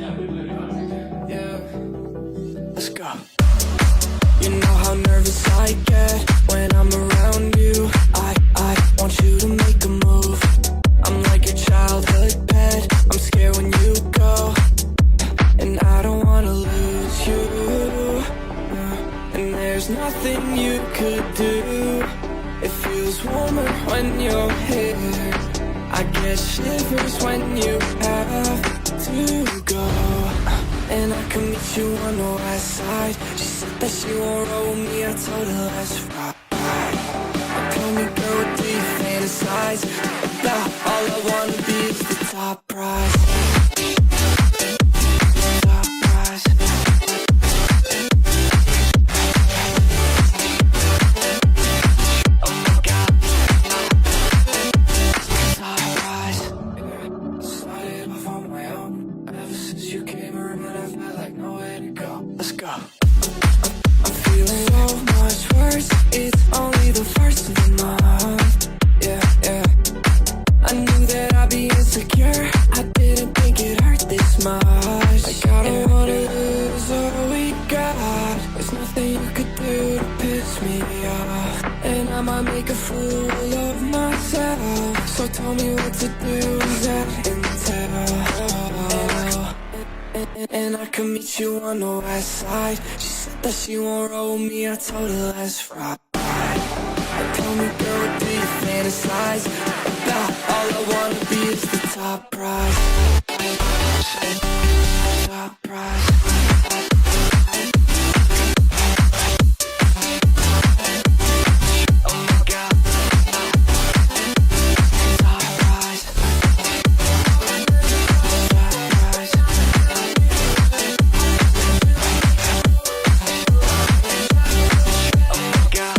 Yeah, let's go. You know how nervous I get when I'm around you. I want you to make a move. I'm like your childhood pet. I'm scared when you go, and I don't wanna lose you. And there's nothing you could do. It feels warmer when you're here. I get shivers when you have to go. And I can meet you on the west side. She said that she won't roll with me, I told her let's ride. Tell me, girl, what do you fantasize about? All I wanna be is the top prize. Top prize. Oh my God. Top prize. Started off on my own. Ever since you came around, I felt like nowhere to go. Let's go. I'm feeling so much worse. It's only the first of the month. Yeah, yeah. I knew that I'd be insecure. I didn't think it hurt this much. Like I don't wanna lose all we got. There's nothing you could do to piss me off. And I might make a fool of myself. So tell me what to do, that intel. And I can meet you on the west side. She said that she won't roll with me, I told her let's ride. Tell me, girl, what do you fantasize about? All I wanna be is the top prize. Top prize. Oh my God. Top prize. Top prize. Oh my God.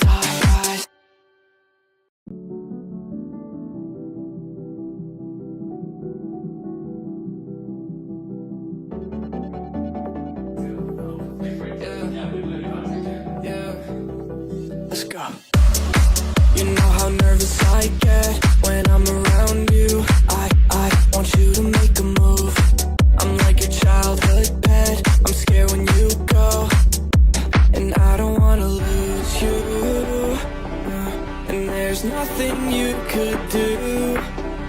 Top prize. Yeah, let's go. You know how nervous I get when I'm around you. I want you to make a move. I'm like your childhood pet. I'm scared when you go, and I don't wanna lose you. And there's nothing you could do.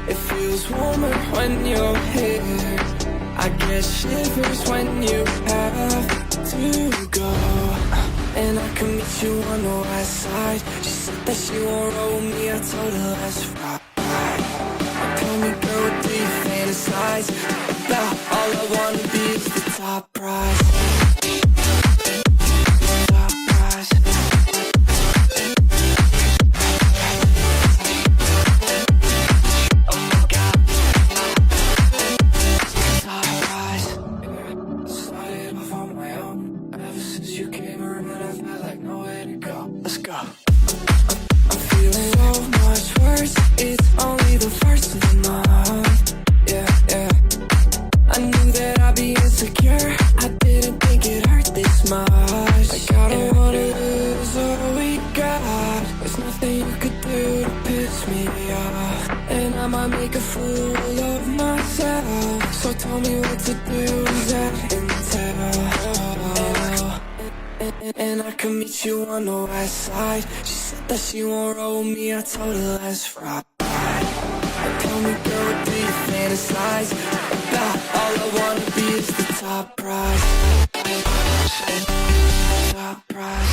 It feels warmer when you're here. I get shivers when you have to go. And I can meet you on the west side. She said that she won't roll with me, I told her let's ride. Tell me, girl, what do you fantasize about? All I wanna be is the top prize. Top prize. Oh my God. Top prize. Started off on my own. Ever since you came around, I felt like nowhere to go. Let's go. I'm feeling so much worse. It's only the first of the month. Yeah, yeah. I knew that I'd be insecure. I didn't think it hurt this much. Like I don't wanna lose all we got. There's nothing you could do to piss me off. And I might make a fool of myself. So tell me what to do, that intel. And I can meet you on the west side. She said that she won't roll with me, I told her let's ride. Tell me, girl, what do you fantasize about? All I wanna be is the top prize. Top prize.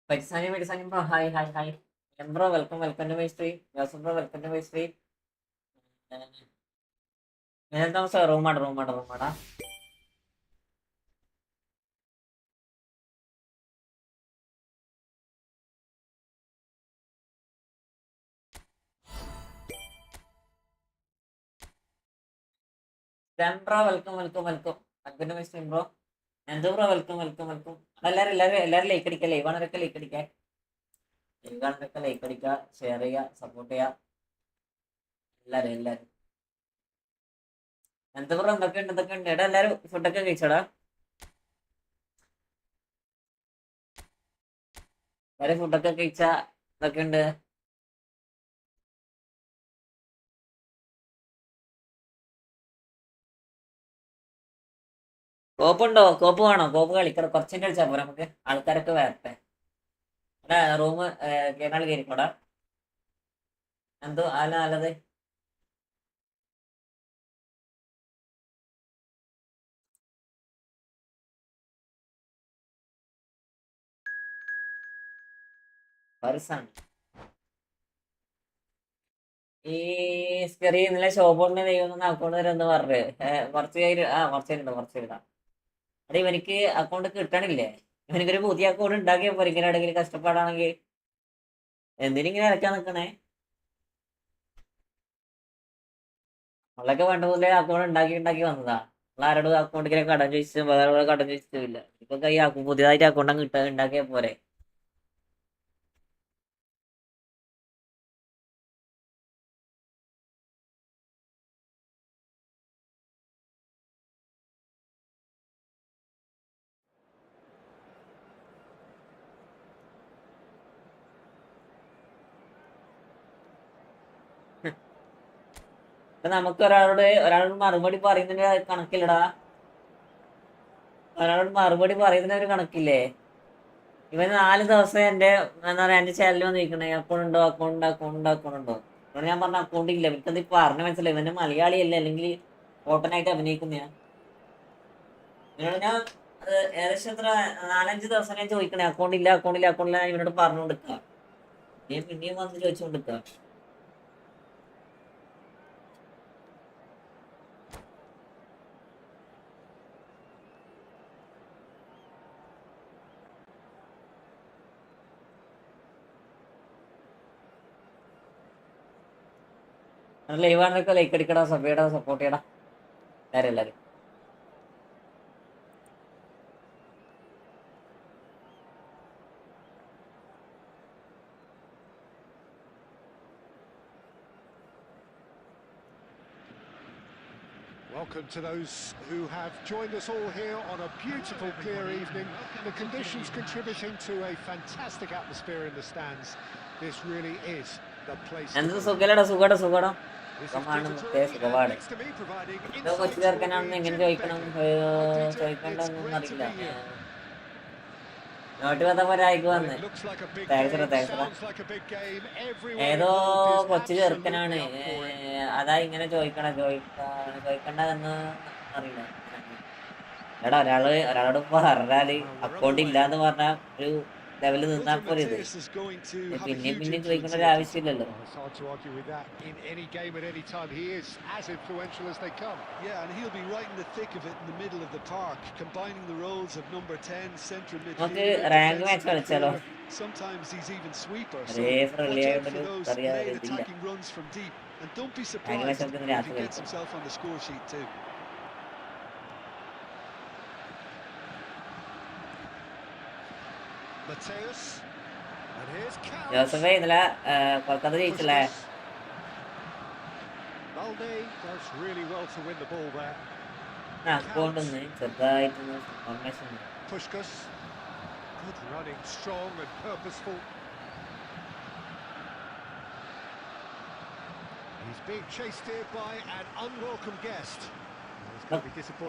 Pakistani medicine bro, hi. Bro, welcome to my stream. Yes, bro, welcome to my stream. Welcome sir, room. Sam bro, welcome. Welcome to my stream bro. And bro, welcome. എല്ലാരും like അടിക്കല്ലേ, ഇവണൊക്കെ like അടിക്കാൻ, ഇവണൊക്കെ like അടിക്കുക, share ചെയ്യുക, support ചെയ്യുക, എല്ലാരും. എന്താ bro, എന്തൊക്കെയുണ്ട് എടാ, എല്ലാരും ഫുഡൊക്കെ കഴിച്ചോടാ? എല്ലാരും ഫുഡൊക്കെ കഴിച്ചാ എന്തൊക്കെയുണ്ട്? കോപ്പുണ്ടോ? കോപ്പ് വേണോ? കോപ്പ് കളിക്കണം, കുറച്ചും കളിച്ചാൽ പോരാ നമുക്ക്, ആൾക്കാരൊക്കെ വരട്ടെ. എടാ റൂം കേട്ടാൾ കയറിക്കോടാ. എന്തോ നല്ലത്. പർസാണ് ഈ സ്കെറി ഇന്നലെ ഷോപ്പോണിന്റെ ദൈവം അക്കൗണ്ട് തരും എന്ന് പറഞ്ഞു. കുറച്ച് കഴിഞ്ഞിടാം. അടെ ഇവനിക്ക് അക്കൗണ്ട് കിട്ടണില്ലേ? ഇവനിക്കൊരു പുതിയ അക്കൗണ്ട് ഉണ്ടാക്കിയപ്പോ ഇങ്ങനെ ആണെങ്കിൽ കഷ്ടപ്പാടാണെങ്കിൽ എന്തിനിങ്ങനെ ഇറക്കാൻ നിക്കണേ? നമ്മളൊക്കെ പണ്ട് മുതലേ അക്കൗണ്ട് ഉണ്ടാക്കി വന്നതാ. നമ്മൾ ആരോടും അക്കൗണ്ടിങ്ങനെ കടം ചോദിച്ചും വേറെ കടം ചോദിച്ചിട്ടില്ല. ഇപ്പൊ കൈ പുതിയതായിട്ട് അക്കൗണ്ട് ഉണ്ടാക്കിയ പോരെ. നമുക്ക് ഒരാളോട് മറുപടി പറയുന്നതിന് കണക്കില്ലടാ. ഒരാളോട് മറുപടി പറയുന്നതിന് ഒരു കണക്കില്ലേ? ഇവന് 4 ദിവസം എന്റെ എന്താ പറയാ എന്റെ ചാനലിൽ വന്നിരിക്കണേ, അക്കൗണ്ട് ഉണ്ടോ. ഞാൻ പറഞ്ഞ അക്കൗണ്ട് ഇല്ല. എനിക്കത് പറഞ്ഞ മനസ്സിലായി, ഇവന് മലയാളിയല്ല, അല്ലെങ്കിൽ ഓട്ടനായിട്ട് അഭിനയിക്കുന്ന. ഇവനോട് ഞാൻ ഏകദേശം എത്ര 4-5 ദിവസം ഞാൻ ചോദിക്കണേ, അക്കൗണ്ട് ഇല്ല ഇവനോട് പറഞ്ഞുകൊണ്ടിരിക്കുക. പിന്നെയും വന്ന് ചോദിച്ചുകൊണ്ടിരിക്കുക. ലൈവാണൊക്കെ ലൈക്ക് അടിക്കടാ, സഭയുടെ സപ്പോർട്ട് ചെയ്യടാ എല്ലാരും. Welcome to those who have joined us all here on a beautiful, clear evening. The conditions contributing to a fantastic atmosphere in the stands. This really is the place. എന്ത് സുഖം. സുഖമാണ്. കൊച്ചു ചേർക്കാനാണെന്ന് എങ്ങനെ ചോദിക്കണ്ടെന്നൊന്നും അറിയില്ല. നോട്ട് വന്നപ്പോരായിക്ക് വന്ന് ഏതോ കൊച്ചു ചെറുക്കനാണ്, അതാ ഇങ്ങനെ ചോദിക്കണ്ടെന്ന് അറിയില്ല. എടാ ഒരാളോട് പറഞ്ഞാല് അക്കൗണ്ട് ഇല്ലാന്ന് പറഞ്ഞ ഒരു ലെവലിൽ നിന്നാ പോലെ ഇത് പിന്നെയും ചോദിക്കേണ്ട ഒരു ആവശ്യമില്ലല്ലോ. നമുക്ക് റാങ്ക് മാച്ച് കളിച്ചാലോ? ഒരേ ഫ്രണ്ട്ലി ആയിട്ടൊരു അറിയാതില്ല. റാങ്ക് മാച്ച് നമുക്ക് രാത്രി കളിക്കാം. ജോസഫേ ഇന്നലെ കൊൽക്കത്ത ജയിച്ചല്ലേ? അക്കൗണ്ടൊന്ന് ചെറുതായിട്ടൊന്ന് ഫോർമേഷൻ.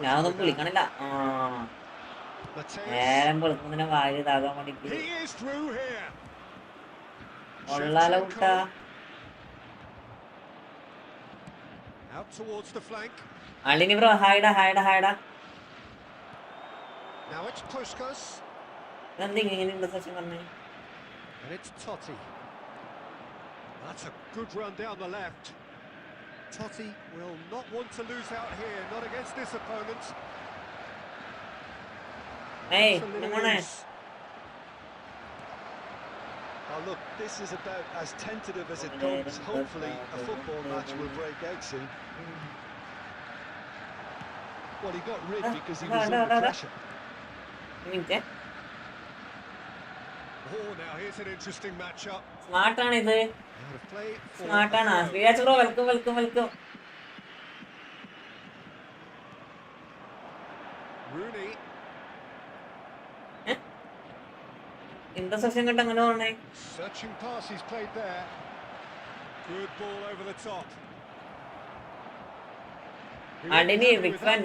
ഞാനൊന്നും വിളിക്കണില്ല. നേരം വെളുക്കുന്നതിനെ വാരി ഇതാകാൻ വേണ്ടിട്ട് കൊള്ളാലോ കുട്ടാ. അളിനി ബ്രോ ഹായ്ഡാ. ഇതെന്താ ഇങ്ങനെയുണ്ട് സെഷൻ പറഞ്ഞേ? And it's Totti. That's a good run down the left. Totti will not want to lose out here, not against this opponent. Hey, come on. Oh, look, this is about as tentative as it comes. Hopefully, a football match will break out soon. Well, he got rid because he was under pressure. Oh, now here's an interesting matchup. Smart ആണ് ഇത്. Out of play for Smart ആണ്. a throw. Sreeraj bro welcome. Rooney. Interception കിട്ട അങ്ങനെ പോണേ. Searching pass he's played there. Good ball over the top. അടിനി big fan.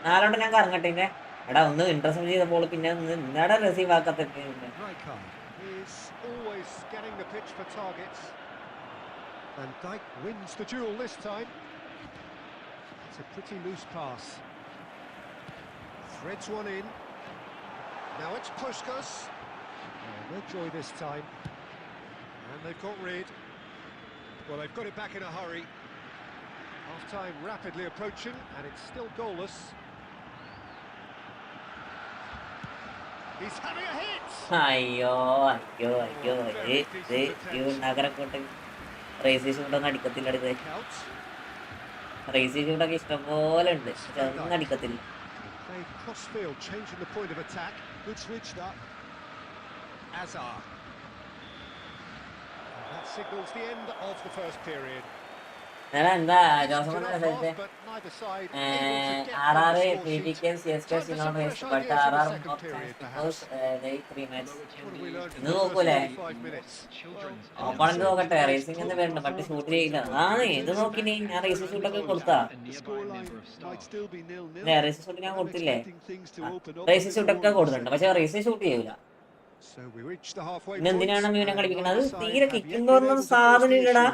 നാലോട്ട് ഞാൻ കറങ്ങട്ടെ. എടാ ഒന്ന് ഇന്റർസെപ്റ്റ് ചെയ്തപ്പോൾ പിന്നെ എന്നാടാ റിസീവ് ആക്കാത്തൊക്കെ. He's always getting the pitch for targets. And Dijk wins the duel this time. It's a pretty loose pass. Threads one in. Now it's Puskas. No joy this time. And they've got rid. Well, they've got it back in a hurry. Half-time rapidly approaching, and it's still goalless. He's having a hit! അയ്യോ നഗരക്കോട്ടെ റേസി ഷൂട്ടൊന്നും അടിക്കത്തില്ല. റേസി ഷൂട്ടൊക്കെ ഇഷ്ടംപോലെ ഉണ്ട്, ഒന്നും അടിക്കത്തില്ല. Played cross-field, changing the point of attack. Good switch that. Azar. And that signals the end of the first period. എന്താ Joseph RR PTK CSK not race but RR not because they 3 matches ഇത് നോക്കൂലേ opponent നോക്കട്ടെ. Racing എന്ന് വരുന്നുണ്ട് but shoot ചെയ്യില്ല. ഇത് നോക്കിനി ഞാൻ racing ഷൂട്ടൊക്കെ കൊടുത്താ. Racing shoot ഞാൻ കൊടുത്തില്ലേ? റേസിംഗ് ഷൂട്ടൊക്കെ കൊടുത്തിട്ടുണ്ട് പക്ഷെ റേസിംഗ് ഷൂട്ട് ചെയ്യൂല. പിന്നെ എന്തിനാണ് മീനെ കളിപ്പിക്കുന്നത്? തീരെ കിക്കുമ്പോൾ സാധനം ഇല്ലടാ.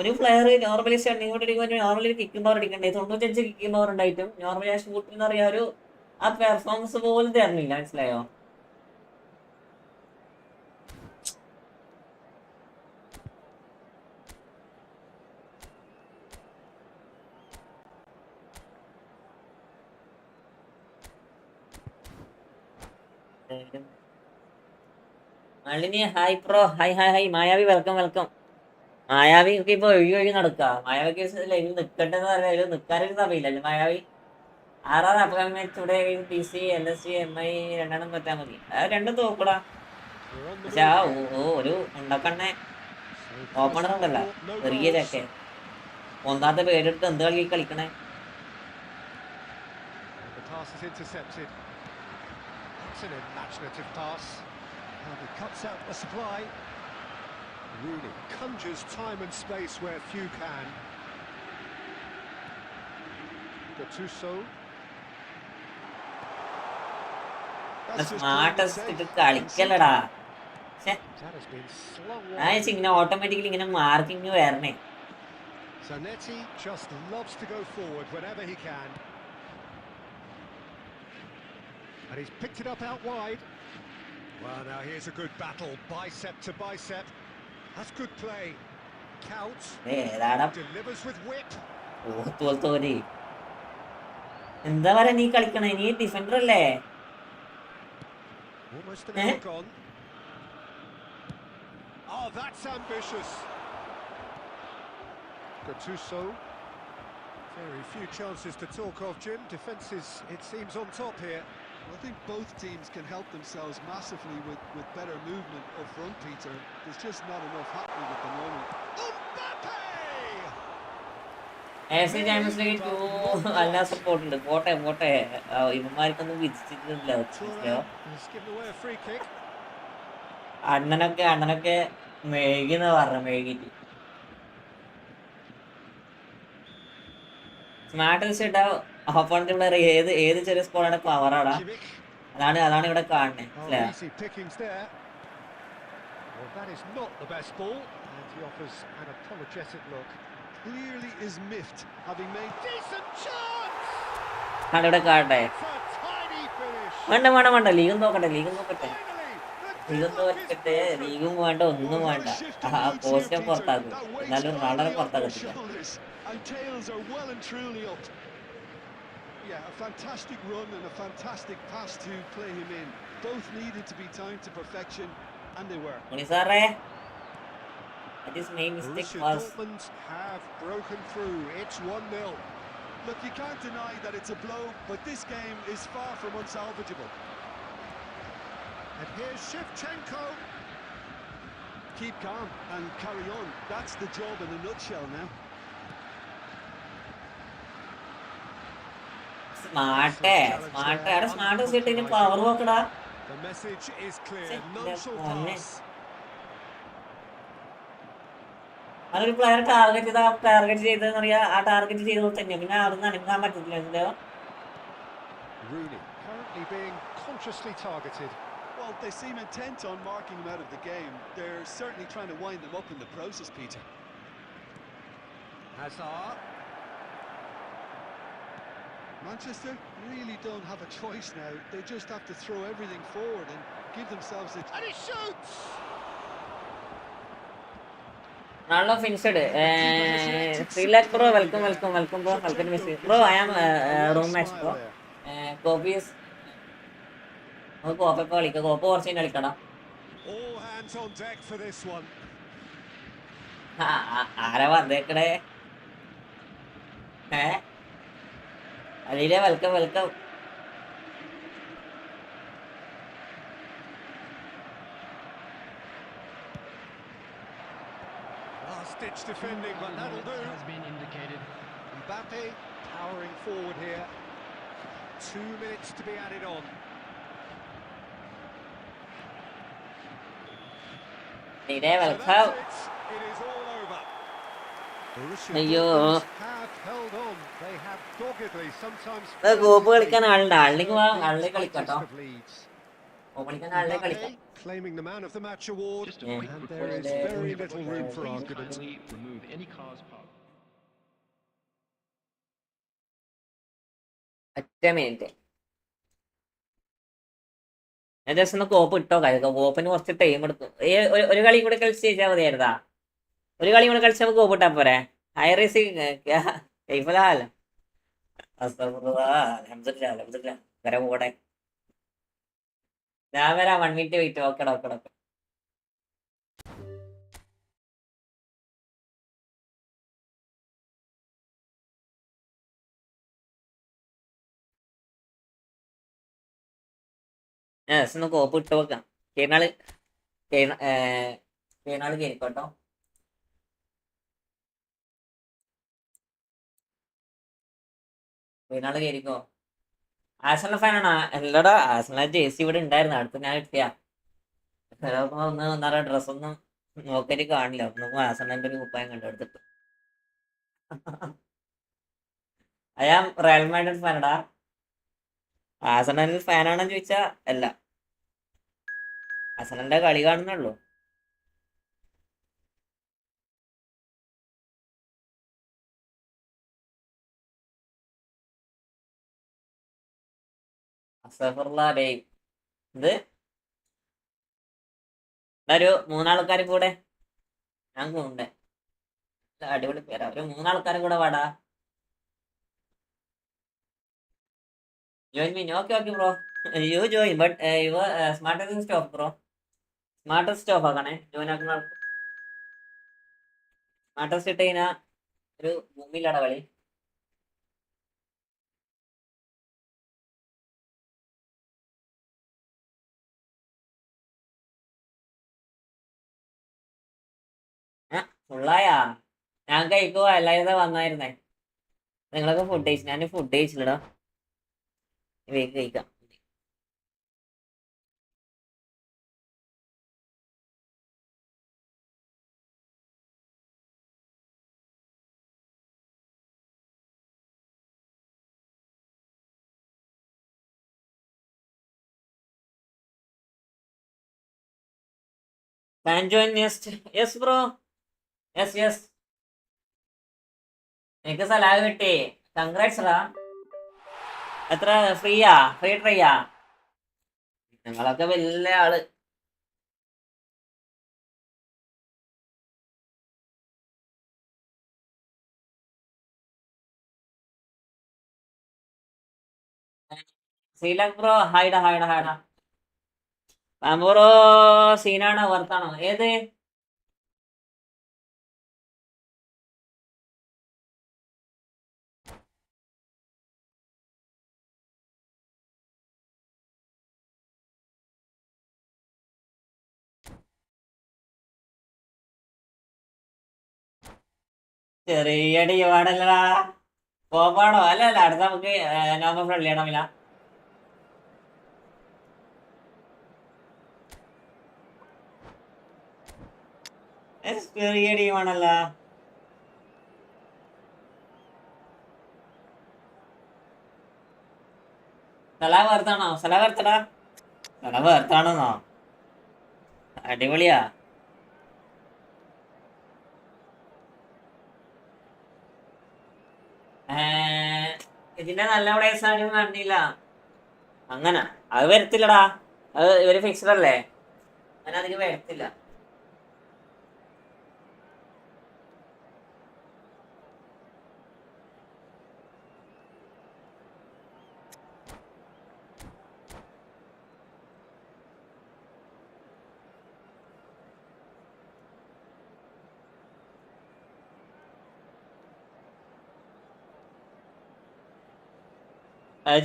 ഒരു പ്ലെയർ നോർമലി സ്റ്റണ്ടിങ്ങോട്ട് അടിക്കുമ്പോൾ നോർമലി കിക്കിംഗ് പവർ അടിക്കണ്ടേ? 95 കിക്കിംഗ് പവർ ഉണ്ടായിട്ടും നോർമലി ആ ഷൂട്ട് എന്ന് പറയാ ഒരു ആ പെർഫോമൻസ് പോലും തരുന്നില്ല. മനസ്സിലായോ? Nalini hi bro. Hi Mayavi welcome. മായാവിക്ക് ഇപ്പൊ ഒഴുകി നടക്കുക. മായാവിക്ക് ലൈവിൽ നിൽക്കട്ടെ എന്ന് പറയാം. അതിൽ നിൽക്കാനൊരു സമയമില്ലല്ലോ Mayavi. RR upcoming today PC LSG MI രണ്ടെണ്ണം പറ്റാൻ മതി. അത് രണ്ടും തോക്കൂടാ. പക്ഷെ ആ ഒരു ഉണ്ടക്കണ്ണെ ഓപ്പണർ ഉണ്ടല്ലോ ചെറിയൊക്കെ ഒന്നാമത്തെ പേരെടുത്ത് എന്ത് കളി കളിക്കണേ? Rooney conjures time and space where few can. Gattuso. Smartest ഇത് കളിക്കല്ലടാ. ഇങ്ങനെ ഓട്ടോമാറ്റിക്കലി ഇങ്ങനെ മാർക്കിങ് വരണേ. Zanetti just loves to go forward whenever he can. And he's picked it up out wide. Well, now here's a good battle, bicep to bicep. That's good play. Counts. Delivers with whip. എന്താ പറയാ നീ കളിക്കണേ? നീ defender അല്ലേ? Almost an hour gone. Oh, that's ambitious. Gattuso. Very few chances to talk of, Jim. Defence is, it seems, on top here. I think both teams can help themselves massively with better movement up front, Peter. There's just not enough happening at the moment. Mbappe! AFC Champions League 2 അല്ല support ഉണ്ട്. പോട്ടെ ഇവന്മാർക്കൊന്നും വിധിച്ചിട്ടില്ല. അണ്ണനൊക്കെ മെഴുകിന്ന് പറഞ്ഞ മെഴുകിട്ട് smart ഇട്ടാ opponent player ഏത് ചെറിയ സ്കോളാണ് പവറാടാ. അതാണ് ഇവിടെ കാണുന്നത്. ഇവിടെ കാണട്ടെ. വേണ്ട വേണ്ട വേണ്ട ലീഗും നോക്കട്ടെ ലീഗും നോക്കട്ടെ Finally, ലീഗും തോക്കട്ടെ ലീഗും വേണ്ട ഒന്നും Well, that വേണ്ട has shifted ആ moods here, പോസ്റ്റിനെ Peter. പുറത്താക്കും That weight's എന്നാലും റോണറെ finally off their പുറത്താക്കത്തില്ല. shoulders, and tails are well and truly up. Yeah, a fantastic run and a fantastic pass to play him in. Both needed to be timed to perfection, and they were. മുനിസാറേ his main mistake Borussia was Dortmund have broken through. It's 1-0. Look, you can't deny that it's a blow, but this game is far from unsalvageable. And here's Shevchenko. Keep calm and carry on. That's the job in a nutshell now. Smart അവിടെ smart സെറ്റിന് power നോക്കടാ. The message is clear. Set None left shall on pass. അതൊരു player target ചെയ്തെന്നറിയാ ആ target ചെയ്തത് തന്നെ പിന്നെ അവിടുന്ന് അനങ്ങാൻ പറ്റത്തില്ലല്ലോ. Rooney currently being consciously targeted. Well, they seem intent on marking him out of the game. They're certainly trying to wind them up in the process, Peter. Hazard. Manchester really don't have a choice now. They just have to throw everything forward and give themselves a... And he shoots! Ronaldo finished. Freelak bro, welcome bro, welcome message. Bro, I am room match bro. Copies. Copa കളിക്കാം Copa കുറച്ച് കഴിഞ്ഞ് കളിക്കണം. All hands on deck for this one. ആരാ വന്നേക്കടേ അലീലെ welcome Last-ditch defending, but that'll do. Has been indicated. Mbappe powering forward here. 2 minutes to be added on. അലീലെ So welcome. that's it. It is all over. Borussia അയ്യോ Dortmund have held on. They have doggedly sometimes. കോപ്പ് കളിക്കാൻ ആളുണ്ട് ആളിലേക്ക് വാ ആളിലേക്ക് കളിക്കാട്ടോ. of leads. കോപ്പ് കളിക്കാൻ ആളിലേക്ക് കളിക്കാം. Mbappe claiming the man of the match award. Just a quick And request. there is very little room for Please argument. kindly remove any cars parked. ഒറ്റ minute ഞാൻ just ഒന്ന് കോപ്പ് ഇട്ടോ കാര്യം കോപ്പിന് കുറച്ച് ടൈം എടുക്കും. ഒരു കളി കൂടെ കളിച്ച് ചെയ്താൽ മതിയായിരുന്നാ. ഒരു കളി കൂടെ കളിച്ച് നമുക്ക് കോപ്പ് ഇട്ടാ പോരെ. ഹൈറേസി വരെ കൂടെ ഞാൻ വരാം 1 മിനിറ്റ് വെയിറ്റ്. ഓക്കെ ഒന്ന് കോപ്പ് ഇട്ട് വെക്കാം. കേരളാള് കേറിക്കോട്ടോ. കേരളാള് കേറിക്കോ. ആസണൽ ഫാനാണോ? അല്ലടാ ആസണൽ ജേഴ്സി ഇവിടെ ഉണ്ടായിരുന്നു. അടുത്ത് ഞാൻ കിട്ടിയാ ഒന്ന് ഒന്നര ഡ്രസ്സൊന്നും നോക്കിയിട്ട് കാണില്ല. ഒന്നും ആസണലിന്റെ ഒരു കുപ്പായം കണ്ടെടുത്തിട്ട് അയാ റയൽ മാഡ്രിഡ് ഫാനടാ. ആസണൽ ഫാനാണെന്ന് ചോദിച്ചാ അല്ല, ആസണലിന്റെ കളി കാണുന്നുള്ളൂ. ഇത് ഒരു 3 ആൾക്കാരും കൂടെ ഞാൻ കൂടെ അടിപൊളി പേരാ. ഒരു 3 ആൾക്കാരും കൂടെ വാടാ. Join me. Okay, bro. You join, but you smarter than stop, bro. Smartest stop ആക്കണേ. ജോയിൻ ആക്കുന്ന സ്മാർട്ടസ്റ്റ് ഇട്ട് കഴിഞ്ഞാൽ ഒരു ഭൂമിയിലാണ് കളി. ഫുള്ളായാ? ഞാൻ കഴിക്കുവോ എല്ലാവരും വന്നായിരുന്നേ. നിങ്ങളൊക്കെ ഫുഡ് കഴിച്ചു. ഞാൻ ഫുഡ് കഴിച്ചില്ലടാ. വേഗം കഴിക്കാം. Can join next. Yes, bro. Yes. എനിക്ക് സലാഹ് കിട്ടി. കൺഗ്രാറ്റ്സ് റാ. എത്ര ഫ്രീ ട്രൈയാ? നിങ്ങളൊക്കെ വലിയ ആള്. ശ്രീലക് ബ്രോ ഹൈഡ ഹൈഡ ഹൈഡ. ബ്രോ സീനാണോ വർത്താണോ ഏത്? ചെറിയ ടീമാണല്ലടാ. പോപ്പാണോ? അല്ല അല്ല, അടുത്ത നമുക്ക് നോർമൽ ഫ്രണ്ട്ലി ആണോ? ചെറിയ ടീമാണല്ല. സലാ വേർത്താണോ? സലാ വേർത്തടാ. സലാ വേർത്താണോന്നോ? അടിപൊളിയാ. ഇതിന്റെ നല്ല പ്ലേസ് ആരും കണ്ടില്ല. അങ്ങനെ അത് വരത്തില്ലടാ. അത് ഇവര് ഫിക്സഡ് അല്ലേ, അങ്ങനെ അധികം വരത്തില്ല.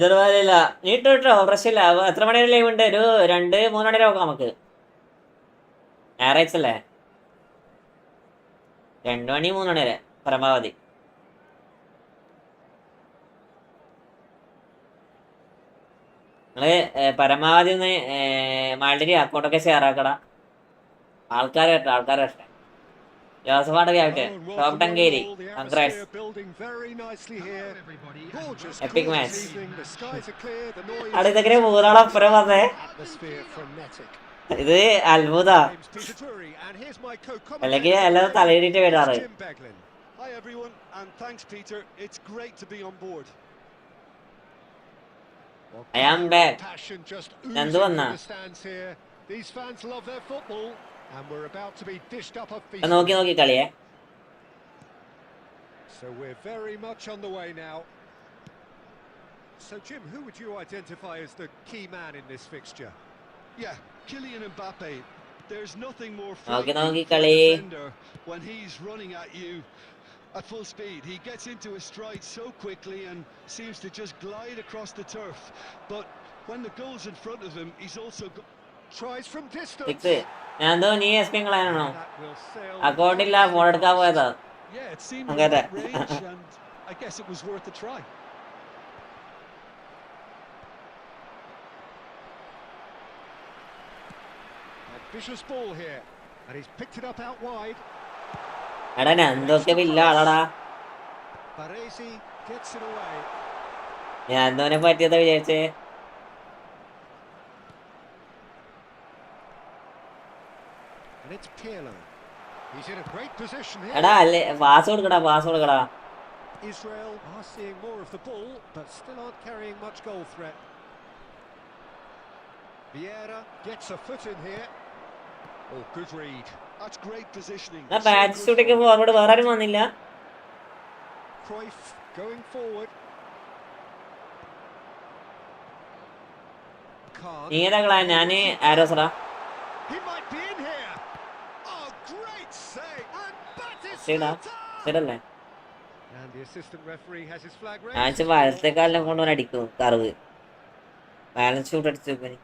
ചെറുപാടില്ല. നീ ഇട്ടോ ഇട്ടോ, പ്രശ്നമില്ല. എത്ര മണി വരെ ലൈവ് ഉണ്ട്? ഒരു 2-3 മണി വരെ നോക്കാം നമുക്ക്. ഞായറാഴ്ച അല്ലേ? 2 മണി 3 മണി വരെ പരമാവധി. നിങ്ങള് പരമാവധി ഒന്ന് മാൾഡിരി അക്കൗണ്ടൊക്കെ ഷെയർ ആക്കടാ. ആൾക്കാരെ കേട്ടോ, ആൾക്കാരെ ഇഷ്ടം. ജോസഫാണ് ക്യാപ്റ്റൻ. ടോപ്പ് ടങ്കേരി, കൺഗ്രാറ്റ്സ്. Epic match. അവിടെ ഇതൊക്കെ 3 ആളപ്പുറം വന്നേ. ഇത് അത്ഭുത. അല്ലെങ്കിൽ എല്ലാവരും തലയിടിട്ട് വരാറ്. I am back. എന്ത് വന്നാ? നോക്കി നോക്കി കളിയേ. So we're very much on the way now. So Jim, who would you identify as the key man in this fixture? Yeah, Kylian Mbappe. There's nothing more നോക്കി frightening നോക്കി for a കളി. defender when he's running at you at full speed. He gets into his stride so quickly and seems to just glide across the turf. But when the goal's in front of him, he's also Tries from distance. Six. ഞാൻ എന്തോ നീ S P കളയാണോ? That will sail. അക്കൗണ്ടില്ല, phone എടുക്കാൻ പോയതാ. yeah, it seemed Okay, within that. range, and I guess it was worth a try. Vicious ball here, and he's picked it up out wide. എടാ ഞാൻ എന്തൊക്കെ villa ആളടാ. Baresi gets it away. ഞാൻ എന്തോനെ പറ്റിയതാ വിചാരിച്ചേ. And it's Pirlo. He's in a great position here. എടാ അല്ലേ, pass കൊടുക്കടാ, pass കൊടുക്കടാ. Israel are seeing more of the ball, but still aren't carrying much goal threat. Vieira gets a foot in here. Oh, good read. That's great positioning. ആ bat ഷൂട്ടൊക്കെ forward വേറെ ആരും വന്നില്ല. Cruyff going forward. നീ ഏതാ കളാ? ഞാന് ആരോസറാ. He might be in here. Oh, great save. And ശരിടാ, ശരിയല്ലേ? And the assistant referee has his flag ഞാൻ raised. വലത്തേക്കാലിനെ കൊണ്ടുവന്ന് അടിക്കും കറിവ്. ബാലൻസ് ഷൂട്ട് അടിച്ചു നോക്കി.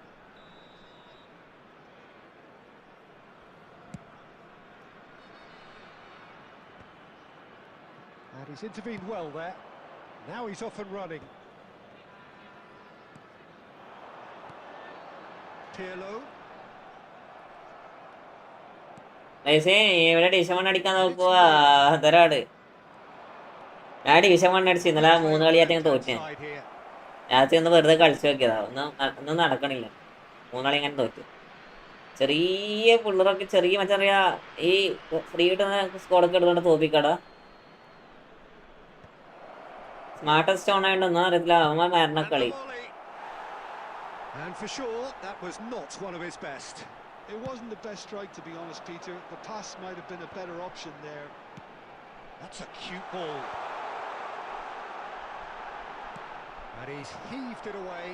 And he's intervened well there. Now he's off and running. Pirlo. ഇവിടെ ഡിവിഷൻ 1 അടിക്കാൻ നോക്കുക. അതരാട് ഞാൻ ഡിവിഷൻ 1 അടിച്ച് ഇന്നലെ 3 കളിയായിട്ട് തോറ്റേ. Side here. രാത്രി ഒന്ന് വെറുതെ കളിച്ചു നോക്കിയതാ. ഒന്നും നടക്കണില്ല. 3 കളി ഇങ്ങനെ തോറ്റു. ചെറിയ പിള്ളേരൊക്കെ ചെറിയ ചെറിയ ഈ ഫ്രീ കിട്ടുന്ന സ്കോഡൊക്കെ എടുത്തോണ്ട് തോപ്പിക്കടാ. സ്മാർട്ടസ്റ്റ് ഓൺ ആയിട്ടൊന്നും അറിയത്തില്ല. അവന്മാർ മരണ കളി. And for sure, that was not one of his best. It wasn't the best strike, to be honest, Peter. The pass might have been a better option there. That's a cute ball. And he's heaved it away,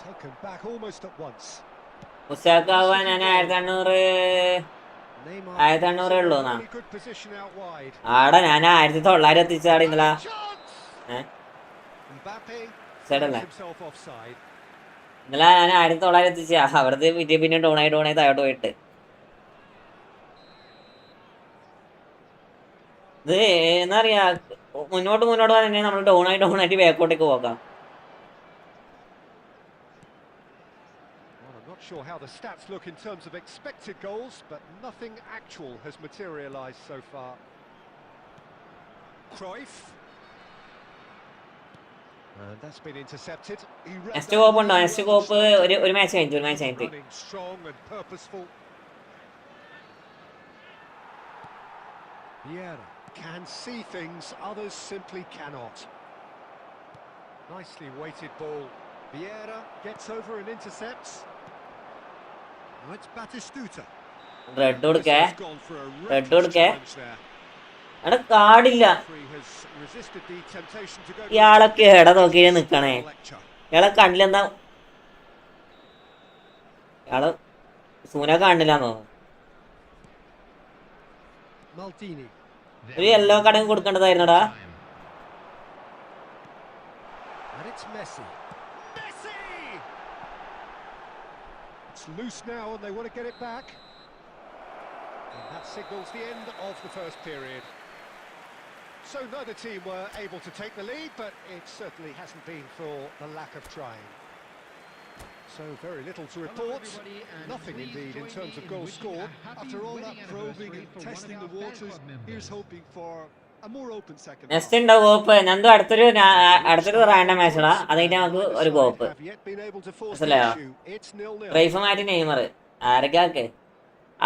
taken back almost at once. ഉസാക്കാവാൻ ഞാൻ 1800 ഉള്ളൂ എന്നാ. Really good position out wide. ആടാ ഞാൻ 1900 എത്തിച്ചാടി ഇന്നലെ. Mbappe ശരിയല്ലേ? himself offside. ഇന്നലെ ഞാൻ 1900 എത്തിച്ച അവിടുത്തെ പിന്നെ ഡോണായി താഴോട്ട് പോയിട്ട്. ഇത് എന്താ പറയാ, മുന്നോട്ട് തന്നെ നമ്മൾ ഡോണായിട്ട് ബാക്കോട്ടേക്ക് പോകാം. I'm not sure how the stats look in terms of expected goals, but nothing actual has materialised so far. Cruyff. And that's been intercepted. Next coop ഉണ്ടോ? നെക്സ്റ്റ് കോപ്പ് ഒരു മാച്ച് കഴിഞ്ഞു. Running strong and purposeful. Vieira can see things others simply cannot. Nicely weighted ball. Vieira gets over and intercepts. Now it's Batistuta. Red കൊടുക്കേ. എടാ കാടില്ല. ഇയാളൊക്കെ എടാ നോക്കി നിക്കണേ. ഇയാളെ കണ്ടില്ലെന്താ? ഇയാള് സൂന കാണില്ലാന്നോ? ഒരു യെല്ലോ കാർഡ് കൊടുക്കേണ്ടതായിരുന്നടാ. It's loose now and they want to get it back. And that signals the end of the first period. So neither team were able to take the lead, but it certainly hasn't been for the lack of trying. So very little to report. Nothing indeed in terms of goals scored. After all that probing and testing the waters, here's hoping for a more open second half. Next ഉണ്ടോ കോപ്പ്? ഞണ്ടു അടുത്തൊരു random മാച്ചാടാ. അത് കഴിഞ്ഞാൽ നമുക്ക് ഒരു കോപ്പ്. മനസ്സിലായോ? റൈഫ് മാറ്റി Neymar ആരൊക്കെ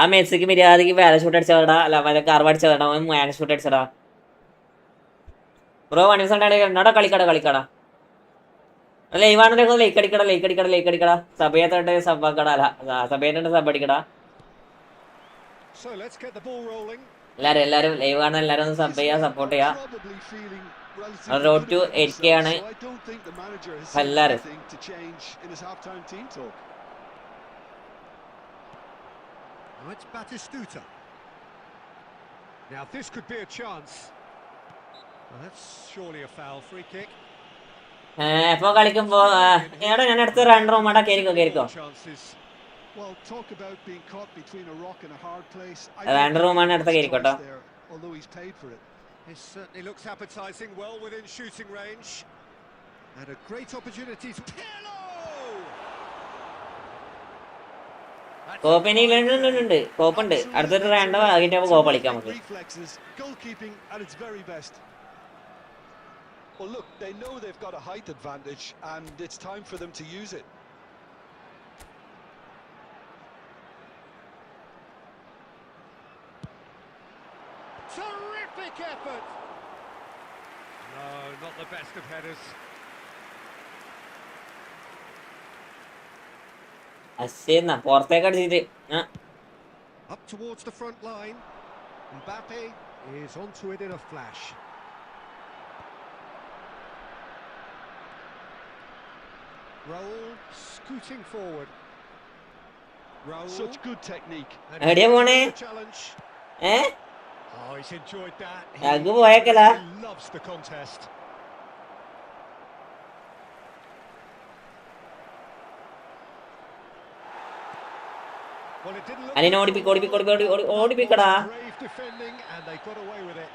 ആ മെസ്സിക്ക് മര്യാദക്ക് പാരഷൂട്ട് അടിച്ചതാ. അല്ല മറ്റേ കർവ് അടിച്ചതാ. പാരഷൂട്ട് അടിച്ചടാ. ബ്രോ വണിസണ്ടാ കളിക്കടാ. ലൈവാണെന്നൊക്കെ ലൈക്ക് അടിക്കടാ. സഭയത്തോട്ട് സബ്ബാക്കടാ. അല്ല സഭയത്തോട്ട് സബ് അടിക്കടാ. എല്ലാരും ലൈവ് ആണ്. എല്ലാരും ഒന്ന് സബ് ചെയ്യാ, സപ്പോർട്ട് ചെയ്യാ. റോഡ് ടു 8K ആണ് എല്ലാരും. It's Batistuta. Now this could be a chance. Well, that's surely a foul. Free kick. എപ്പോ കളിക്കുമ്പോ എടാ ഞാൻ അടുത്ത റൺ റൂമാടാ. കേറിക്കോ. Well, talk about being caught between a rock and a hard place. Run റൂമാണ് അടുത്ത കേറിക്കോട്ടോ. Although he's paid for it. This certainly looks appetizing, well within shooting range. And a great opportunity to Pirlo. കോപ്പിനിലുണ്ട്. കോപ്പുണ്ട്. അടുത്തൊരു റാൻഡോ അതിന്റെ കോപ്പ് കളിക്കാം നമുക്ക്. Goalkeeping at its very best. Well, look, they know they've got a height advantage, and it's time for them to use it. Terrific effort. No, not the best of headers. അശ്ശേന്നാ പുറത്തേക്ക് അടിച്ചിട്ട്. Up towards the front line. Mbappe is onto it in a flash. Raul scooting forward. Raul. Such good technique. എവിടെയാ പോണേ? Oh, he's enjoyed that. He loves the contest. Well, it didn't look ഓടിപ്പിക്കടാ. Brave defending, and they got away with it.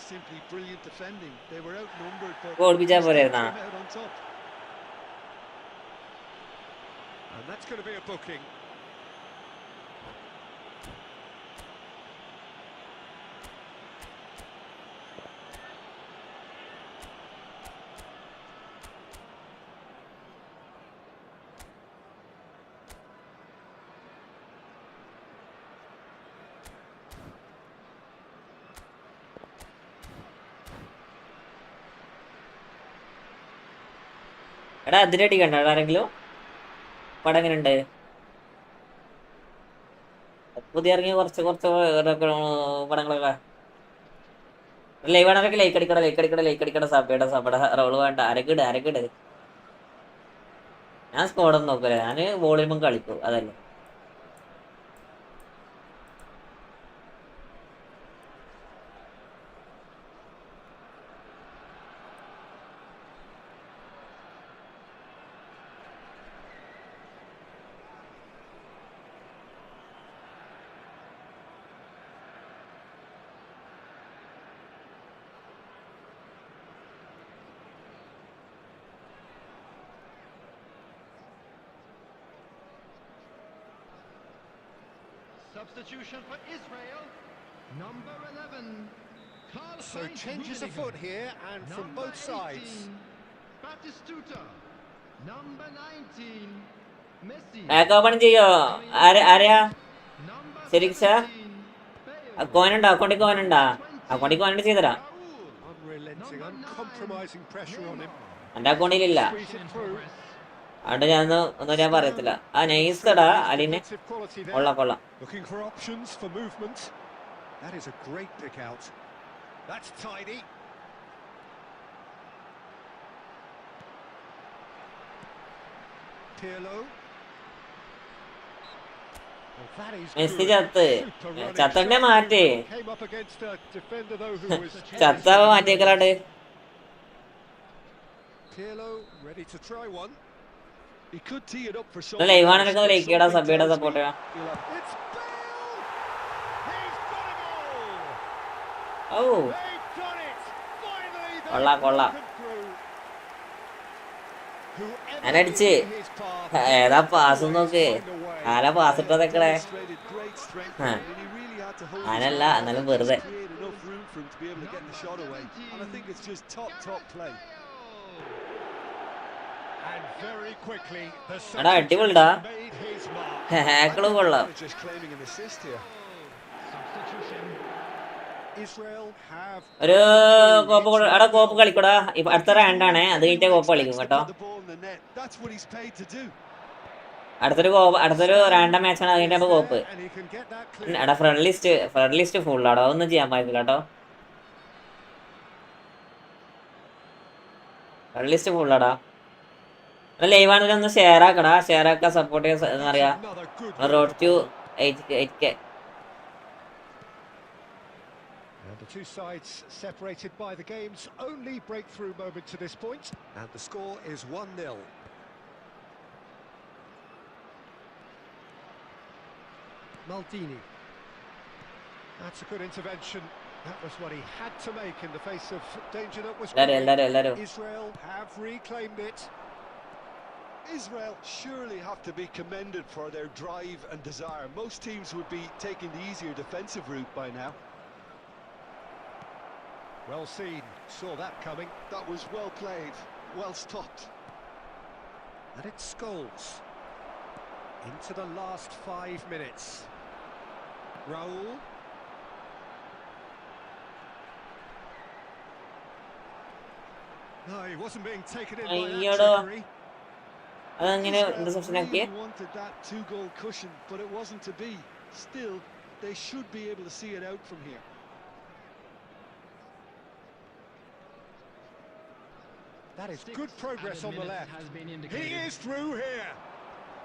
Simply brilliant defending. They were outnumbered, but ഓടിപ്പിച്ചാ പോരായിരുന്നാ? came out on top. And that's going to be a booking. എടാ അതിലടി കണ്ടോ ആരെങ്കിലും? പടം എങ്ങനെയുണ്ട്? പുതിയ ഇറങ്ങിയ കുറച്ച് പടങ്ങളൊക്കെ live ആണൊക്കെ ലൈക്ക് അടിക്കട സബയുടെ റോള് വേണ്ട. അരക്കിട് ഞാൻ സ്കോഡൊന്നും നോക്കൂല, ഞാൻ വോളിയുമ്പം കളിക്കും അതല്ലേ. Substitution for Israel. Number 11. So changes of foot here and from both sides. Batistuta. Number 19. Messi. Open ചെയ്യോ? ആരെയാ? Number ശരിക്കും കോനുണ്ടോ? അക്കൗണ്ടിൽ കോനുണ്ട് ചെയ്തരാ. Unrelenting, uncompromising pressure on him. എൻ്റെ അക്കൗണ്ടിലില്ല, Squeeze it through. അതുകൊണ്ട് ഒന്നും ഞാൻ പറയത്തില്ല. ആ നൈസ്ടാ അലിന്, കൊള്ളാം. Looking for options for movement. That is a great pick out. That's tidy. Pirlo. Well, that is Messi good. ചത്തന്നെ മാറ്റി. Came up against a defender though who was ചത്ത മാറ്റിയേക്കലാണ്ട്. Pirlo ready to try one. He could tee it up for some. Live ആണൊക്കെ like ചെയ്യടാ, സബയുടെ support ചെയ്യാം. It's Bale. He's got it all. Oh They've done it. Finally they've കൊള്ളാം. broken through. Whoever ഞാനടിച്ച് is in his path, ഏതാ pass നോക്ക്, find a way. ആരാ pass ഇട്ടതൊക്കെ. Demonstrated great strength, Huh. and he really had to hold his ഞാനല്ല, ground. എന്നാലും വെറുതെ. Create enough room for him to be able to get the shot away, and I think it's just top play. And very quickly the എടാ അടിപൊളിടാ, made his mark. ഹാക്കള് കൊള്ളാം. Just claiming an assist here. Substitution. Israel have ഒരു കോപ്പ് കളിക്കൂടാ. അടുത്ത റൗണ്ടാണ്, അത് കഴിഞ്ഞിട്ട് കോപ്പ് കളിക്കും കേട്ടോ. Put the ball in the net. That's what he's paid to do. അടുത്തൊരു random മാച്ചാണ്, അത് കഴിഞ്ഞിട്ട് കോപ്പ്. and he can get that clear. എടാ ഫ്രണ്ട് ലിസ്റ്റ് ഫുള്ളാടോ, ഒന്നും ചെയ്യാൻ പാടില്ല കേട്ടോ. Front list ഫുള്ളാടാ. ലൈവ് ആണെങ്കിൽ ഒന്ന് ഷെയർ ആക്കാം, സപ്പോർട്ട് ചെയ്യാൻ എന്താ പറയാ. Another good road to 8K. And the two sides separated by the game's only breakthrough moment to this point, and the score is 1-0. Maldini. That's a good intervention. That was what he had to make in the face of danger that was എല്ലാരും Israel have reclaimed it. Israel surely have to be commended for their drive and desire. Most teams would be taking the easier defensive route by now. Well seen, saw that coming. That was well played, well stopped. And it's Scholes. Into the last 5 minutes. Raul. No, he wasn't being taken in by that അയ്യോടാ, trickery. അതെങ്ങനെ Israel interception ആക്കി? really wanted that 2-goal cushion, but it wasn't to be. Still, they should be able to see it out from here. That is good progress on the left. Has been He indicated. is through here.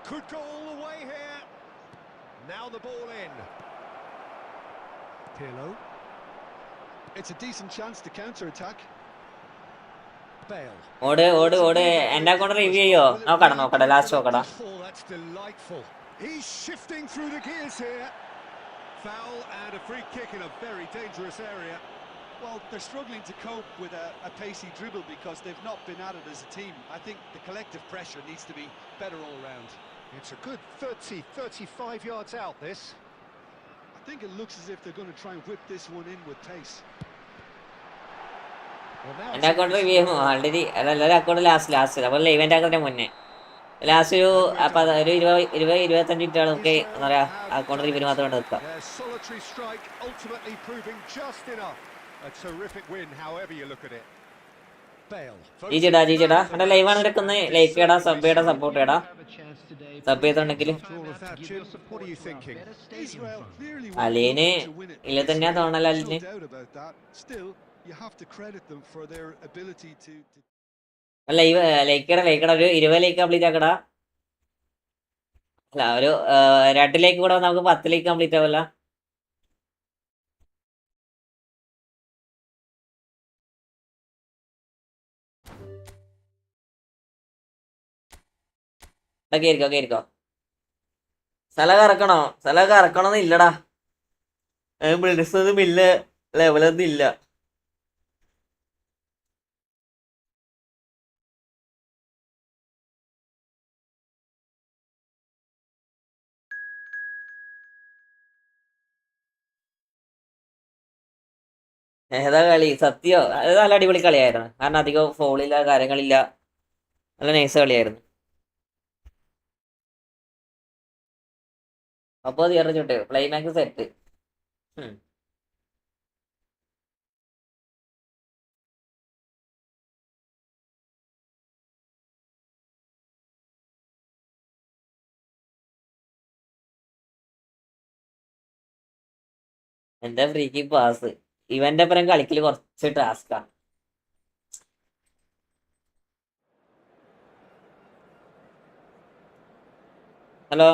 Could go all the way here. Now the ball in. Pirlo. It's a decent chance to counter-attack. Bale. ഓട് എന്റെ account review ചെയ്യോ? നോക്കട്ടെ last നോക്കടാ. Oh, that's delightful. He's shifting through the gears here. Foul and a free kick in a very dangerous area. Well, they're struggling to cope with a pacey dribble because they've not been at it as a team. I think the collective pressure needs to be better all around. It's a good 35 yards out, this. I think it looks as if they're going to try and whip this one in with pace. Well, now എന്റെ account review ചെയ്യുമോ? Already എല്ലാവരും account last അപ്പോൾ ലൈവൻ്റെ അക്കൗണ്ടിന് മുന്നേ last ഒരു 20-25 minute നമുക്ക് എന്താ പറയാ account review മാത്രം എടുക്കാം. their solitary strike ultimately proving just enough. A terrific win, however you look at it. ജീജിടാ എന്റെ ലൈവാണ് ഇവരൊക്കെ ഒന്ന് ലൈക്ക് ചെയ്യടാ, സബ് ചെയ്യടാ, സപ്പോർട്ട് ചെയ്യടാ. സബ് ചെയ്തിട്ടുണ്ടെങ്കിൽ Israel clearly were അലീന് looking to win it. ഇല്ല തന്നെയാ തോന്നല There's അലീന്. no doubt about that. Still, you have to credit them for their ability to live ലൈക്കടാ ഒരു 20 ലൈക്ക് കംപ്ലീറ്റ് ആക്കടാ. അല്ല ഒരു 2 ലൈക്ക് കൂടെ നമുക്ക് 10 ലൈക്ക് കംപ്ലീറ്റ് ആവല്ല. കേറിക്കോ. സ്ഥലമൊക്കെ ഇറക്കണമെന്ന് ഇല്ലടാ. ബിൽഡേഴ്സൊന്നും ഇല്ല, ലെവലൊന്നും ഇല്ല. ഏതാ കളി സത്യോ? അത് നല്ല അടിപൊളി കളിയായിരുന്നു. കാരണം അധികം ഫോളില്ല, കാര്യങ്ങളില്ല, നല്ല നൈസ് കളിയായിരുന്നു. അപ്പോൾ തീർച്ചയായിട്ടും ക്ലൈമാക്സ് സെറ്റ്. എന്താ ഫ്രീക്ക് പാസ് ഇവന്റെ അപ്പുറം കളിക്കല് കുറച്ച് ടാസ്കാ. ഹലോ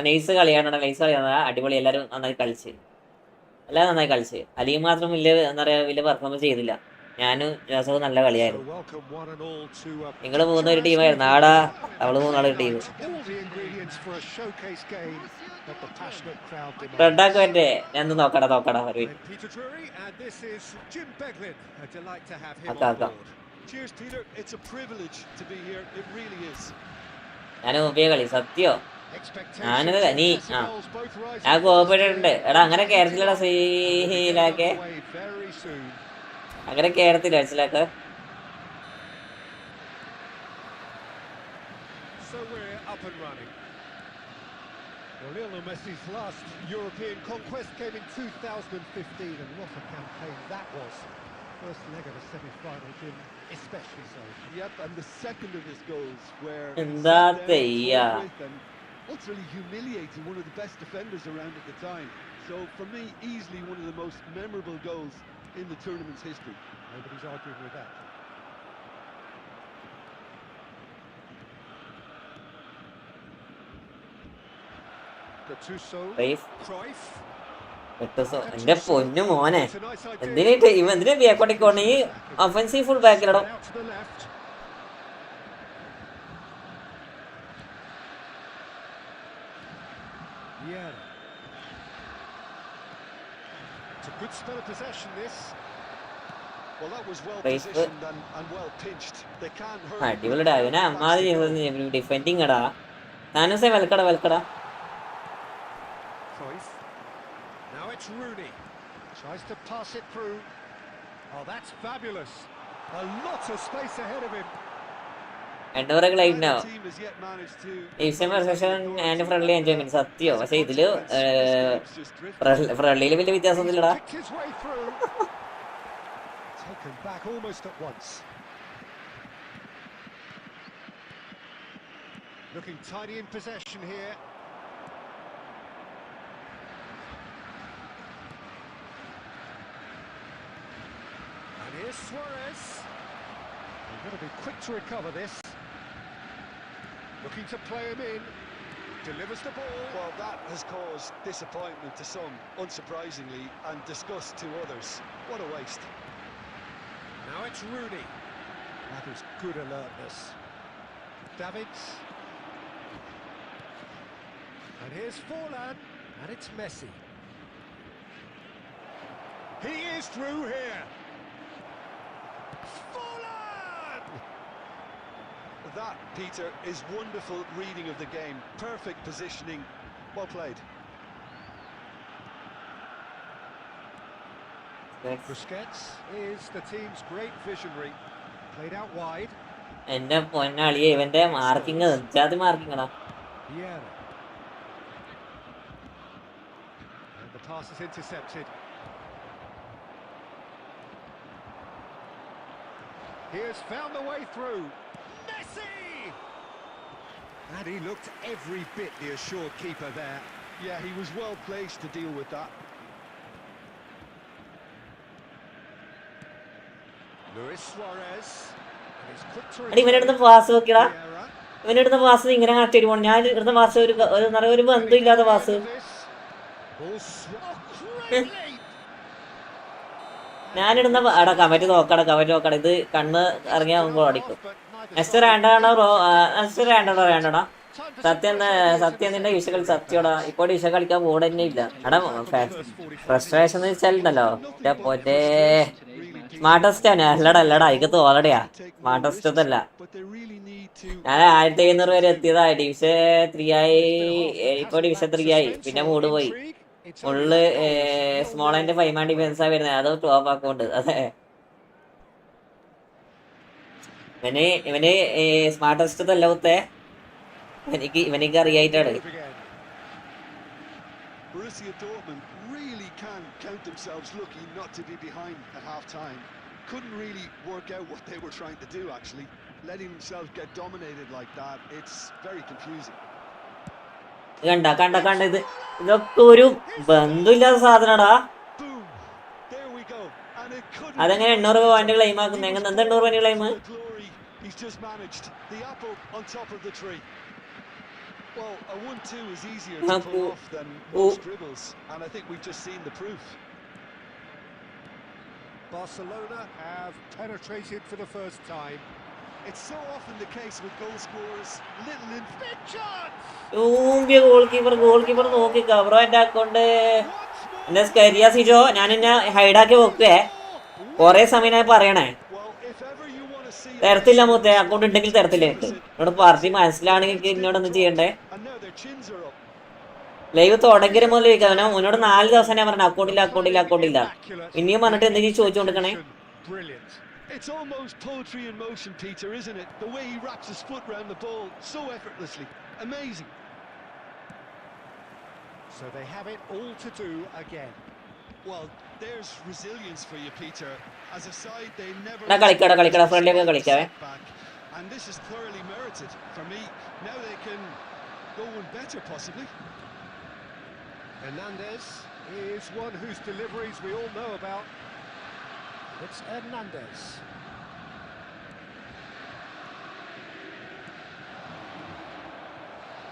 നൈസ് കളിയാണ്, നൈസ് കളിയാണ്, അടിപൊളി. എല്ലാവരും നന്നായി കളിച്ച്, അലിയും മാത്രം വലിയ എന്താ പറയാ വലിയ പെർഫോമൻസ് ചെയ്തില്ല. ഞാനും ജോസഫും നല്ല കളിയായിരുന്നു. നിങ്ങൾ മൂന്നൊരു ടീമായിരുന്നു ആടാ, അവള് മൂന്നാളൊരു ടീം. റെഡാക്ക് പറ്റേ ഞാൻ നോക്കടാ ഒരു ആക്കാം. ഞാൻ മുമ്പിയ കളി സത്യോ. ഞാനത് നീ ഞാൻ കോപ്പിട്ടുണ്ട്. എടാ അങ്ങനെ കേരളത്തിലടാ സീലാക്കെ, അങ്ങനെ കേരളത്തില്ല മനസ്സിലാക്ക. Lionel Messi's last European conquest came in 2015, and what a campaign that was. First leg of a semi-final, Jim, especially so. Yep, and the second of his goals where എന്താ ചെയ്യാ, utterly humiliating one of the best defenders around at the time. So for me, easily one of the most memorable goals in the tournament's history. Nobody's arguing with that. Gattuso, Cruyff. എന്റെ പൊന്നു മോനെ, എന്തിനാ ബിയാക്കോട്ടിക്കോണ ഈ offensive full ബാക്കിലടോ. It's a good spell of possession this. Well, that was well positioned and well pinched. They can't hurt. അടിപൊളിടാ ഇവനെ അമ്മാതി defending എടാ. താനൂസേ വെൽക്കടാ. Cruyff. Now it's Rooney. Tries to pass it through. Oh, that's fabulous. A lot of space ahead of him. എൻഡോറൊക്കെ light no and friendly enjoyment സത്യോ. പക്ഷെ ഇതില് ഫ്രണ്ട്ലിയില് വലിയ വ്യത്യാസമൊന്നുമില്ലടാ. Taken back almost at once. Looking tidy in possession here. And here's Suarez. They've got to be quick to recover this. Looking to play him in. delivers the ball. Well, that has caused disappointment to some, unsurprisingly, and disgust to others. What a waste. Now it's Rooney. That is good alertness. Davids. And here's Forlan, and it's Messi. He is through here. Forlan! That, Peter, is wonderful reading of the game. Perfect positioning. Well played. Busquets is the team's great visionary. Played out wide. എന്റെ പൊന്നാളിയെ ഇവന്റെ marking ജാതി മാർക്കിങ്ങടാ. Vieira. And the pass is intercepted. He has found the way through. Messi! And he looked every bit the assured keeper there. Yeah, he was well placed to deal with that. Luis Suarez. And he's quick to അടി ഇവനെടുത്ത pass നോക്കിയടാ. Vieira. ഇവനെടുത്ത pass ഇങ്ങനെ കാട്ടി പോണം. ഞാൻ ഇടുന്ന pass ഒരു ബന്ധം ഇല്ലാത്ത pass. ഞാനിടുന്ന കമന്റ് നോക്കട ഇത് കണ്ണ് ഇറങ്ങിയാ അടിക്കും. നെക്സ്റ്റ് വേണ്ടടാ സത്യം നിന്റെ വിഷകൾ സത്യോടാ. ഇപ്പോൾ വിഷ കളിക്കാൻ ബോർഡ് തന്നെ ഇല്ല. എടാ ഫ്രസ്ട്രേഷൻ എന്ന് വെച്ചാലുണ്ടല്ലോ പൊറ്റേ സ്മാർട്ടസ്റ്റ് ആണ്. അല്ലടാ എനിക്ക് തോന്നടയാ സ്മാർട്ടസ്റ്റ് ഒന്നല്ല. ഞാൻ 1700 വരെ എത്തിയതാ. ഡിവിഷൻ 3 ആയി. ഇപ്പൊ ഡിവിഷൻ 3 ആയി. പിന്നെ മൂഡ് പോയി. ഫുള്ള് സ്മോൾ ആൻഡ് 5 ഡിഫൻസാ വരുന്നത്. അത് ടോപ്പ് അക്കൗണ്ട്. അതെ ഇവന് സ്മാർട്ടസ്റ്റ് അല്ല കുത്തേ. ഇവനിക്ക് അറിയായിട്ടാണ്. Borussia Dortmund really can count themselves lucky not to be behind at half-time. Couldn't really work out what they were trying to do, actually. Letting themselves get dominated like that, it's very confusing. കണ്ട ഇതൊക്കെ ഒരു ബന്ധമില്ലാത്ത സാധനടാ. Boom! There we go. And it couldn't. അതെങ്ങനെ 800 point claim ആക്കുന്നത്? എങ്ങനെ 800 point claim? He's just managed the apple on top of the tree. Well, a 1-2 is easier to pull off than most dribbles, and I think we've just seen the proof. Barcelona have penetrated for the first time. It's so often the case with goal scorers. Little in Big chance! Goal keeper നോക്കി കവറോ എന്റെ account എന്റെ സ്കരിയ സിജോ ഞാൻ എന്നെ ഹൈഡാക്കി വെക്കുവേ. കൊറേ സമയം ഞാൻ പറയണേ തരത്തില്ല മൂത്തേ. അക്കൗണ്ട് ഉണ്ടെങ്കിൽ തരത്തില്ല. എന്നോട് പാർട്ടി മനസ്സിലാണെങ്കിൽ എന്നോടൊന്നും ചെയ്യണ്ടേ. ലൈവ് തുടങ്ങിയ മുതൽ ചോദിക്കാം. മുന്നോട് 4 ദിവസം ഞാൻ പറഞ്ഞു അക്കൗണ്ടില്ല. ഇനിയും പറഞ്ഞിട്ട് എന്തെങ്കിലും ചോദിച്ചു കൊടുക്കണേ. It's almost poetry in motion, Peter, isn't it? The way he wraps his foot round the ball so effortlessly. Amazing. So they have it all to do again. Well, there's resilience for you, Peter. As a side, they never കളിക്കട friendly ഒക്കെ കളിക്കാവേ. And this is thoroughly merited for me. Now they can go one better, possibly. Hernandez is one whose deliveries we all know about. It's Hernandez.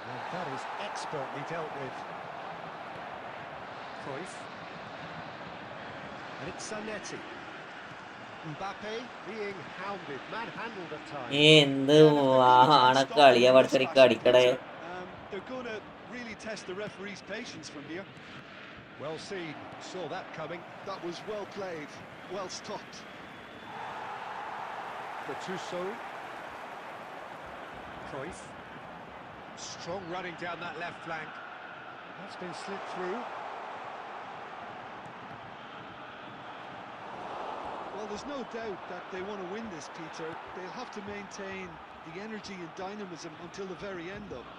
And that is expertly dealt with. Cruyff. And it's Zanetti. Mbappe being hounded, manhandled at times. എന്ത് കളിയാ പഠിച്ചടിക്ക അടിക്കടേ. They're going to really test the referee's patience from here. Well seen, saw that coming. That was well played, well stopped. Gattuso. Cruyff. Strong running down that left flank. That's been slipped through. Well, there's no doubt that they want to win this, Peter. They'll have to maintain the energy and dynamism until the very end, though.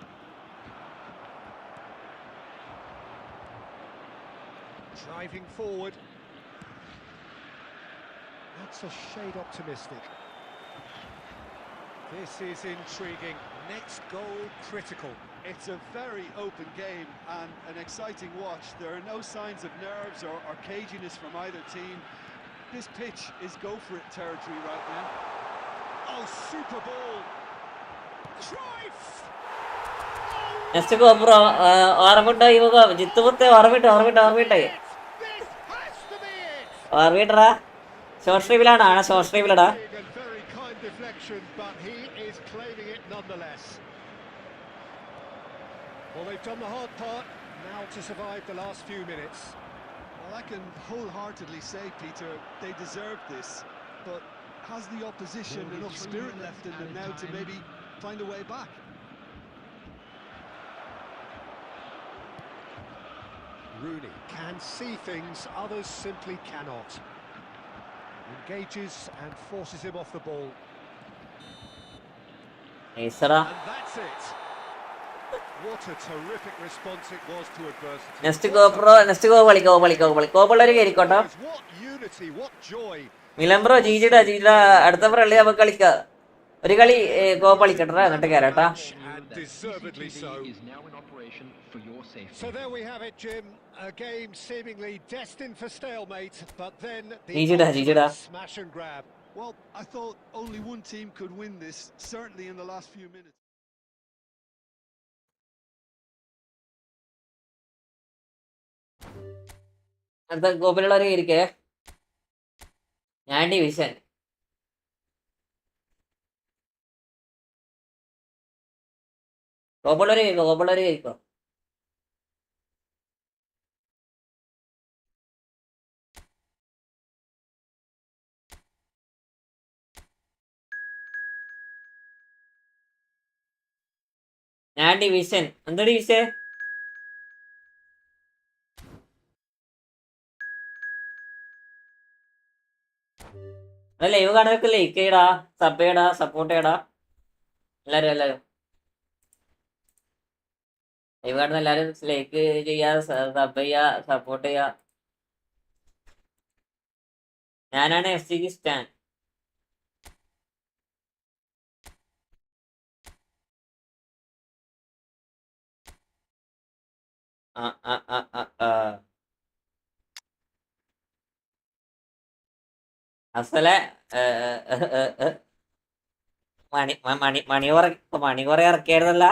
Driving forward. That's a shade optimistic. This is intriguing. Next goal critical. It's a very open game and an exciting watch. There are no signs of nerves or caginess from either team. This pitch is go-for-it territory right now. Oh, super ball! Cruyff! Oh, next GoPro ഓർമ്മിട്ടോ ഇവ ജിത്തുപുത്തെ ഓർമ്മിട്ടോ ഓർമ്മിട്ടെ This has to be it. ഓർമ്മിട്ടടാ. Short സ്ട്രീമിലാണ് short സ്ട്രീമിലടാ. Big and very kind deflection, but he is claiming it nonetheless. Well, they've done the hard part, now to survive the last few minutes. Well, I can wholeheartedly say, Peter, they deserve this, but has the opposition enough spirit left in them now to maybe find a way back? Rooney can see things others simply cannot. Engages and forces him off the ball. നൈസടാ. And that's it. What a terrific response it was to adversity. Next go കോപ്പുള്ളവര് കയറിക്കോട്ടോ. What unity, what joy. മിലംബ്രോ ജീജിടാ അടുത്ത പ്രളി നമുക്ക് കളിക്കാം. ഒരു കളി കോപ്പ് കളിക്കട്ടാ എന്നിട്ട് കയറാട്ടാ. And deservedly so. So there we have it, Jim. A game seemingly destined for stalemate, but then the Jijida. smash and grab. Well, I thought only one team could win this, certainly in the last few minutes. അടുത്ത കോപ്പിലുള്ളവര് കയറിക്കേ. ഞാൻ division. കോപ്പുള്ളവര് കയറിക്കോ. ഞാൻ division. എന്താ division? Live കാണുന്നവർക്ക് like ചെയ്യടാ, sub ചെയ്യടാ, support ചെയ്യടാ. എല്ലാരും ലൈവ് കാണുന്ന എല്ലാരും ലൈക്ക് ചെയ്യാ, സബ് ചെയ്യാ, സപ്പോർട്ട് ചെയ്യാ. ഞാനാണ് FC സ്റ്റാൻ. അസലെ മണി കുറെ ഇറക്കിയായിരുന്നല്ല.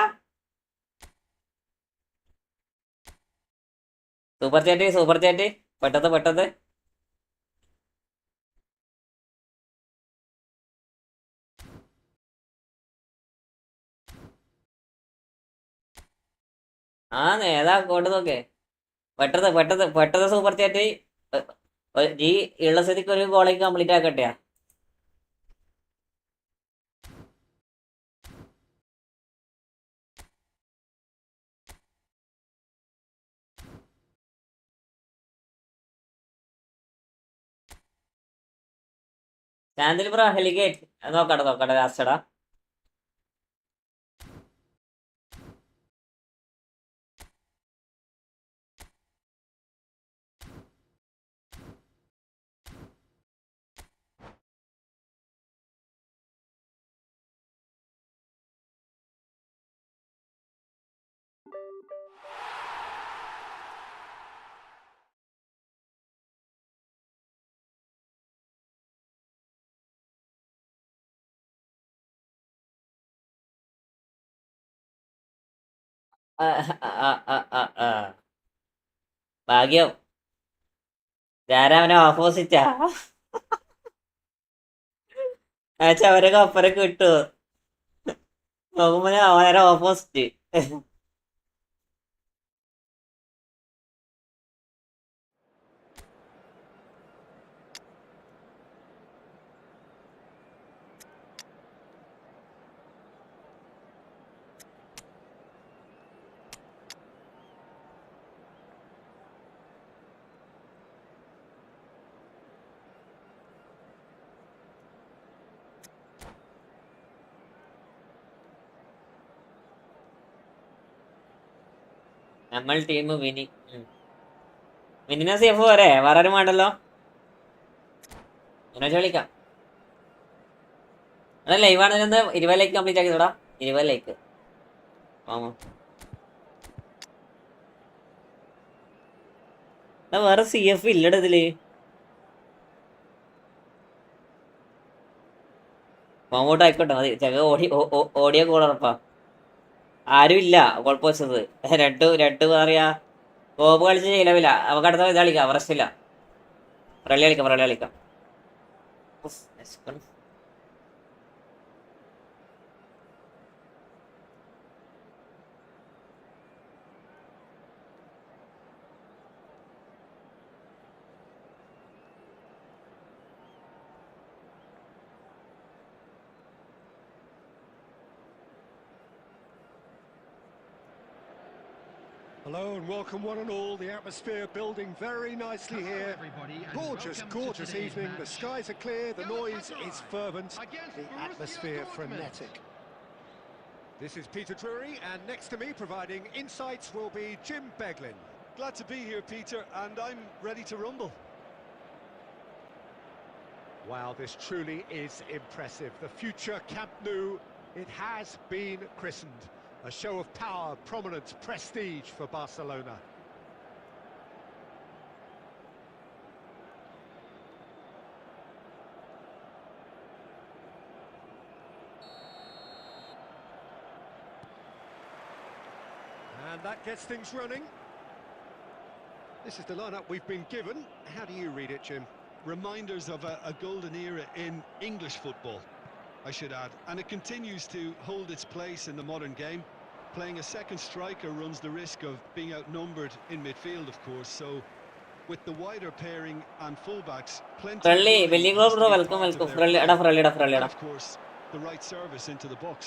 സൂപ്പർ ചാറ്റ് പെട്ടത് ഏതാ കൊണ്ട് നോക്കേ. പെട്ടത് സൂപ്പർ ചാറ്റ്. ഈ ഉള്ള സ്ഥിതിക്ക് ഒരു കോളേജ് കംപ്ലീറ്റ് ആക്കട്ടെ. ചാന്ദിൽ ബ്രോ ഹെലിഗേറ്റ് നോക്കട്ടെ ലാസ്റ്റടാ. ഭാഗ്യം ഞാനവനെ ഓപ്പോസിറ്റാ. അവരൊക്കെ അപ്പരൊക്കെ കിട്ടു നോക്കുമ്പോ അവനെ ഓപ്പോസിറ്റ്. നമ്മൾ ടീം വിന്നിനെ സേഫ് പോരെ, വേറെ വേണ്ടല്ലോ. വിളിക്കാം. അല്ല ലൈവാണെന്ന് 20 ലൈക്ക് കംപ്ലീറ്റ് ആക്കിയതോടാ. 20 ലൈക്ക് വേറെ CF ഇല്ലട ഇതില്. അങ്ങോട്ട് ആയിക്കോട്ടെ മതി. ഓടിയ കോളറപ്പാ. ആരും ഇല്ല ഗോൾ പോസ്റ്റത്. രണ്ട് പറയാ കോപ്പ് കളിച്ച് ചിലവില്ല. നമുക്ക് അടുത്ത ഇത് കളിക്കാം, പ്രശ്നമില്ല. ഫ്രള്ളി കളിക്കാം. Hello and welcome one and all. The atmosphere building very nicely here. Gorgeous evening. The skies are clear, the noise is fervent, the atmosphere frenetic. This is Peter Drury, and next to me providing insights will be Jim Beglin. Glad to be here, Peter, and I'm ready to rumble. Wow, this truly is impressive. The future Camp Nou, it has been christened. A show of power, prominence, prestige for Barcelona. And that gets things running. This is the lineup we've been given. How do you read it, Jim? Reminders of a golden era in English football, I should add, and it continues to hold its place in the modern game. Playing a second striker runs the risk of being outnumbered in midfield, of course, so with the wider pairing and fullbacks, plenty welcome. Of course, the right service into the box.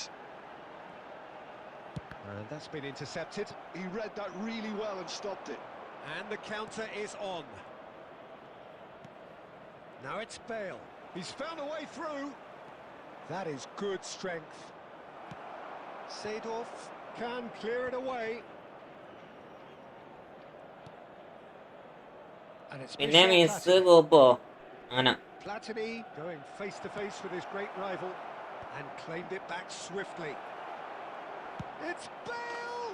And that's been intercepted. He read that really well and stopped it. And the counter is on. Now it's Bale. He's found a way through. That is good strength. Seedorf can clear it away. And it's Platini going face to face with his great rival and claimed it back swiftly. It's Bale!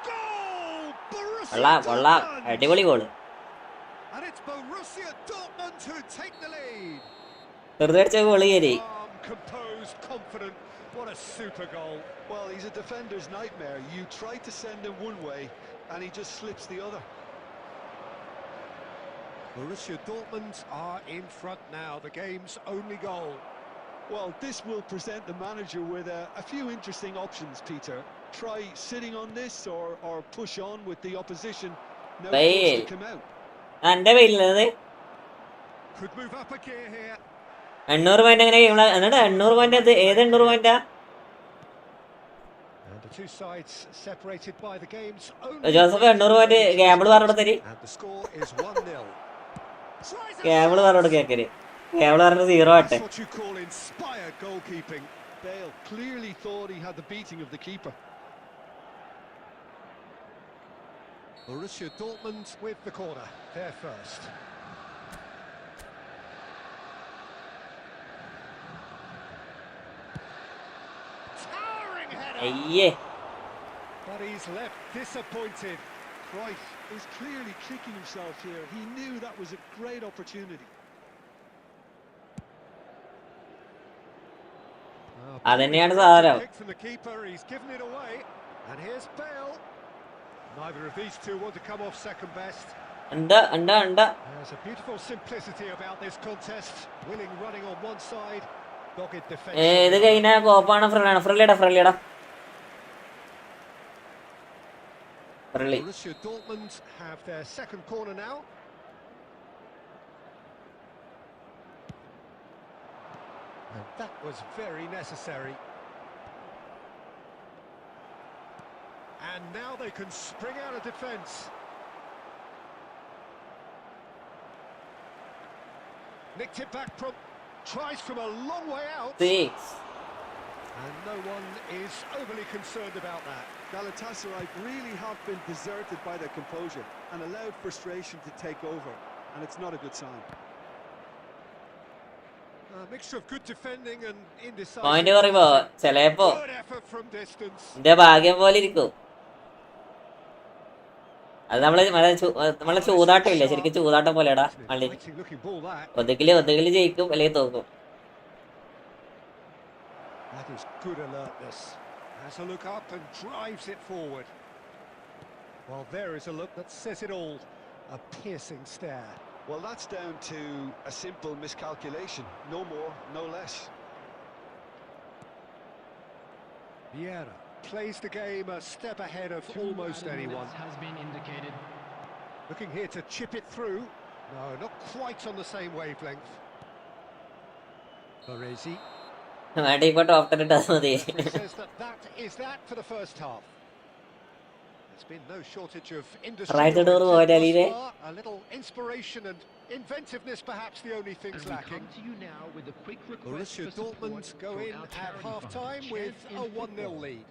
Goal! Borussia Dortmund! And it's Borussia Dortmund who take the lead. Calm, composed, confident. What a super goal. Well, he's a defender's nightmare. You try to send him one way and he just slips the other. Borussia Dortmund are in front now, the game's only goal. Well, this will present the manager with a few interesting options, Peter. Try sitting on this or push on with the opposition. No force to come out. Could move up a gear here. 800 point എങ്ങനെ 800 point അത് ഏത് 800 പോയിന്റാ? And the two sides separated by the game's only. Joseph 800 point Gamble പറഞ്ഞു തരി. And the score is 1-0. Gamble പറഞ്ഞു കേക്കര്. Gamble പറഞ്ഞു 0 ആട്ടെ. That's what you call inspired goalkeeping. Bale clearly thought he had the beating of the keeper. Borussia Dortmund with the corner. They're first. അയ്യേ. But he's left disappointed. Cruyff is clearly kicking himself here. He knew that was a great opportunity. അതന്നെയാണ് സാരം. From the keeper, he's given it away. And here's Bale. Neither of these two want to come off second best. There's a beautiful simplicity about this contest. Willing running on one side, dogged defense. ഇത് കഴിഞ്ഞ കോപ്പാണ് ഫ്രള്ളിടാ. Borussia Dortmund have their second corner now. And that was very necessary. And now they can spring out of defence. Nicked it back from, tries from a long way out. 6. And no one is overly concerned about that. Galatasaray really have been deserted by their composure and allowed frustration to take over, and it's not a good sign. A mixture of good defending and indecisive. Point പറയുമ്പോ ചിലപ്പോ Good effort from distance. എന്റെ ഭാഗ്യം പോലെ ഇരിക്കും. അത് നമ്മളെ ചൂതാട്ടം ഇല്ല, ശരിക്കും ചൂതാട്ടം പോലെടാ. ഒന്നുകില് ജയിക്കും അല്ലെങ്കിൽ തോക്കും. That is good alertness. Has a look up and drives it forward. Well, there is a look that says it all. A piercing stare. Well, that's down to a simple miscalculation. No more, no less. Vieira plays the game a step ahead of almost anyone. Has been indicated. Looking here to chip it through. No, not quite on the same wavelength. Baresi. വേണ്ട ഇപ്പൊ top ഇട്ടാ മതി. Says that is that for the first half. There's been no shortage of industry. Right to door പോയ അലീലെ. A little inspiration and inventiveness, perhaps the only things lacking. To you now with a quick request Borussia for support Dortmund go from in our at charity half-time fund, with Chance a in 1-0 Football. lead.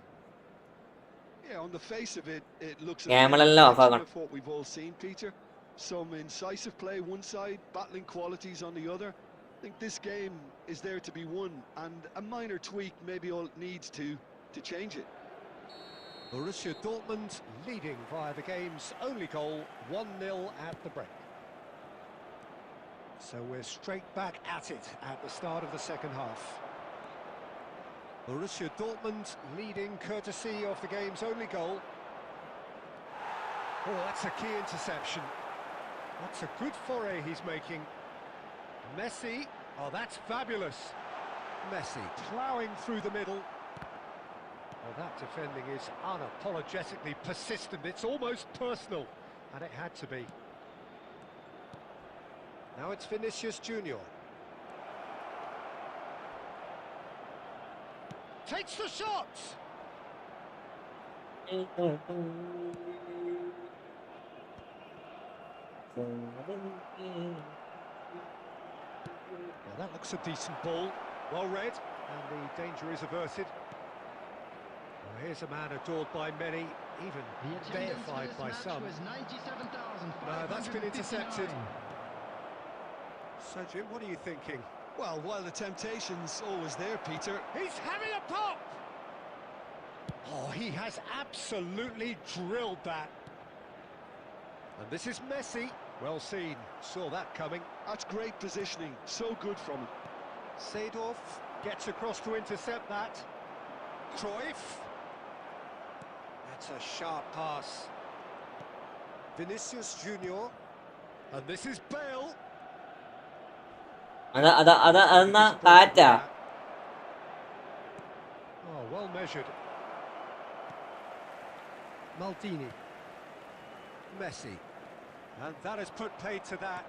Yeah, on the face of it, it looks a Camera bit എല്ലാം of off ആക്കണം. what we've all seen, Peter. Some incisive play one side, battling qualities on the other. I think this game is there to be won, and a minor tweak maybe all it needs to change it. Borussia Dortmund leading via the game's only goal, 1-0 at the break. So we're straight back at it at the start of the second half. Borussia Dortmund leading courtesy of the game's only goal. Oh, that's a key interception. That's a good foray he's making. Messi, oh that's fabulous. Messi ploughing through the middle. Well, that defending is unapologetically persistent. It's almost personal, and it had to be. Now it's Vinicius Junior. Takes the shot! Well, that looks a decent ball. Well read, and the danger is averted. Well, here's a man adored by many, even The attendance for deified this by match some. was 97,559. No, that's been intercepted. So, Jim, what are you thinking? Well, while the temptation's always there, Peter, He's having a pop! Oh, he has absolutely drilled that. And this is Messi. Well seen, saw that coming. that's great positioning, so good from him. Seedorf gets across to intercept that. Cruyff. That's a sharp pass. Vinicius Junior. And this is Bale. അതെന്നാ കാറ്റാ. Oh, well measured. Maldini. Messi. And that has put paid to that.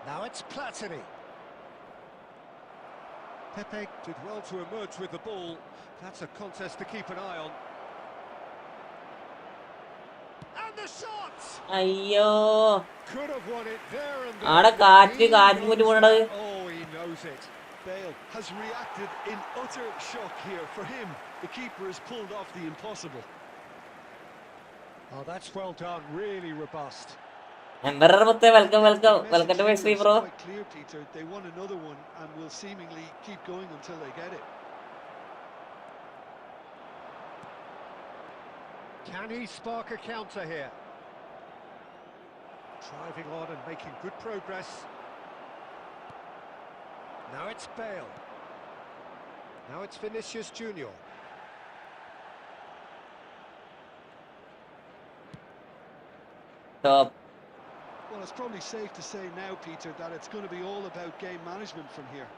Now it's Platini. Pepe did well to emerge with the ball. That's a contest to keep an eye on. And the shot! അയ്യോ Could have won it there and ആടെ then. കാറ്റ് He കാറ്റ് knows പോയിട്ട് പോണത്. that. Oh, he knows it. Bale has reacted in utter shock here. For him, the keeper has pulled off the impossible. Oh, that's well done. Really robust. Emperor മുത്തേ welcome welcome The welcome to my message stream here bro. is quite clear, Peter. They won another one and will seemingly keep going until they get it. Can he spark a counter here? Driving on and making good progress. Now it's Bale. Now it's Vinicius Junior. Top. Well, it's probably safe to say now, Peter, that it's going to be all about game management from here.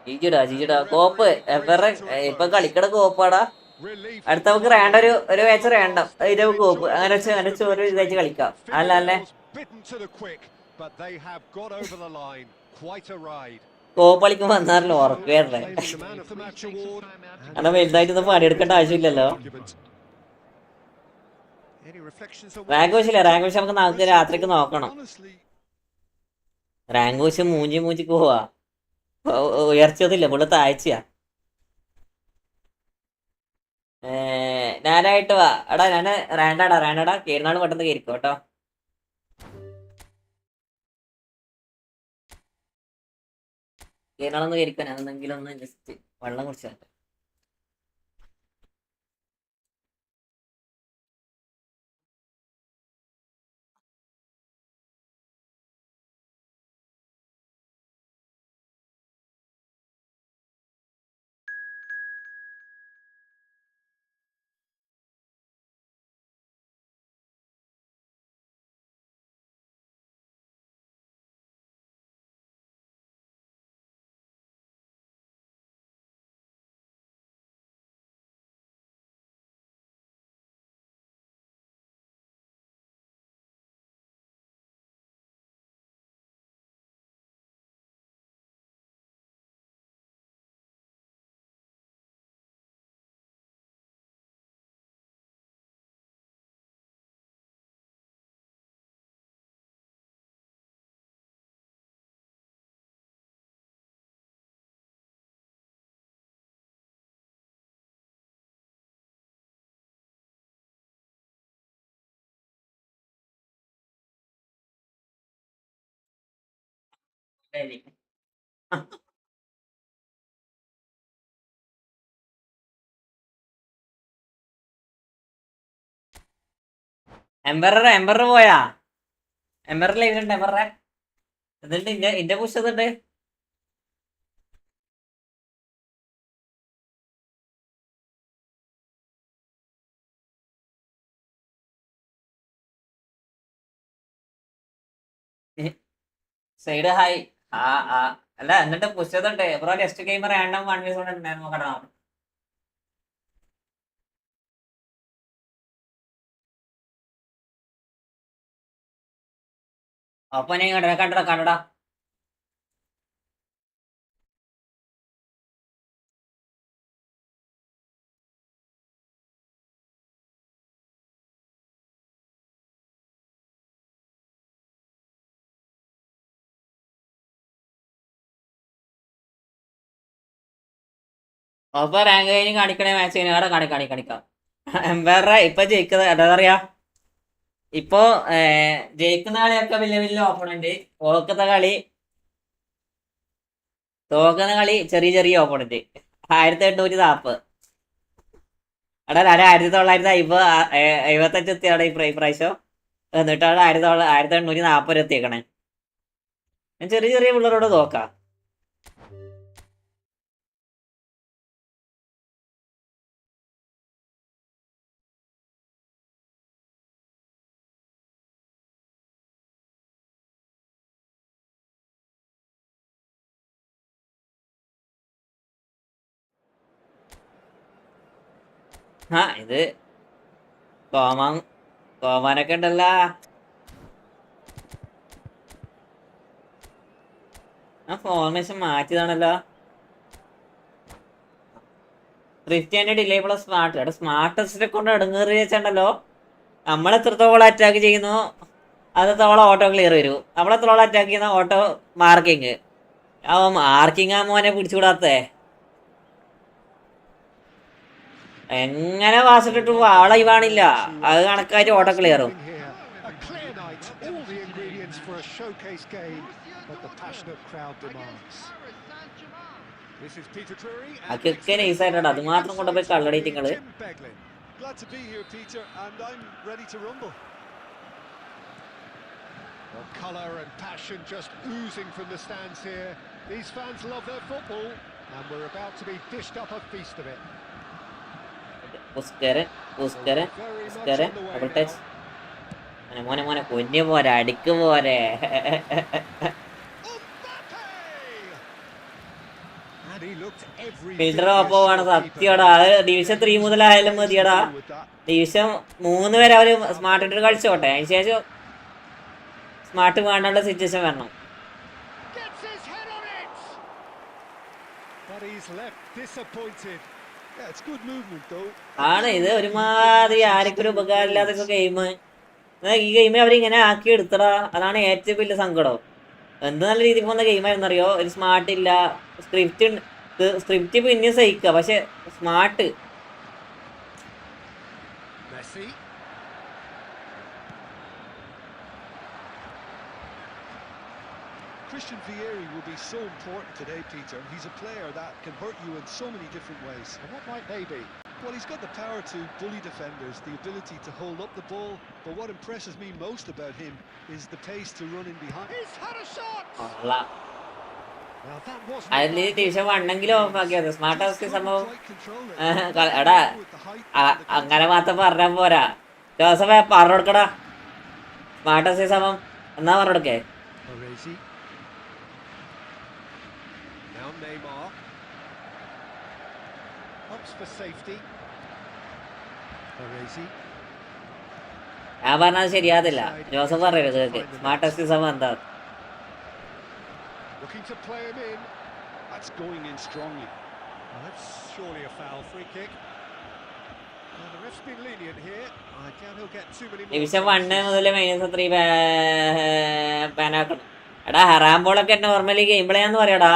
ജിജിടാ കോപ്പ് എവറെ ഇപ്പൊ കളിക്കണ കോപ്പാടാ. Relief. അടുത്ത നമുക്ക് വേണ്ട ഒരു match വേണ്ട ഇത് കോപ്പ് അങ്ങനെ വെച്ച് ഒരു ഇതായിട്ട് കളിക്കാം. അല്ല അല്ലേ Bitten to the quick, but they have got over the line. Quite a ride. കോപ്പ് കളിക്കുമ്പോ വന്നാറല്ലോ ഉറക്കുവായിരുന്നേ. Claiming the man of the match award. കാരണം വലുതായിട്ടൊന്നും പണിയെടുക്കേണ്ട ആവശ്യമില്ലല്ലോ. Any reflections on റാങ്ക് വെച്ചില്ല, റാങ്ക് വെച്ച് നമുക്ക് നാളത്തെ രാത്രിക്ക് നോക്കണം. Honestly, റാങ്ക് വെച്ച് മൂഞ്ചിക്ക് പോവാ. ഉയർച്ചയൊന്നുമില്ല, പുള്ളി താഴ്ചയാ. ഞാനായിട്ട് വാ എടാ, ഞാന് റാൻഡാടാ കേരുന്നാൾ പെട്ടെന്ന് കേരിക്കോ കേട്ടോ. കേരളൊന്ന് കേരിക്കോ, ഞാൻ എന്തെങ്കിലും ഒന്ന് ജസ്റ്റ് വെള്ളം കുടിച്ചാൽ. ശരി. എംബറർ പോയാ? എംബറർ ലൈവിലുണ്ട് എംബറെ. എന്നിട്ട് ഇന്റെ പുഷത്തുണ്ട്. Side hi. ആ ആ അല്ല എന്നിട്ട് പുഷത്തുണ്ട് bro. Test game random 1v1 ഉണ്ടായിരുന്നു നോക്കടാ. അപ്പൊ നീ കണ്ടടാ കണ്ടടാ. അപ്പൊ റാങ്ക് കഴിഞ്ഞ് കാണിക്കണേ മാച്ച് കഴിഞ്ഞ അവിടെ കാണിക്കാം. എംപയറെ ഇപ്പൊ ജയിക്കുന്നത് എന്താ പറയാ, ഇപ്പൊ ജയിക്കുന്ന കളിയൊക്കെ വലിയ വലിയ ഓപ്പണന്റ്, തോക്കുന്ന കളി ചെറിയ ചെറിയ ഓപ്പണന്റ്. 1840. എടാ 1955 എത്തിയാണ് ഈ പ്രാവശ്യം. എന്നിട്ടാണ് 1840 എത്തിയേക്കണേ. ഞാൻ ചെറിയ ചെറിയ പിള്ളേരോട് നോക്കാം. ഇത് കോമാനൊക്കെ ഉണ്ടല്ല. ഫോർമേഷൻ മാറ്റിയതാണല്ലോ. Cristiano delay plus smart. എടാ സ്മാർട്ടസ്റ്റിനെ കൊണ്ട് എടുങ്ങേറി വെച്ചിട്ടുണ്ടല്ലോ. നമ്മൾ എത്രത്തോളം അറ്റാക്ക് ചെയ്യുന്നു അത്രത്തോളം ഓട്ടോ ക്ലിയർ വരും. നമ്മളെത്രത്തോളം അറ്റാക്ക് ചെയ്യുന്ന ഓട്ടോ മാർക്കിങ്. മാർക്കിങ് ആ മോനെ പിടിച്ചുകൂടാത്തേ. എങ്ങനെ വാസിട്ടിട്ട് ആളെ ഇവാണില്ല. അത് കണക്കായിട്ട് ഓട്ടോ ക്ലിയറും. അതൊക്കെ നൈസായിട്ടാണ്. അത് മാത്രം കൊണ്ടുപോയി കള്ളടിറ്റിങ്ങള്. Glad to be here, Peter, and I'm ready to rumble. Well, colour and passion just oozing from the stands here. These fans love their football, and we're about to be dished up a feast of it. Double touch. മോനെ കുഞ്ഞു പോരെ, അടിക്ക് പോരെ. Filter പോവാണ് സത്യടാ. അത് division 3 മുതലായാലും മതിയടാ. Division 3 വരെ അവര് smart ഇട്ടിട്ട് കളിച്ചോട്ടെ. അതിന് ശേഷം സ്മാർട്ട് വേണ്ട സിറ്റുവേഷൻ വരണം. ആണ് ഇത് ഒരുമാതിരി ആർക്കൊരു ഉപകാരമില്ലാത്ത ഗെയിം. ഈ ഗെയിം അവരിങ്ങനെ ആക്കി എടുത്തടാ. അതാണ് ഏറ്റവും വലിയ സങ്കടം. എന്ത് നല്ല രീതിയിൽ പോകുന്ന ഗെയിമായിരുന്നറിയോ. ഒരു സ്മാർട്ട് ഇല്ല, സ്ക്രിപ്റ്റ് പിന്നെയും സഹിക്കുക, പക്ഷെ smart. Christian Vieri will be so important today, Peter. He's a player that can hurt you in so many different ways. And what might they be? Well, he's got the power to bully defenders, the ability to hold up the ball, but what impresses me most about him is the pace to run in behind. He's had a shot! അതില് division 1 of ആക്കിയത് smart house സംഭവം. എടാ അങ്ങനെ മാത്രം പറഞ്ഞാൽ പോരാ. Joseph പറഞ്ഞു കൊടുക്കടാ. സ്മാർട്ട് ഹൗസ് സംഭവം എന്നാ പറഞ്ഞു കൊടുക്കേ. ഞാൻ പറഞ്ഞത് ശരിയാതില്ല. ജോസഫ് പറയരുത്. സ്മാർട്ട് ഹൗസ് സംഭവം എന്താ. Looking to play him in. That's going in strongly. Well, that's surely a foul. Free kick. Well, the ref's been lenient here. I doubt he'll get too many more. Division 1 മുതൽ -3 ബാനാക്കണം. എടാ ഹറാംബോളൊക്കെ normally game play ആന്ന് പറയാടാ.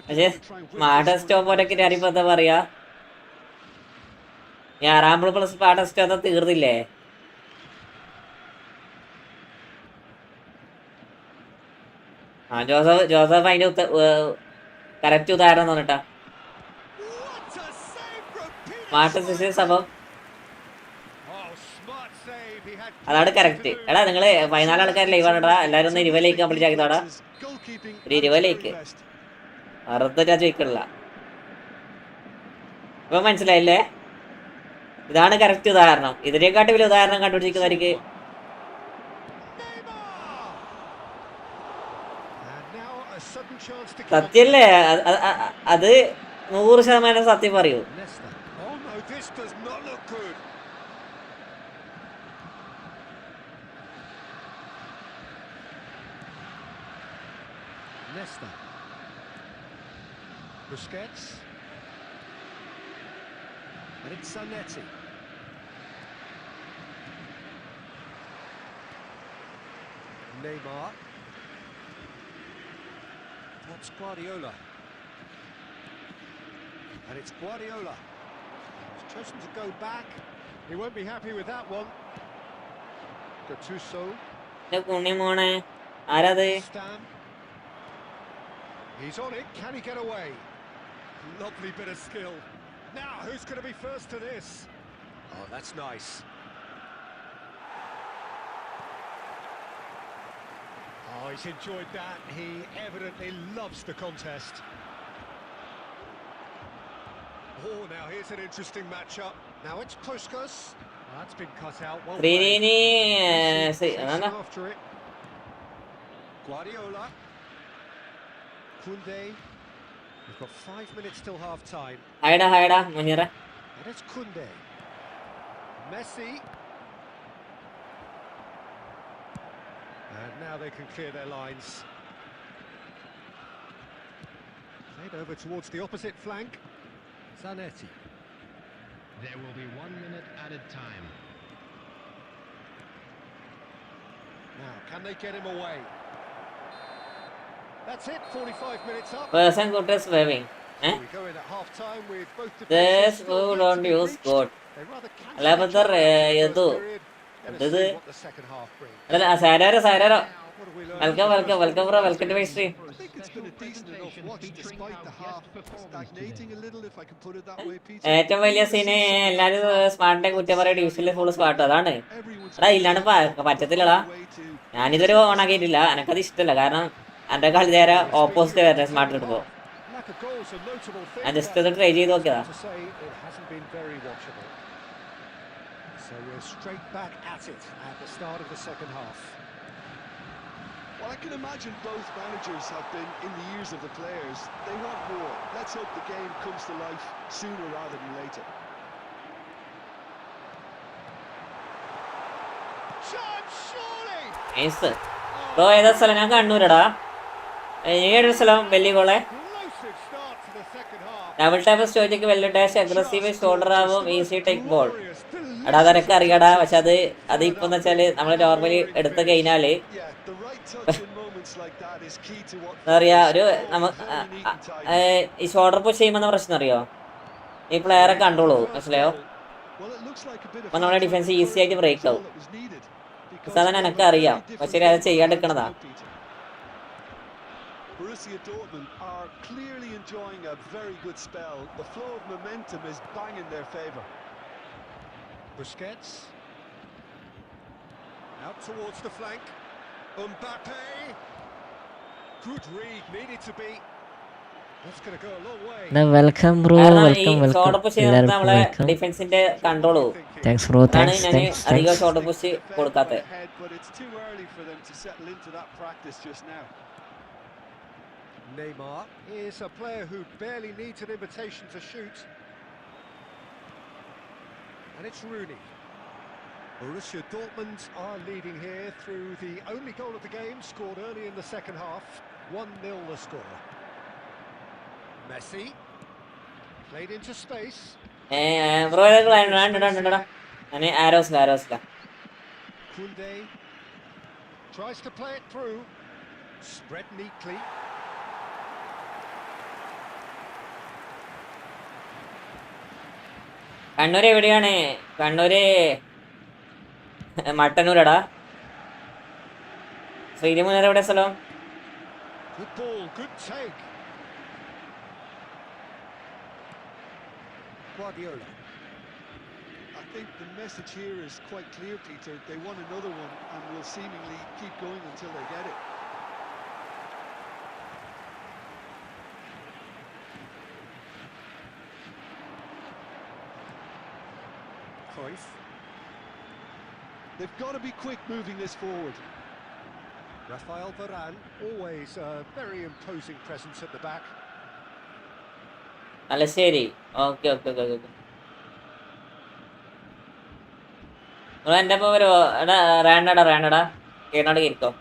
പക്ഷെ smart സ്റ്റോപ്പൊക്കെ ഞാനിപ്പോ എന്താ പറയാ, ഈ ഹറാംബോൾ plus smart സ്റ്റോ തീർന്നില്ലേ. ജോസഫ് അതിന്റെ കറക്റ്റ് ഉദാഹരണം തോന്നിട്ടാ. What a save from smart Peter system Schmeichel! സംഭവം Oh, smart save. He had അതാണ് plenty to കറക്റ്റ്. do. എടാ നിങ്ങള് 14 ആൾക്കാരല്ലേ ഇവടാ, എല്ലാരും ഒന്ന് 20 ലേക്ക് കംപ്ലീറ്റ് ആക്കിത്തോടാ. Goalkeeping ഒരു at its 20 very lake best. അറുപത്തഞ്ചാ ചോദിക്കണില്ല. ഇപ്പൊ മനസ്സിലായില്ലേ? ഇതാണ് കറക്റ്റ് ഉദാഹരണം. ഇതിനെക്കാട്ടി വലിയ ഉദാഹരണം കണ്ടുപിടിച്ചിരിക്കുന്നവർക്ക് Neymar! And now a sudden chance to സത്യല്ലേ? അത് 100% സത്യം പറയൂ. Leicester. Oh no, this does not look good. Leicester. Busquets. And it's Zanetti. Neymar. What's Guardiola? And it's Guardiola. He's chosen to go back. He won't be happy with that one. Gattuso. കുണ്ണി മോനെ ആരാത്? Stam. He's on it. Can he get away? Lovely bit of skill. Now, who's going to be first to this? Oh, that's nice. Oh, he's enjoyed that. He evidently loves the contest. Oh, now here's an interesting matchup. Now it's Puskas. That's been cut out. Well Sreeni played. After it. Guardiola. Koundé. We've got 5 minutes till half time. ഹൈഡാ Munira. And it's Koundé. Messi. And now they can clear their lines. Played over towards the opposite flank. Zanetti. There will be 1 minute added time. Now, can they get him away? That's it, 45 minutes up. Person good is waving. We go in at half time with both This defenses who still don't yet to be use reached. God. They rather cancel അല്ല each other brother, in the ഇത് first period. Let's ഇത് see what the second half brings. അല്ല സാരാരോ What have we learned? Welcome bro welcome to my stream. I think it's been a decent enough watch despite the half stagnating a little, if I can put it that way, Peter. ഏറ്റവും വലിയ scene എല്ലാരും സ്മാർട്ടിനെ കുറ്റം പറയാം, ഡിവിഷനിൽ full smart. അതാണ് Everyone's എടാ ഇല്ലാണ്ട് പറ്റത്തില്ലടാ. way to ഞാനിതൊരു ഓൺ ആക്കിയിട്ടില്ല, എനക്കത് ഇഷ്ടമല്ല. കാരണം എന്റെ കളി നേരെ ഓപ്പോസിറ്റ് വരണേ സ്മാർട്ട് എടുക്കുമ്പോ. Lack of goals, a notable thing. ഞാൻ ജസ്റ്റ് ഇത് ട്രൈ ചെയ്ത് നോക്കിയതാ. To say it hasn't been very watchable. So we're straight back at it at the start of the second half. Well, I can imagine both managers have been in the ears of the players. They want more. Let's hope the game comes to life sooner rather than later. Chance, surely! Nice bro. ഏതാ സ്ഥലം? ഞാൻ കണ്ണൂരടാ. ഏതൊരു സ്ഥലം? വെല്ലിക്കോളെ. Explosive start to the second half. Double tap സ്റ്റോയിക്ക് വെല്ലു dash aggressive shoulder ആവും ഈസി ടേക്ക് ബോൾ. Glorious, എടാ അതൊക്കെ അറിയാടാ. പക്ഷെ അത് ഇപ്പൊ എന്ന് വെച്ചാല് നമ്മള് നോർമലി എടുത്തു കഴിഞ്ഞാല് Yeah, the right touch in moments like that is key to what. എന്താ പറയാ, ഒരു Very neat and tidy. ഈ ഷോൾഡർ പുഷ് ചെയ്യുമ്പോൾ പ്രശ്നം അറിയോ, ഈ പ്ലെയറെ കണ്ടോളൂ. മനസ്സിലായോ? Well, it looks like a bit of അപ്പൊ നമ്മുടെ ഡിഫൻസ് ഈസി ആയിട്ട് ബ്രേക്ക് ആവും. that was needed. സാധാരണ എനക്ക് അറിയാം, പക്ഷെ അത് ചെയ്യാണ്ടിരിക്കണതാ. Borussia Dortmund are clearly enjoying a very good spell. The flow of momentum is bang in their favour. Busquets. Out towards the flank. Mbappe. Good read, needed to be. That's going to go a long way. Welcome bro, കാരണം ഈ welcome short welcome push ചെയ്യുന്ന എല്ലാവർക്കും നമ്മളെ welcome. ഡിഫൻസിന്റെ കൺട്രോള്. Thanks bro, അതാണ് thanks ഞാൻ thanks അധികം താങ്ക്സ്. ഷോർട്ട് പുഷ് കൊടുക്കാത്തത്. Ahead, but it's too early for them to settle into that practice just now. Neymar is a player who barely needs an invitation to shoot. And it's Rooney. Borussia Dortmund are leading here through the only goal of the game, scored early in the second half. 1-0 the score. Messi. Played into space. Bro ഞാൻ ആരോസില. Koundé. Tries to play it through. Spread neatly. Kannur എവിടെയാണ്? കണ്ണൂര് മട്ടന്നൂരടാ. ശ്രീരിമുനർ എവിടെ സ്ഥലം? Good ball, good take. Guardiola. I think the message here is quite clear, Peter. They want another one and will seemingly keep going until they get it. Cruyff. They've got to be quick moving this forward. Rafael Varane, always a very imposing presence at the back. Thalassery. Okay okay okay okay. നിങ്ങൾ എൻ്റെ ഒപ്പം വരുമോ? എടാ റേണ്ടടാ കേട്ടോണ്ട് ഇരിക്കോ.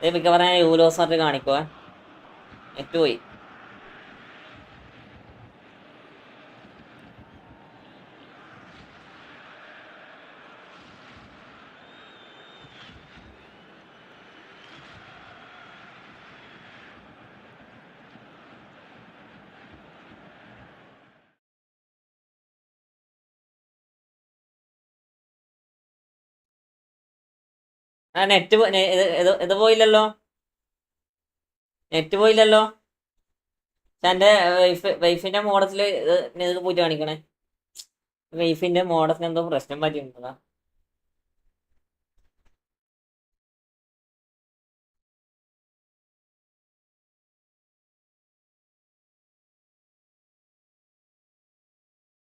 ഇത് മിക്കവാറും ഞാൻ യൂലോസ് പറഞ്ഞിട്ട് കാണിക്കുവേ. നെറ്റ് പോയി. നെറ്റ് ഇത് പോയില്ലല്ലോ. നെറ്റ് പോയില്ലല്ലോ. പക്ഷെ എൻ്റെ വൈഫിൻ്റെ മോഡത്തിൽ ഇത് പോയിട്ട് കാണിക്കണേ. വൈഫിൻ്റെ മോഡത്തിന് എന്തോ പ്രശ്നം പറ്റിയിട്ടുണ്ടതാ.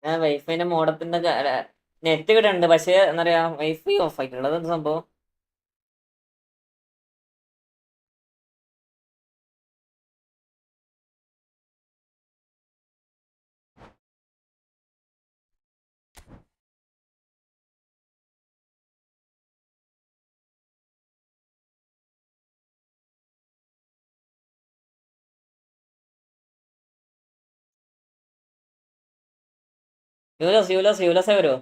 ഞാൻ വൈഫൈൻ്റെ മോഡത്തിൻ്റെ നെറ്റ് കിട്ടുന്നുണ്ട്, പക്ഷേ എന്താ പറയുക വൈഫൈ ഓഫ് ആയിട്ടുള്ളത്. എന്ത് സംഭവം? യൂലോസേ വരുമോ?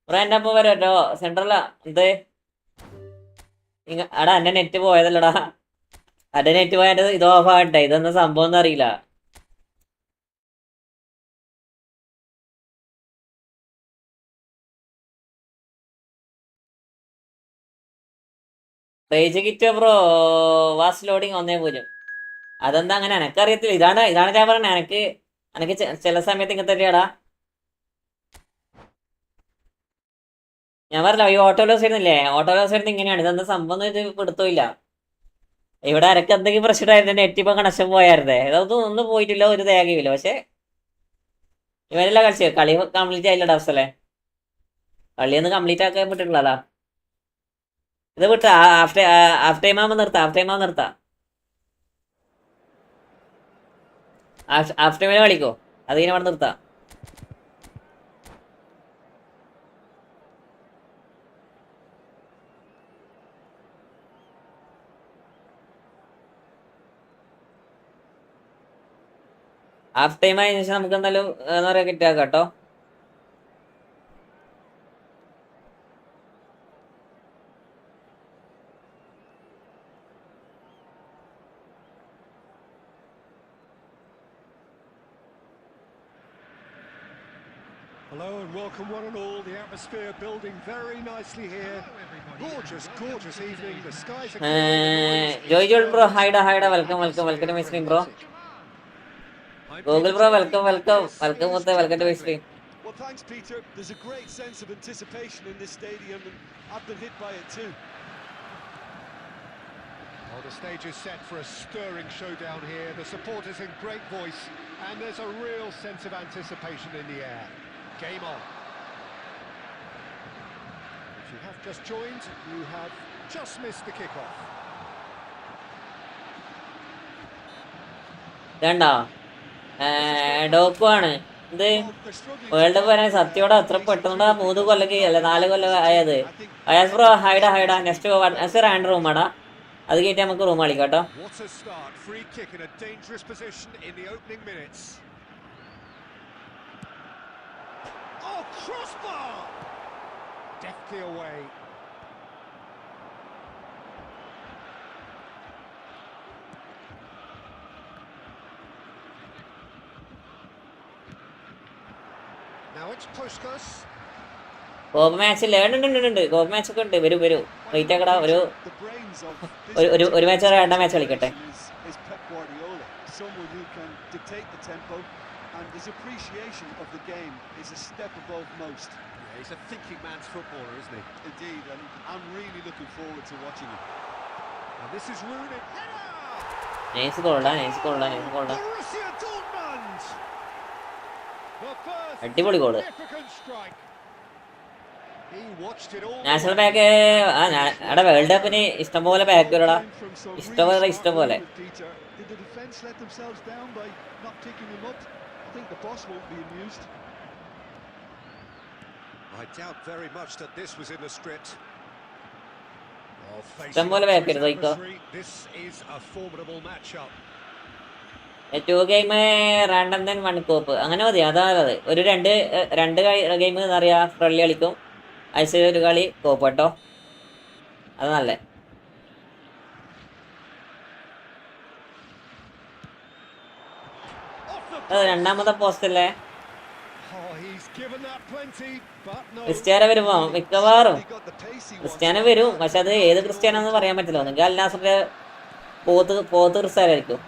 കുറേ എൻ്റെ അപ്പം വരും കേട്ടോ. സെൻട്രലാ എന്ത് എടാ എൻ്റെ നെറ്റ് പോയതല്ലടാ. എൻ്റെ നെറ്റ് പോയത് ഇത് ഓഫ് ആകട്ടെ. ഇതൊന്നും സംഭവം ഒന്നും അറിയില്ല. Page kit bro was loading 1.0. അതെന്താ അങ്ങനെ? എനക്കറിയത്തില്ല. ഇതാണ് ഞാൻ പറഞ്ഞത്. എനിക്ക് ചില സമയത്ത് ഇങ്ങനെ തന്നെയാടാ. ഞാൻ പറഞ്ഞല്ലോ ഈ ഓട്ടോലോസ് ഇരുന്നില്ലേ, ഓട്ടോലോസ് ഇരുന്ന് ഇങ്ങനെയാണ്. ഇതെന്താ സംഭവം ഇത് പിടുത്തമില്ല. ഇവിടെ അരക്ക് എന്തെങ്കിലും പ്രശ്നമായിരുന്നു. നെറ്റ് ഇപ്പം കണക്ഷൻ പോയായിരുന്നേ. ഇതൊന്നും ഒന്നും പോയിട്ടില്ല, ഒരു തേകയില്ല. പക്ഷെ ഇവരെല്ലാം കളി കംപ്ലീറ്റ് ആയില്ലടാ അവസ്ഥല്ലേ. കളിയൊന്നും കംപ്ലീറ്റ് ആക്കാൻ പറ്റില്ലല്ലോ. ഇത് വിട്ട ഹാഫ് ടൈം ആകുമ്പോൾ നിർത്താം. ഹാഫ് ടൈമിൽ കളിക്കോ? അത് കഴിഞ്ഞ് അവിടെ നിർത്താം. ഹാഫ് ടൈം ആയതിനു ശേഷം നമുക്ക് എന്തായാലും എന്താ പറയുക കിട്ടുക കേട്ടോ. Hello and welcome one and all. The atmosphere building very nicely here. Gorgeous evening. The skies are Joy bro, hi-da, welcome to my stream bro. Google bro, welcome to my stream. Well, thanks, Peter. There's a great sense of anticipation in this stadium, and I've been hit by it too. Well, the stage is set for a stirring showdown here. The supporters in great voice, and there's a real sense of anticipation in the air. Game on. If you have just joined, you have just missed the kickoff. ഇതേണ്ടാ ഡോക്കു ആണ്. ഇത് world cup വരാൻ സത്യോടെ അത്ര പെട്ടെന്ന് 3 കൊല്ലം അല്ല 4 കൊല്ലം ആയത്. Ayas bro ഹൈഡാ next റാൻഡ് റൂമാടാ. അത് കഴിഞ്ഞിട്ട് നമുക്ക് റൂം കളിക്കാം കേട്ടോ. What a start. Free kick in a dangerous position in the opening minutes. Oh, crossbar! Deftly away. Now it's Puskas. Coop match ഇല്ല. ഉണ്ട് കോപ്പ് മാച്ച് ഒക്കെ ഉണ്ട്. വരൂ. വെയിറ്റ് ആക്കടാ, the brains of this ഒരു മാച്ച് particular രണ്ടാം match കളിക്കട്ടെ. is Pep Guardiola, someone who can dictate the tempo, and his appreciation of the game is a step above most. Yeah, he's a thinking man's footballer, isn't he? Indeed, and I'm really looking forward to watching him. And this is Rooney. Nice ഗോൾഡാ. Borussia Dortmund. The first അടിപൊളി ഗോള്. significant strike. He watched it all. National back അവിടെ world കപ്പിന് ഇഷ്ടംപോലെ back വരടാ. ഇഷ്ടംപോലെ. Did the defense let themselves down by not picking him up? I think the boss won't be amused. I doubt very much that this was in the script. ഇഷ്ടംപോലെ back വരുന്നത് eco. This is a formidable matchup. 2 game random then 1 കോപ്പ് അങ്ങനെ മതി. അതായത് ഒരു രണ്ട് game എന്താ പറയാ friendly കളിക്കും, ആഴ്ചയിൽ ഒരു കളി കോപ്പ് കേട്ടോ. അത് നല്ല. അത് രണ്ടാമത്തെ പോസ്റ്റ് അല്ലേ? ക്രിസ്ത്യാനോ വരുമോ? മിക്കവാറും ക്രിസ്ത്യാനോ വരും. പക്ഷെ അത് ഏത് ക്രിസ്ത്യാനോ എന്ന് പറയാൻ പറ്റില്ല. ഒന്നെങ്കിൽ അൽ നാസറിന്റെ പോത്ത് ക്രിസ്ത്യാനോ ആയിരിക്കും.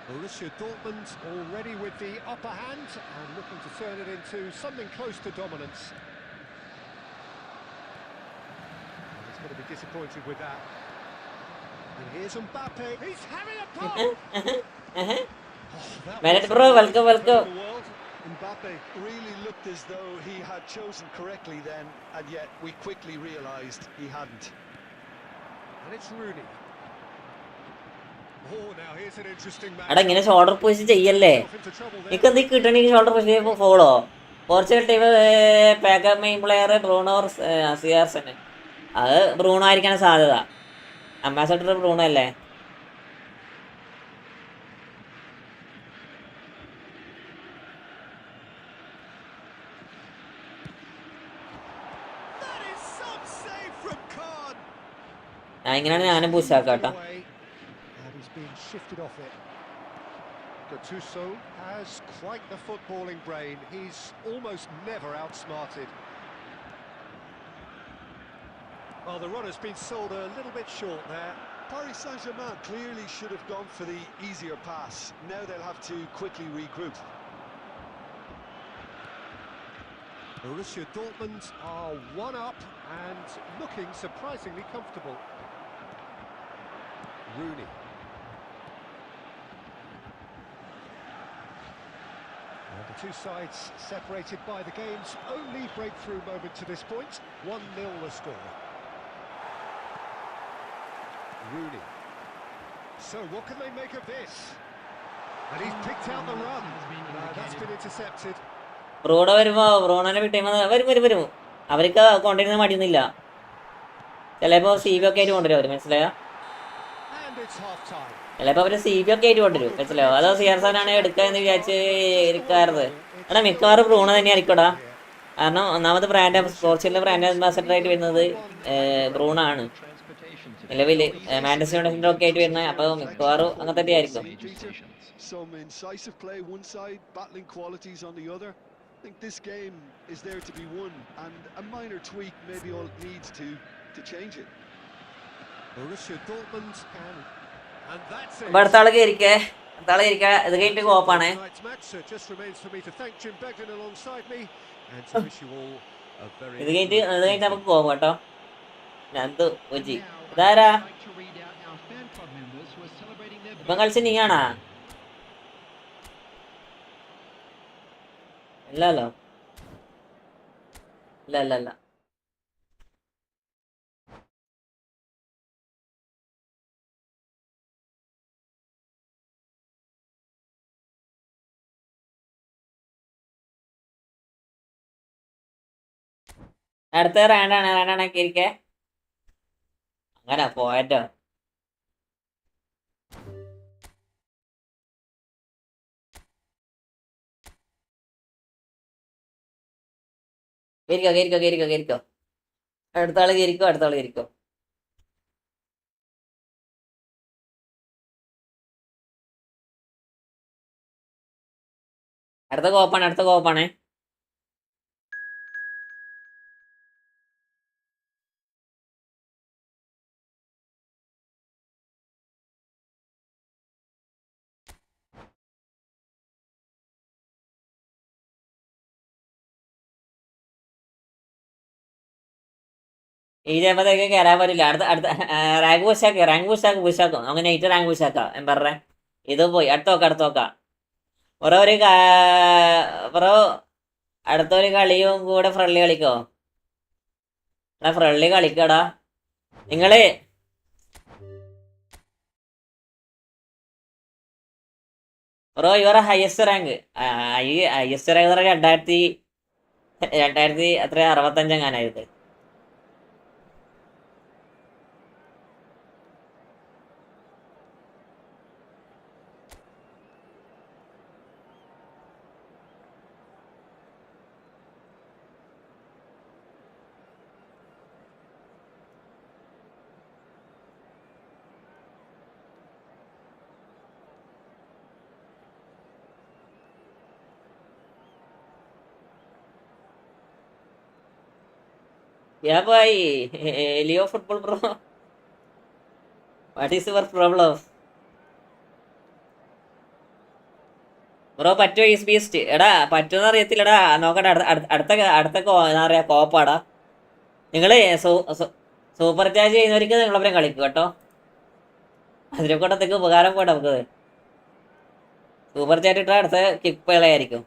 Borussia Dortmund already with the upper hand and looking to turn it into something close to dominance. And he's going to be disappointed with that. And here's Mbappe. He's having a pop. Merit bro, welcome. Mbappe really looked as though he had chosen correctly then, and yet we quickly realised he hadn't. And it's Rooney. Oh, now here's an interesting match. എടാ ഇങ്ങനെ shoulder push ചെയ്യല്ലേ. എനിക്കെന്ത് കിട്ടണമെങ്കിൽ shoulder push ചെയ്യുമ്പോൾ follow. Portugal team pack up main player Bruno സിയാർസൺ. അത് Bruno ആയിരിക്കാൻ സാധ്യത. അംബാസഡർ ബ്രൂണോ അല്ലേ? ഇങ്ങനെയാണ് ഞാനും പുഷ് ആക്കാം കേട്ടോ. Shifted off it. Gattuso has quite the footballing brain. He's almost never outsmarted. Well, the run has been sold a little bit short there. Paris Saint-Germain clearly should have gone for the easier pass. Now they'll have to quickly regroup. Borussia Dortmund are 1 up and looking surprisingly comfortable. Rooney. The two sides separated by the game's only breakthrough moment to this point. 1-0 the score. Rooney. So what can they make of this? And he's picked out the run. That's been intercepted. Bruno വരുമ്പോ ബ്രൂണോനെ വിട്ടു വരും. അവർക്ക് കൊണ്ടിരുന്ന മടിയൊന്നുമില്ല. ചിലപ്പോ CV ഒക്കെ ആയിട്ട് കൊണ്ടുവരും അവര്, മനസ്സിലായോ? ചിലപ്പോ അവര് CV ഒക്കെ ആയിട്ട് കൊണ്ടുവരും, മനസ്സിലായോ? അതോ സിയാർസാനാണ് എടുക്കുക എന്ന് വിചാരിച്ച് ഇരിക്കാറുള്ളത്. എടാ മിക്കവാറും ബ്രൂണോ തന്നെ ആയിരിക്കടാ. കാരണം ഒന്നാമത് പോർച്ചുഗലിന്റെ ബ്രാൻഡ് അംബാസഡർ ആയിട്ട് വരുന്നത് ബ്രൂണോ ആണ്. നിലവില് മാഞ്ചസ്റ്റർ യുണൈറ്റഡിന്റെ ഒക്കെ ആയിട്ട് വരുന്നത്. അപ്പൊ മിക്കവാറും അങ്ങനെ തന്നെ ആയിരിക്കും. Some incisive play one side, battling qualities on the other. I think this game is there to be won, and a minor tweak maybe all it needs to change it. Borussia Dortmund can, and that's it. അടുത്ത ആള് കയറിക്കേ. ഇത് കഴിഞ്ഞിട്ട് കോപ്പാണ്. Just remains for me to thank Jim Begden alongside me and to wish you all a very ഇത് കഴിഞ്ഞിട്ട് നമുക്ക് കോപ്പ് കേട്ടോ. നന്ദു ഒജി ഇതാരാ? ഇപ്പം കളിച്ച് നീയാണാ? ഇല്ലല്ലോ. ഇല്ല. അടുത്ത റാണ്ടാണ് ഇരിക്കേ. അങ്ങനെ പോയറ്റോ. കേറിക്കോ. അടുത്ത ആള് കേറിക്കോ. അടുത്ത കോപ്പാണ്. ഈ ജയപ്പത്തേക്ക് കയറാൻ പറ്റില്ല. അടുത്ത റാങ്ക് പുഷാക്കും അങ്ങനെ 8 റാങ്ക് പുഷാക്കാം. ഞാൻ പറഞ്ഞേ ഇത് പോയി അടുത്ത നോക്കാം. ബ്രോ അടുത്തൊരു കളിയും കൂടെ ഫ്രണ്ട്ലി കളിക്കോ? ഫ്രണ്ട്ലി കളിക്കടാ നിങ്ങള്. Bro your highest rank. Highest rank 2000 അത്ര 65 എങ്ങാനായത്. Yeah, boy. Leo football, bro. What is your problem? Bro പറ്റുമോ ഈസ് ബീസ്റ്റ്? എടാ പറ്റുമെന്ന് അറിയത്തില്ലടാ. നോക്കട്ടെ അടുത്ത എന്താ പറയാ കോപ്പാടാ. നിങ്ങള് സൂപ്പർ ചാർജ് ചെയ്യുന്നവർക്ക് നിങ്ങളവരെ കളിക്കും കേട്ടോ. അതിനെ കൊണ്ടത്തേക്ക് ഉപകാരം പോട്ടെ നമുക്ക്. സൂപ്പർ ചാറ്റ് ഇട്ടാൽ അടുത്ത kick പേളായിരിക്കും.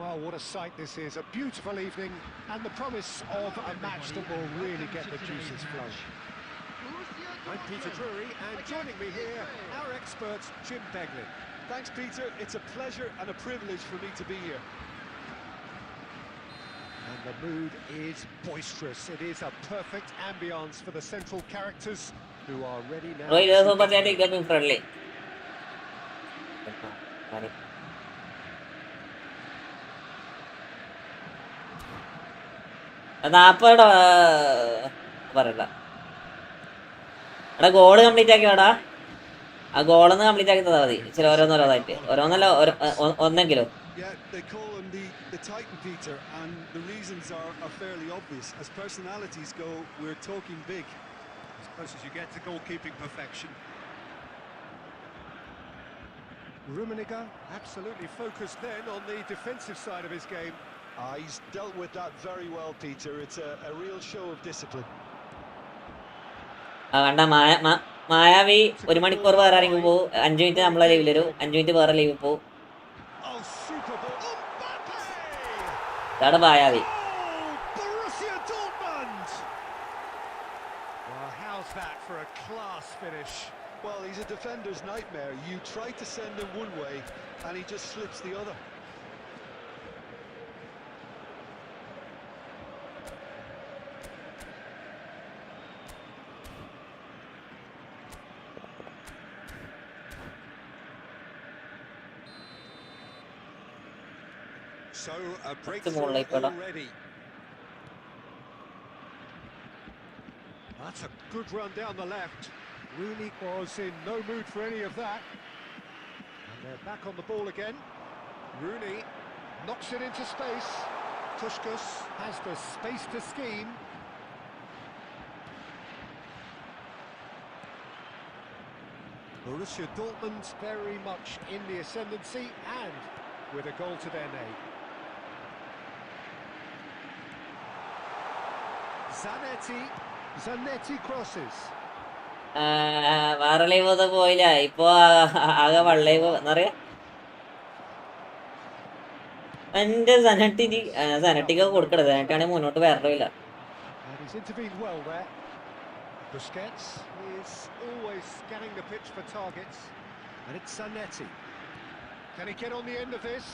Well, what a sight this is. A beautiful evening and the promise of a match that will really get the juices flowing. I'm Peter Drury, and joining me here, our expert, Jim Beglin. Thanks, Peter. It's a pleasure and a privilege for me to be here. And the mood is boisterous. It is a perfect ambience for the central characters who are ready now. Bro ഇത് super chat gaming friendly. പറയണ്ട. എടാ goal complete ആക്കിയോടാ. ആ ഗോളൊന്ന് complete ആക്കി തന്നാ മതി. ചില ഓരോന്നോരോന്നായിട്ട് ഓരോന്നല്ല ഒന്നെങ്കിലും. Yeah, they call him the Titan, Peter, and the reasons are fairly obvious. As personalities go, we're talking big. As close as you get to goalkeeping perfection. Rummenigge absolutely focused then on the defensive side of his game. He's dealt with that very well, Peter. It's a real show of discipline. കണ്ട മായാവി 1 മണിക്കൂർ വേറെ ആരെങ്കിലും പോവും. 5 minute നമ്മളെ ലീവിൽ വരും, 5 minute വേറെ ലീവിൽ പോവും. ഇതാണ് മായാവി. How's that for a class finish? Well, he's a defender's nightmare. You try to send him one way and he just slips the other. So a breakthrough already. That's a good run down the left. Rooney was in no mood for any of that. And they're back on the ball again. Rooney knocks it into space. Puskas has the space to scheme. Borussia Dortmund very much in the ascendancy and with a goal to their name. Zanetti crosses. വേറെ live ഒന്നും പോയില്ല. ഇപ്പൊ ആകെ വള്ളൈവ് എന്നറിയാ. എന്റെ സനട്ടിക്ക് കൊടുക്കണത് സനട്ടിയാണെങ്കിൽ മുന്നോട്ട് വരണില്ല. Busquets is always scanning the pitch for targets, and it's Zanetti. Can he get on the end of this?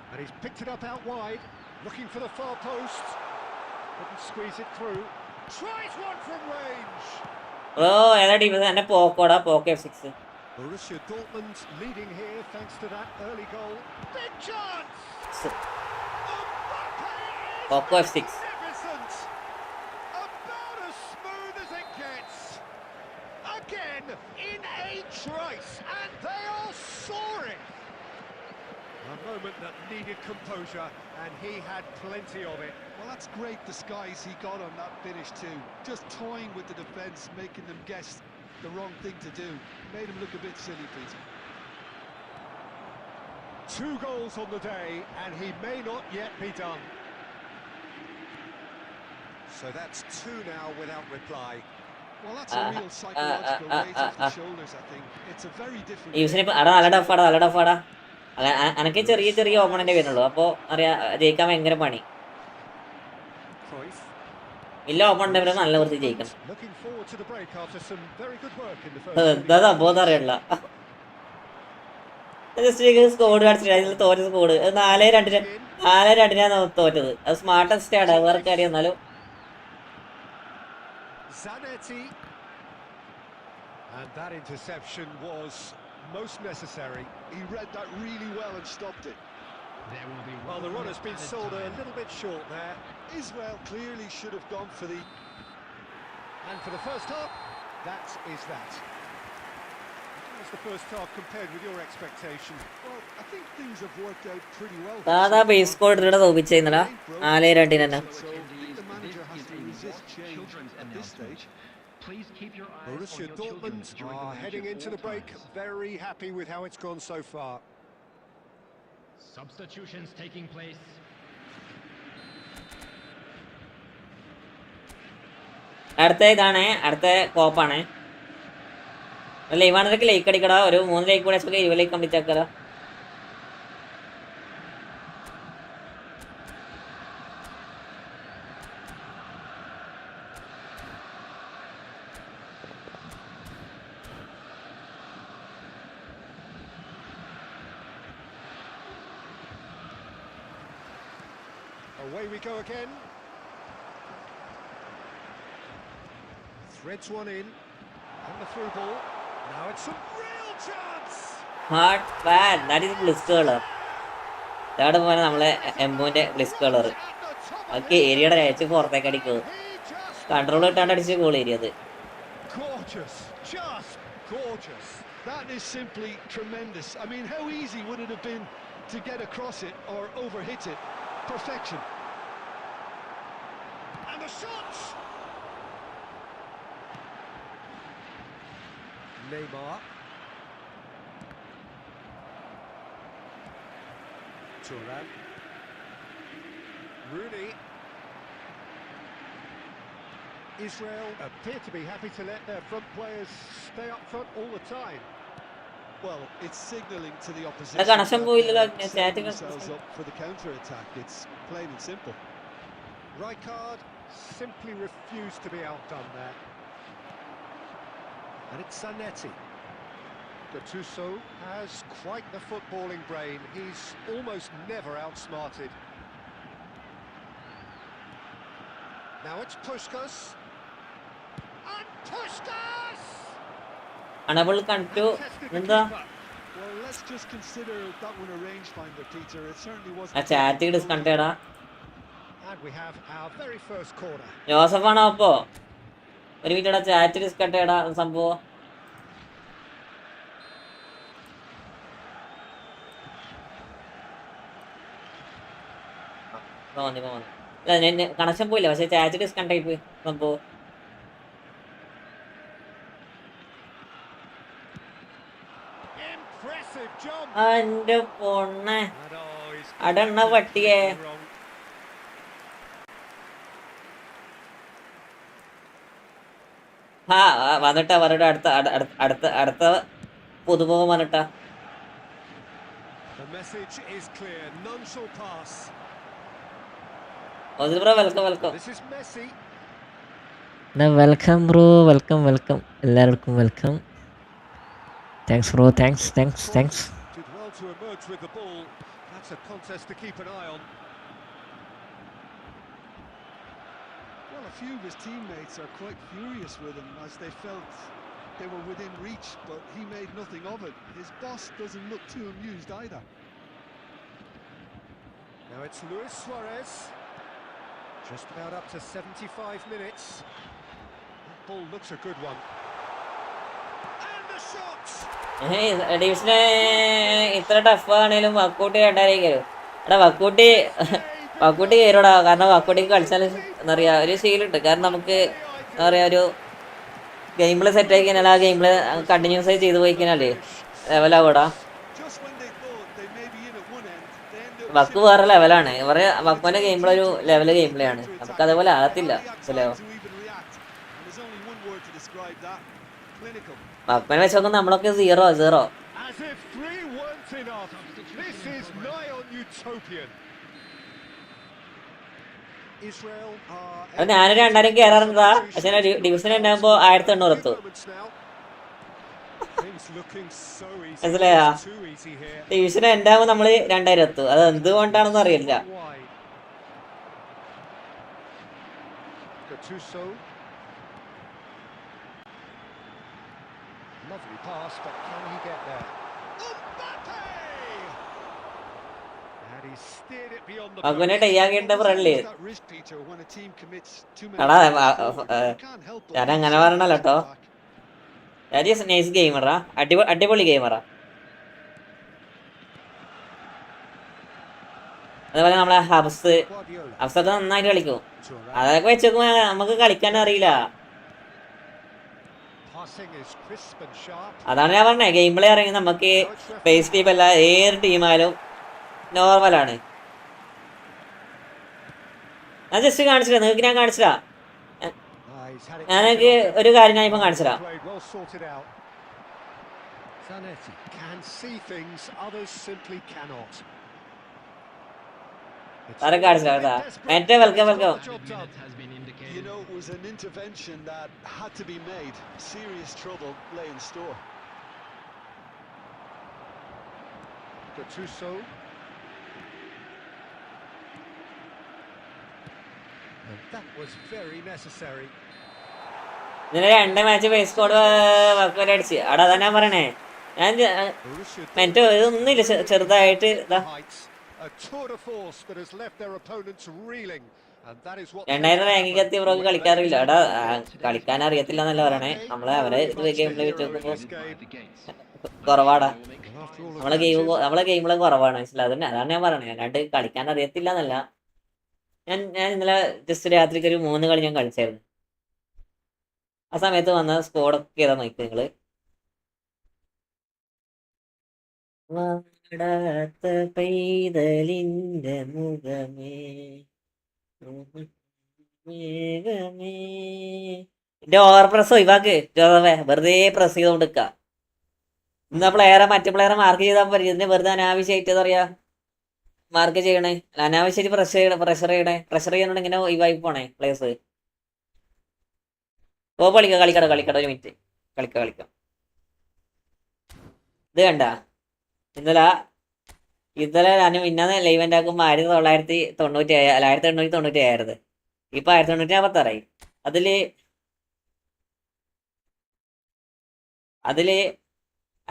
And he's picked it up out wide, looking for the far post. Couldn't squeeze it through. Tries one from range. Bro ഏതാ team? എന്നെ പോക്കോടാ, പോക്കോ F6. Borussia Dortmund leading here thanks to that early goal. Big chance. Poco F6. Magnificent. About as smooth as it gets. Again in a trice, and they are soaring. A moment that needed composure, and he had plenty of it. Well, that's great disguise he got on that finish too. Just toying with the defence, making them guess the wrong thing to do. Made him look a bit silly, Peter. 2 goals on the day, and he may not yet be done. So that's 2 now without reply. Well, that's a real psychological weight off the shoulders, I think. It's a very different ഈവ്സിന് game. നല്ല ടഫാടാ അനക്ക് ചെറിയ ഓപ്പണന്റേ വരുന്നുള്ളൂ. അപ്പൊ അറിയാ ജയിക്കാൻ ഭയങ്കര പണി. Cruyff. ഇല്ല ഓപ്പണന്റ് വരെ നല്ല വൃത്തി ജയിക്കണം. Looking forward to the break after some very good work in the first. എന്താ സംഭവം അറിയണ്ട. സ്കോഡ് കാണിച്ചിട്ട് തോറ്റ സ്കോഡ് 4-2 തോറ്റത്. അത് സ്മാർട്ടസ്റ്റ് ആണ് വേറെ കാര്യം. എന്നാലും Zanetti, and that interception was most necessary. He read that really well and stopped it. Well, the run has been sold a little bit short there. Israel clearly should have gone for the... And for the first half, that is that. How was the first half compared with your expectations? Well, I think things have worked out pretty well. സാധാ base squad ഇവിടെ തോപ്പിച്ചെന്നടാ 4-2 തന്നെ. So I think the manager has to resist change at this stage. Borussia Dortmund are heading into the break very happy with how it's gone so far. Substitutions taking place. അടുത്ത കോപ്പാണ്. ലൈവാണൊക്കെ like അടിക്കടാ. ഒരു 3 like കൂടെ 20 like complete ആക്കടാ. Away we go again. Threads one in. And the through ball. Now it's a real chance. Hard fan. That is bliss color. ഇതാണ് പോലെ നമ്മളെ എംബുവിന്റെ bliss colour. ഒക്കെ ഏരിയയുടെ അയച്ച് പുറത്തേക്ക് അടിക്കും. കൺട്രോൾ ഇട്ടാണ്ട് അടിച്ച് goal ഏരിയത്. Gorgeous. Just gorgeous. That is simply tremendous. I mean, how easy would it have been to get across it or overhit it? Perfection. And the shots. Neymar. Thuram. Rooney. Israel appear to be happy to let their front players stay up front all the time. Well, it's signalling to the opposition connection പോയില്ല. setting themselves up for the counter attack. It's plain and simple. Rijkaard simply refused to be outdone there. And it's Zanetti. Gattuso has quite the footballing brain. He's almost never outsmarted. Now it's Puskas. And Puskas! Unable to എന്താ Well, let's just consider that one a rangefinder, Peter. It certainly wasn't. ആ chat ഡിസ്കണ്ടേടാ. And we have our very first corner. Joseph ആണോ അപ്പോ? ഒരു minute chat ഡിസ്കണ്ടേടാ സംഭവം. Connection പോയില്ല, പക്ഷെ chat disconnect ആയി പോയി സംഭവം. എന്റെ പൊണ്ണെ അടണ്ണ പട്ടിയെ. ആ വന്നിട്ടാ പറഞ്ഞിട്ട് അടുത്ത പുതുമുഖം വന്നിട്ടാ. Bro welcome welcome bro, welcome എല്ലാവർക്കും welcome. Thanks bro, thanks. Did well to emerge with the ball. That's a contest to keep an eye on. Well, a few of his teammates are quite furious with him as they felt they were within reach, but he made nothing of it. His boss doesn't look too amused either. Now it's Luis Suarez. Just about up to 75 minutes. That ball looks a good one. And the shots! ഡിവിഷന് ഇത്ര tough ആണേലും വക്കൂട്ടി രണ്ടായിരിക്കും. എടാ വക്കൂട്ടി കയറൂടാ. കാരണം വക്കൂട്ടിക്ക് കളിച്ചാൽ എന്താ പറയുക ഒരു ശീലമുണ്ട്. കാരണം നമുക്ക് എന്താ പറയുക ഒരു ഗെയിമിൽ സെറ്റ് ആയി കഴിഞ്ഞാൽ ആ ഗെയിമിൽ കണ്ടിന്യൂസ് ആയി ചെയ്ത് പോയി കഴിഞ്ഞാലേ ലെവലാവൂടാ. Just when they thought they may be in it വക്ക് വേറെ ലെവലാണ്. വക്കുവിന്റെ ഗെയിം പ്ലേ ഒരു ലെവല് ഗെയിം പ്ലേ ആണ്. നമുക്ക് അതേപോലെ ആകത്തില്ല. വക്കുവിനെ വെച്ച് നോക്കുമ്പോൾ നമ്മളൊക്കെ 0-0. As if 3 weren't enough. This is nigh on utopian. Israel അത് ഞാനൊരു 2000 കയറാറുന്നതാ. പക്ഷെ ഡിവിഷൻ ഉണ്ടാകുമ്പോ 1800 എത്തും. മനസ്സിലായാ? ഡിവിഷൻ ഉണ്ടാകുമ്പോ നമ്മള് 2000 എത്തും. അത് എന്തുകൊണ്ടാണെന്ന് അറിയില്ല. Lovely pass, but can he get there? അങ്ങനെ ടൈയാക്കിട്ട് ഫ്രണ്ട്ലി. എടാ ഞാൻ അങ്ങനെ പറഞ്ഞല്ലോ കേട്ടോ. നൈസ് ഗെയിമറാ, അടിപൊളി ഗെയിമറാ. അതുപോലെ നമ്മളെ ഹബ്സൊക്കെ നന്നായിട്ട് കളിക്കും. അതൊക്കെ വെച്ച് നോക്കുമ്പോ നമുക്ക് കളിക്കാൻ അറിയില്ല. അതാണ് ഞാൻ പറഞ്ഞത്, ഗെയിം പ്ലേ ഇറങ്ങി നമുക്ക് ഫേസ് ടീം അല്ല ഏത് ടീമായാലും നോർമലാണ്. ഞാൻ ജസ്റ്റ് കാണിച്ചില്ല നിങ്ങൾക്ക്, ഞാൻ കാണിച്ചില്ല. ഞാനൊക്കെ ഒരു കാര്യം ഞാൻ ഇപ്പം കാണിച്ചില്ല. ആരെ കാണിച്ചില്ല കേട്ടാ. മറ്റേ welcome. You know, it was an intervention that had to be made. Serious trouble lay in store. Gattuso. And that was very necessary. ഇന്നലെ 2 മാച്ച് ഫേസ് സ്കോഡ് വർക്ക് വരെ അടിച്ച്. അവിടെ അതാ ഞാൻ പറയണേ. ഞാൻ മറ്റേ ഇതൊന്നുമില്ല, ചെറുതായിട്ട് ഇതാ 2000 റാങ്കിങ് എത്തി ബ്രോക്ക് കളിക്കാറില്ല. അവിടെ കളിക്കാൻ അറിയത്തില്ല എന്നല്ല പറയണേ. അവരെ ഗെയിം പ്ലേ വെച്ച് നോക്കുമ്പോ കുറവാടാ. നമ്മളെ ഗെയിമിലെ കുറവാണ്. മനസ്സിലാവും. അതാണ് ഞാൻ പറയണേ. അല്ലാണ്ട് കളിക്കാൻ അറിയത്തില്ല എന്നല്ല. ഞാൻ ഇന്നലെ ജസ്റ്റ് രാത്രിക്ക് ഒരു 3 കളി ഞാൻ കളിച്ചായിരുന്നു. ആ സമയത്ത് വന്ന സ്കോഡൊക്കെ ഏതാ നോക്കി നിങ്ങള്. പൈതലിന്റെ മുഖമേ എന്റെ ഓവർ പ്രസ് ഒഴിവാക്ക് വെറുതെ പ്രസ് ചെയ്തോണ്ടിരിക്ക. ഇന്ന് മറ്റേ പ്ലെയറെ മാർക്ക് ചെയ്താൽ പറ്റും. ഇതിന് വെറുതെ അനാവശ്യമായിട്ട് എന്താ പറയാ മാർക്ക് ചെയ്യണേ, അനാവശ്യമായിട്ട് പ്രഷർ ചെയ്യണോണ്ട് ഇങ്ങനെ ഒഴിവായി പോണേ പ്ലേസ്. കളിക്കട ഒരു മിനിറ്റ് കളിക്കാം. ഇത് കണ്ട ഇന്നലെ ഞാൻ ഇന്നാന്ന് ലൈവ് ആക്കുമ്പോ 1897 ഇപ്പൊ 1856. അതില്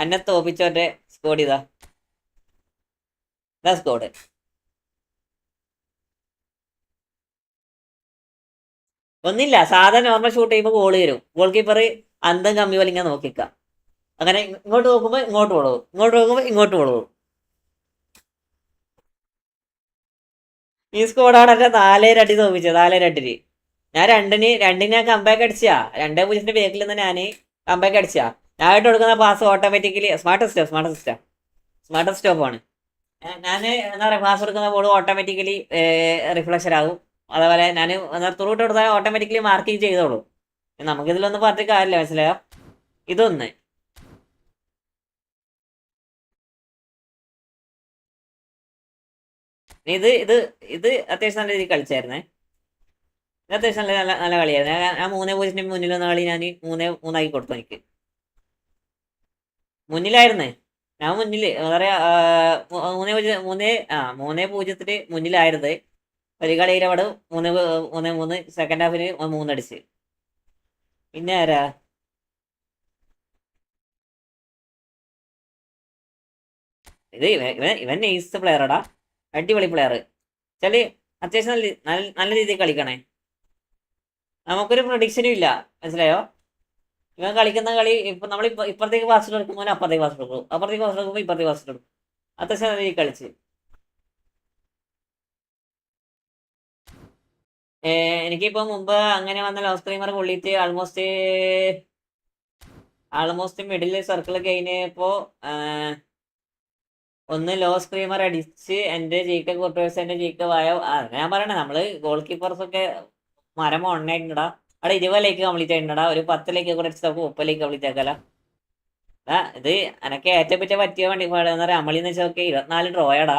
എന്നെ തോപ്പിച്ചോന്റെ സ്കോഡ് ഇതാ സ്കോഡ്. ഒന്നില്ല, സാധാരണ നോർമൽ ഷൂട്ട് ചെയ്യുമ്പോൾ ഗോൾ വരും. ഗോൾ കീപ്പർ അന്തം കമ്മി പോലെ ഇങ്ങനെ നോക്കിക്ക. അങ്ങനെ ഇങ്ങോട്ട് നോക്കുമ്പോ ഇങ്ങോട്ട് പോകും, ഇങ്ങോട്ട് നോക്കുമ്പോ ഇങ്ങോട്ട് പോകും. ഈ സ്കോഡാണ് എന്നെ 4-2 തോപ്പിച്ചത്. 4-2 ഞാൻ രണ്ടിന് കമ്പാക്ക് അടിച്ചാ. 2-0 ബേക്കിൽ നിന്ന് ഞാൻ കമ്പാക്ക് അടിച്ചാ. ഞാൻ ഇട്ട് കൊടുക്കുന്ന പാസ് ഓട്ടോമാറ്റിക്കലി സ്മാർട്ട് സ്റ്റോപ്പ് ആണ്. ഞാൻ എന്താ പറയാ, പാസ് കൊടുക്കുന്ന ബോൾ ഓട്ടോമാറ്റിക്കലി റിഫ്ലക്ഷൻ ആകും. അതേപോലെ ഞാൻ ത്രൂട്ട് കൊടുത്താൽ ഓട്ടോമാറ്റിക്കലി മാർക്കിങ് ചെയ്തോളൂ. നമുക്കിതിലൊന്നും പറഞ്ഞിട്ട് കാര്യമില്ല. മനസ്സിലായോ? ഇതൊന്ന് ഇത് അത്യാവശ്യം നല്ല രീതിയിൽ കളിച്ചായിരുന്നേ. ഇത് അത്യാവശ്യം നല്ല കളിയായിരുന്നു. ഞാൻ 3-0 മുന്നിൽ വന്ന കളി ഞാൻ 3-3 കൊടുത്തു. എനിക്ക് മുന്നിലായിരുന്നേ. ഞാൻ മുന്നില് എന്താ പറയാ 3-0 മുന്നിലായിരുന്നത്. ഒരു കളിയിൽ അവിടെ 3-3 സെക്കൻഡ് ഹാഫിന് 3 അടിച്ച്. പിന്നെ ആരാ ഇവൻ നൈസ് പ്ലെയറാടാ, അടിപൊളി പ്ലെയർ. വെച്ചാല് അത്യാവശ്യം നല്ല രീതിയിൽ കളിക്കണേ. നമുക്കൊരു പ്രൊഡിക്ഷനും ഇല്ല. മനസ്സിലായോ? ഇവൻ കളിക്കുന്ന കളി ഇപ്പൊ ഇപ്പുറത്തേക്ക് പാസ് എടുക്കുമ്പോൾ അപ്പുറത്തേക്ക് പാസ് എടുക്കും, അപ്പുറത്തേക്ക് പാസ് എടുക്കുമ്പോൾ ഇപ്പുറത്തേക്ക് പാസ് എടുക്കും. അത്യാവശ്യം നല്ല രീതിയിൽ കളിച്ച് എനിക്കിപ്പോ മുമ്പ് അങ്ങനെ വന്ന ലോസ് ക്രീമർ കൊള്ളിയിട്ട് ആൾമോസ്റ്റ് മിഡിൽ സർക്കിൾ കഴിഞ്ഞപ്പോ ഒന്ന് ലോ സ്ക്രീമർ അടിച്ച് എൻ്റെ ജീക്കെ ഫോട്ടോസ് എൻ്റെ ജീക്കെ വായ ഞാൻ പറയണേ നമ്മള് ഗോൾ കീപ്പേഴ്സ് ഒക്കെ മരം ഒണ്ണായിട്ടുണ്ടാ. അവിടെ 20 ലേക്ക് കംപ്ലീറ്റ് ആയിട്ടുണ്ടാ. ഒരു 10 ലേക്ക് കൂടെ അടിച്ച് നമുക്ക് 30 ലേക്ക് കംപ്ലീറ്റ് ആക്കാല. ഇത് എനക്ക് ഏറ്റവും പറ്റിയ വണ്ടി പാടെന്ന് പറയാം. അമളിന്ന് വെച്ചാൽ നോക്കിയാൽ 24 ഡ്രോയാടാ.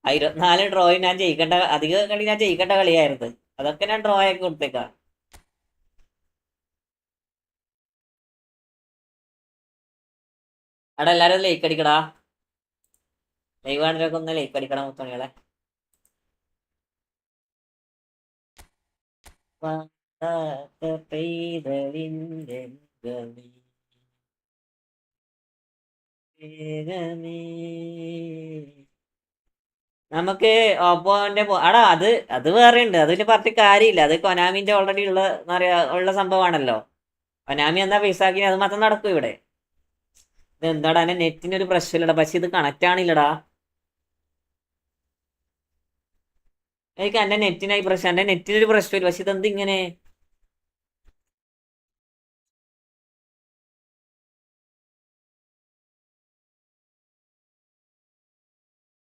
ആ 24 ഡ്രോയിൽ ഞാൻ ജയിക്കേണ്ട അധിക കളി ഞാൻ ജയിക്കേണ്ട കളിയായിരുന്നു. അതൊക്കെ ഞാൻ ഡ്രോ ആക്കി കൊടുത്തേക്കാം. അവിടെ എല്ലാരും ലൈക്ക് അടിക്കടാ. ലൈവ് കാണുന്നവരൊക്കെ ഒന്ന് ലൈക്ക് അടിക്കണം മുത്തോണികളെ. പെയ്തലിന്റെ ഗമി വേഗമേ. നമുക്ക് ഓപ്പോന്റെ അടാ അത് വേറെ ഉണ്ട്. അതിന് പറഞ്ഞിട്ട് കാര്യമില്ല. അത് കൊനാമിന്റെ ഓൾറെഡി ഉള്ള എന്താ പറയാ ഉള്ള സംഭവമാണല്ലോ. കൊനാമി എന്താ പൈസാക്കി അത് മാത്രം നടക്കും ഇവിടെ. ഇത് എന്താടാ എന്നെ നെറ്റിനൊരു പ്രശ്നമില്ലടാ. പക്ഷെ ഇത് കണക്റ്റ് ആണില്ലടാ. എനിക്ക് എന്റെ നെറ്റിനായി പ്രശ്നം. എന്റെ നെറ്റിനൊരു പ്രശ്നമില്ല. പക്ഷെ ഇതെന്ത് ഇങ്ങനെ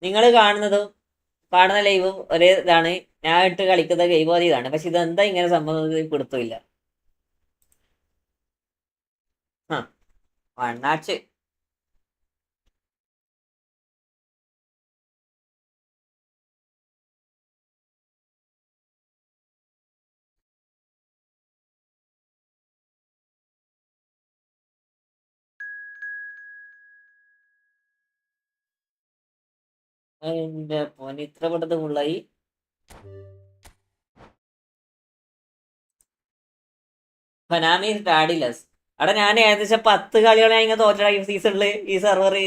നിങ്ങൾ കാണുന്ന ലൈവും ഒരേ ഇതാണ്. ഞാൻ ഇട്ട് കളിക്കുന്ന ഗെയിം പോലെ ഇതാണ്. പക്ഷെ ഇതെന്താ ഇങ്ങനെ സംഭവം പിടുത്തമില്ല. ആ വണ്ണാച്ച് എന്റെ മോൻ ഇത്ര പെട്ടത് ഫുള്ളായി. ഫനാമി സ്റ്റാഡിലസ്. അവിടെ ഞാൻ ഏകദേശം 10 കളിയോളം ഇങ്ങനെ തോറ്റടാ ഈ സീസണില്. ഈ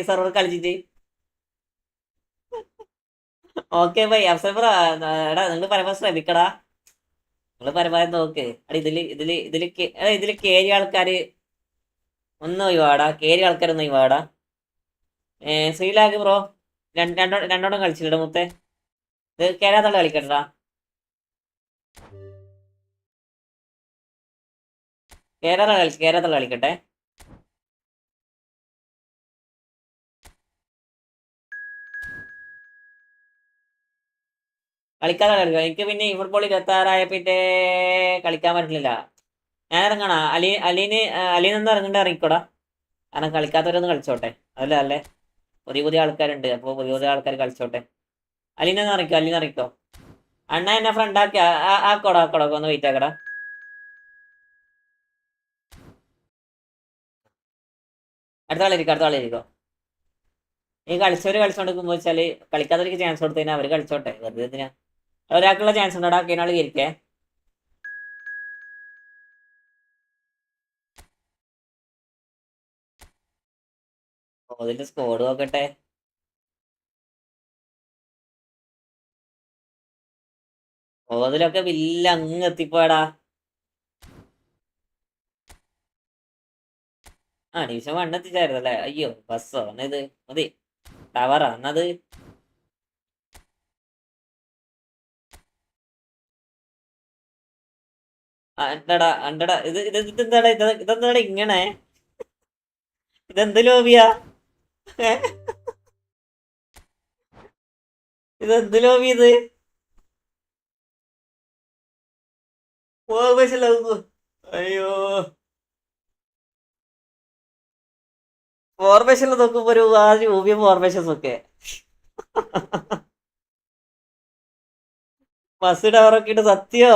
സർവർ കളിച്ചിട്ട്. ഓക്കെ ബൈ അഫ്സൽ എടാ നിങ്ങൾ പരമാവധി ശ്രമിക്കടാ. നിങ്ങൾ പരമാവധി നോക്ക്. എടാ ഇതില് കേറിയ ആൾക്കാര് ഒന്ന് ഒഴിവാടാ. കേറിയ ആൾക്കാരൊന്നും ഒഴിവാടാ. ശ്രീലാഗ് ബ്രോ രണ്ടോണം കളിച്ചില്ലടാ മുത്തേ. ഇത് കേരാത്തുള്ള കളിക്കട്ടാ. കേരള കളിക്കട്ടെ. കളിക്കാതെ കളിക്കാം. എനിക്ക് പിന്നെ ഈ ഫുട്ബോൾ 26 പിന്നെ കളിക്കാൻ പറ്റില്ല. ഞാൻ ഇറങ്ങണ അലീനെന്താ ഇറങ്ങണ്ട ഇറങ്ങിക്കോടാ. കാരണം കളിക്കാത്തവരൊന്ന് കളിച്ചോട്ടെ. അതല്ലേ അല്ലേ. പുതിയ ആൾക്കാരുണ്ട്. അപ്പോൾ പുതിയ ആൾക്കാർ കളിച്ചോട്ടെ. അലീന ഇറങ്ങിക്കോ. അണ്ണ എന്നെ ഫ്രണ്ട് ആക്കി ആക്കോടാ ഒന്ന് വെയിറ്റ് ആക്കടാ. അടുത്ത ആളിരിക്കോ. ഈ കളിച്ചോണ്ടിരിക്കുമ്പോ വെച്ചാല് കളിക്കാത്തവർക്ക് ചാൻസ് കൊടുത്തു കഴിഞ്ഞാൽ അവര് കളിച്ചോട്ടെ. വെറുതെ എന്തിനാ. ഒരാൾക്കുള്ള ചാൻസ് ഉണ്ടോടാ. കഴിഞ്ഞാൾ ഇരിക്കേ. അതിന്റെ സ്കോഡ് നോക്കട്ടെ. അതിലൊക്കെ വില്ല അങ്ങ് എത്തിപ്പോടാ. ഡിവിഷൻ 1 എത്തിച്ചായിരുന്നു അല്ലേ. അയ്യോ ബസ്സോ എന്നത് മതി. ടവറാ എന്നത്. എന്താടാ ഇതെന്താടാ ഇങ്ങനെ. ഇതെന്ത് ലോബിയാ. ഇതെന്ത് ലോബി ഇത്. അയ്യോ ഫോർമേഷൻ നോക്കുമ്പോ ഒരു രൂപ ഫോർമേഷൻസ് ഒക്കെ. ബസ് ടവറൊക്കെ ഇട്ട് സത്യോ.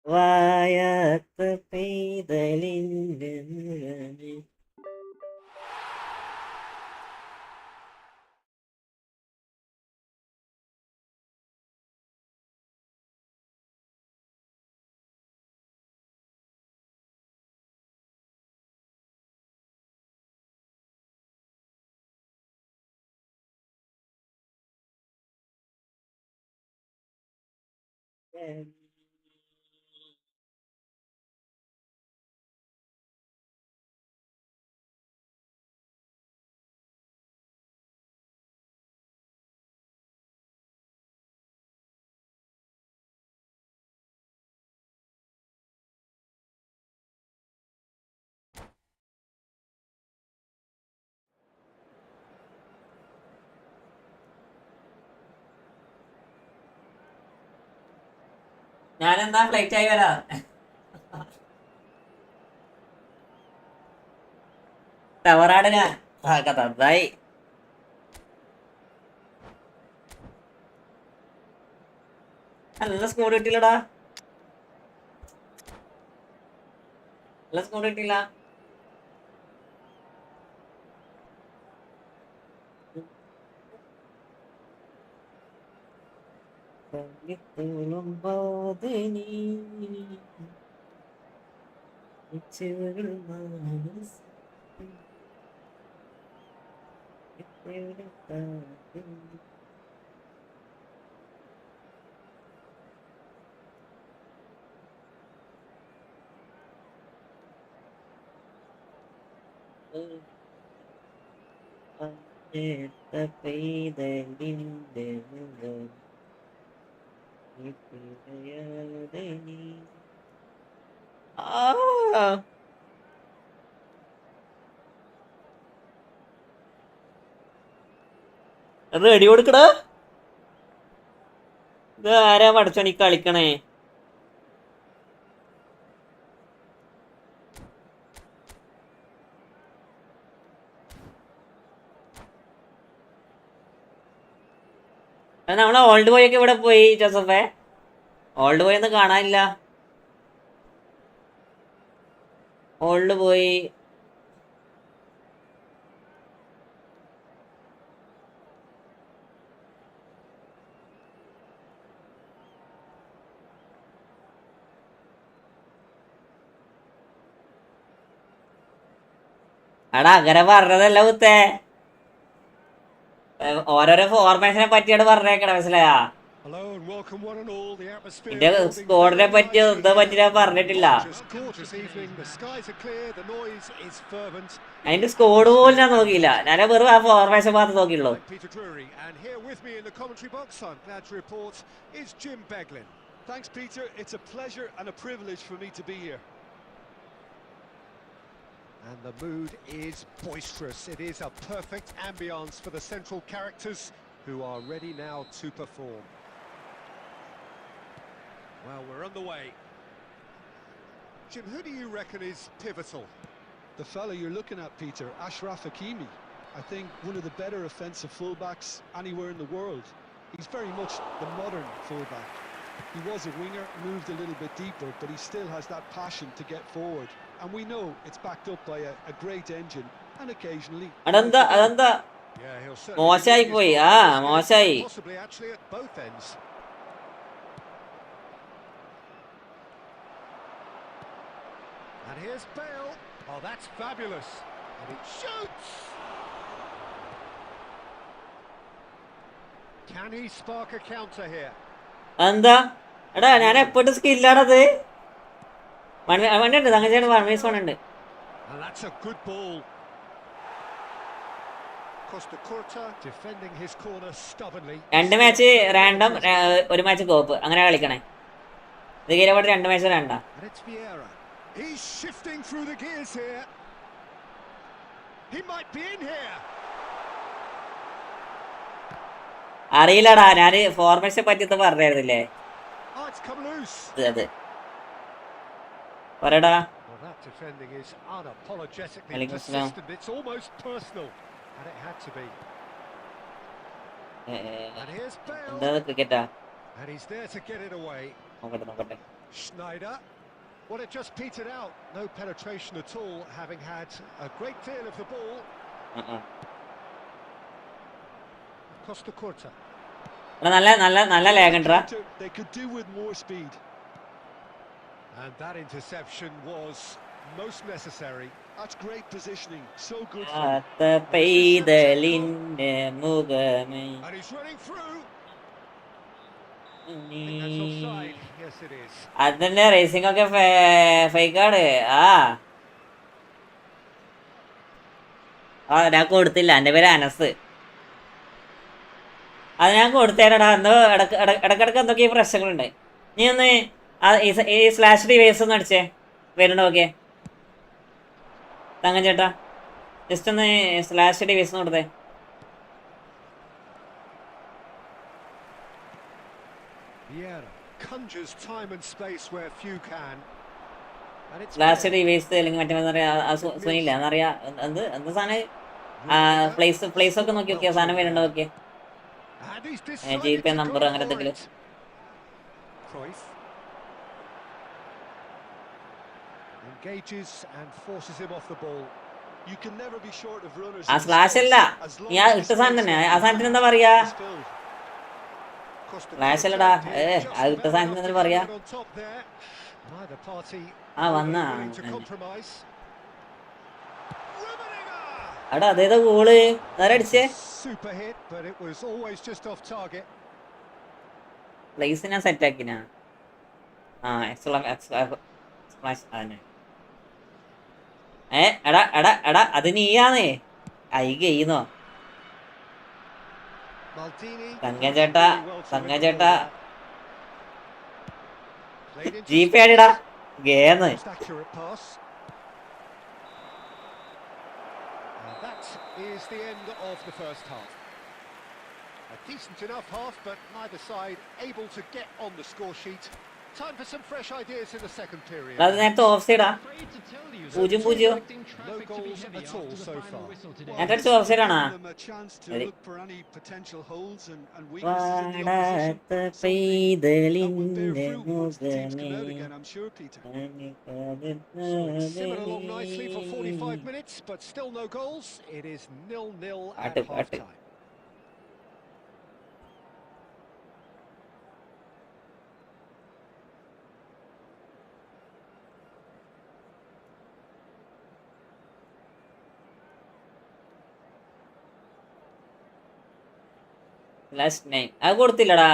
വായാത്ത പെയ്തലിന്റെ ഞാനെന്താ ഫ്ലൈറ്റ് ആയി വരാ. ടവറാണ് ഞാൻ. നന്നായി. നല്ല സ്കോർ കിട്ടിയില്ലടാ. നല്ല സ്കോർ കിട്ടിയില്ല. റെഡി കൊടുക്കടാ. ഇത് ആരാ പടച്ചോണി കളിക്കണേ? നമ്മളെ ഓൾഡ് ബോയ് ഒക്കെ ഇവിടെ പോയി ജോസഫേ. ഓൾഡ് ബോയ് ഒന്നും കാണാനില്ല. ഓൾഡ് ബോയ് എടാ അങ്ങനെ പറഞ്ഞതല്ല കുത്തേ. ഓരോരോ ഫോർമേഷനെ പറ്റിയാണ് പറഞ്ഞേക്കണ, മനസ്സിലായാ? എന്റെ സ്കോഡിനെ പറ്റി എന്താ പറ്റി ഞാൻ പറഞ്ഞിട്ടില്ല. അതിന്റെ സ്കോഡ് പോലും ഞാൻ നോക്കിയില്ല. ഞാൻ വെറും ആ ഫോർമേഷൻ മാത്രം നോക്കിയുള്ളൂ. Thanks, Peter. It's a pleasure and a privilege for me to be here. And the mood is boisterous. It is a perfect ambience for the central characters who are ready now to perform. Well, we're on the way. Jim, who do you reckon is pivotal? The fella you're looking at, Peter, Ashraf Hakimi. I think one of the better offensive fullbacks anywhere in the world. He's very much the modern fullback. He was a winger, moved a little bit deeper, but he still has that passion to get forward. And we know it's backed up by a great engine and occasionally. Adanda. Yeah, he'll മോശായി പോയി. മോശായി. possibly actually at both ends. And here's Bale. Oh, that's fabulous. And he shoots. Can he spark a counter here? എന്താ എടാ ഞാൻ എപ്പോഴും സ്കില്ലാണത്. വണ്ടിയുണ്ട് തങ്ങച്ചേട്ടൻ വർമീസ് വണ്ടുണ്ട്. And that's a good ball. Costa Curta defending his corner stubbornly. 2 match random, 1 match കോപ്പ്, അങ്ങനെ കളിക്കണേ. ഇത് കീഴപാട് 2 മാച്ച് റാൻഡാ. And it's Vieira. He's shifting through the gears here. He might be in here. അറിയില്ലടാ, ഞാൻ ഫോർമേഷനെ പറ്റി പറഞ്ഞായിരുന്നില്ലേ? Oh, it's come loose. അതെ പറയടാ. Well, that defending is unapologetically persistent. It's almost personal, and it had to be. And here's Bale. എന്താ ക്രിക്കറ്റാ? And he's there to get it away. നോക്കട്ടെ. Schneider. Well, it just petered out. No penetration at all, having had a great deal of the ball. Costa Curta. നല്ല ലാഗണ്ടാ. They could do with more speed. And that interception was most necessary. That's great positioning. So good. പെയ്തലിന്റെ മുഖമേ. And he's running through. I think that's offside. Yes, it is. അതന്നെ racing ഒക്കെ ഫേക്കാണ്. ഞാൻ കൊടുത്തില്ല. എൻ്റെ പേര് അനസ്. അത് ഞാൻ കൊടുത്തേരടാ. എന്തോ ഇടക്കിടക്ക് എന്തൊക്കെയോ പ്രശ്നങ്ങളുണ്ട്. നീ ഒന്ന് ഈ സ്ലാഷ് ഡിവൈസ് ഒന്ന് അടിച്ചേ വരുന്നുണ്ടോ? ഓക്കെ തങ്കം ചേട്ടാ, ജസ്റ്റ് ഒന്ന് സ്ലാഷ് ഡിവൈസ് കൊടുത്തേ. Vieira. conjures time and space where few can. And it's last reverse അല്ലെങ്കിൽ മറ്റേ പറയാ സുനില്ല എന്നറിയാ എന്ത് സാധനം പ്ലേസ് ഒക്കെ നോക്കി നോക്കിയാ സാധനം വരുന്നുണ്ടോ നോക്കിയേ GP നമ്പർ അങ്ങനെ എന്തെങ്കിലും. Engages and forces him off the ball. You can never be short of runners. ആ സ്ലാഷ് അല്ല, നീ ആ ഇട്ട സാധനം തന്നെ. ആ സാധനത്തിന് എന്താ പറയാ? ഫ്ലാഷ് അല്ലടാ, ആ ഇട്ട സാധനത്തിന് എന്താ പറയാ? ആ വന്നാ എടാ അതേതാ ഗോള്? നേരെ അടിച്ചേ. പ്ലേസ് ഞാൻ സെറ്റ് ആക്കിനാ. ആ അതന്നെ. എടാ എടാ എടാ അത് നീയാന്നേ. ഐ ചെയ്യുന്നോ തങ്കച്ചേട്ടാ GP ആടിടാ ഗേന്ന്. That is the end of the first half. A decent enough half, but neither side able to get on the score sheet. Time for some fresh ideas in the second period. അത് നേരത്തെ ഓഫ് സൈഡാ. 0-0. No goals at all so far. നേരത്തെ offside ആണോ? വാടാത്ത പൈതലിന്റെ മുഖമേ. Simmer along nicely for 45 minutes, but still no goals. It is 0-0 at half time. Last name അത് കൊടുത്തില്ലടാ.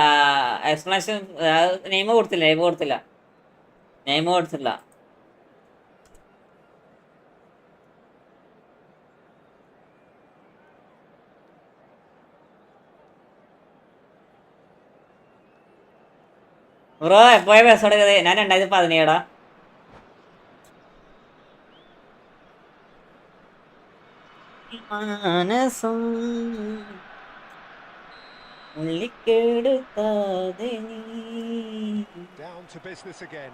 എക്സ്പ്ലനേഷൻ നെയിം കൊടുത്തില്ല. ബ്രോ എപ്പോഴാ ബസ് എടുക്കത്? ഞാൻ 2017. മനസ്സും Down to business again.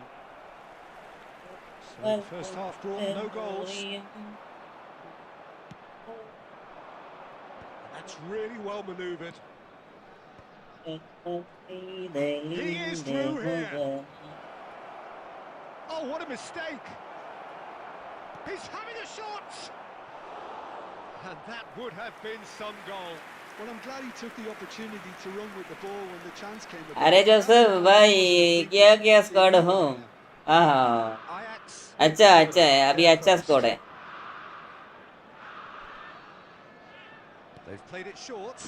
So the first half brought no goals. That's really well manoeuvred. He is through here. Oh, what a mistake! He's having a shot! And that would have been some goal. Well, I'm glad he took the opportunity to run with the ball when the chance came about. अरे Joseph भाई क्या squad हो? अच्छा है, अभी अच्छा squad है. They've played it short.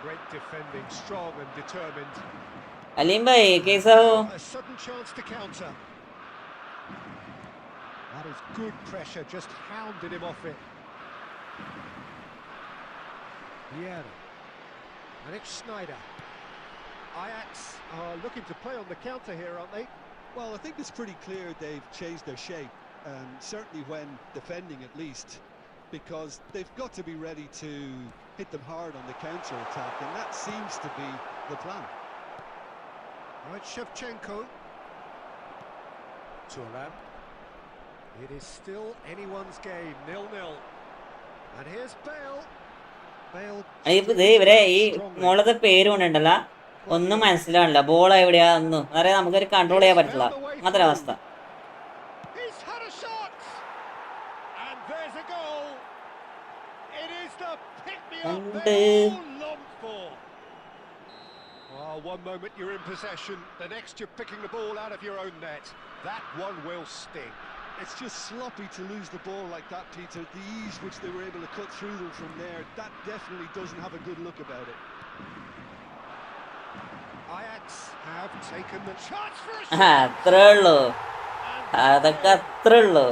Great defending, strong and determined. Aleem भाई कैसा हो? A sudden chance to counter. That is good pressure, just hounded him off it. Yeah, and it's Schneider. Ajax are looking to play on the counter here, aren't they? Well, I think it's pretty clear they've changed their shape, certainly when defending at least, because they've got to be ready to hit them hard on the counter-attack, and that seems to be the plan. Right, Shevchenko. Turan. It is still anyone's game, 0-0. And here's Bale. ഇവരെ ഈ മോളത്തെ പേര് കൊണ്ടുണ്ടല്ല ഒന്നും മനസ്സിലാവില്ല. Ball എവിടെയാ ഒന്നും അറിയാം, നമുക്കൊരു control ചെയ്യാൻ പറ്റില്ല. അങ്ങനത്തെ അവസ്ഥ. One moment you're in possession, the next you're picking the ball out of your own net. That one will sting. It's just sloppy to lose the ball like that, Peter. The ease which they were able to cut through them from there, that definitely doesn't have a good look about it. Ajax have taken the chance for a അത്രേ ഉള്ളൂ, അതൊക്കെ അത്രേ ഉള്ളൂ.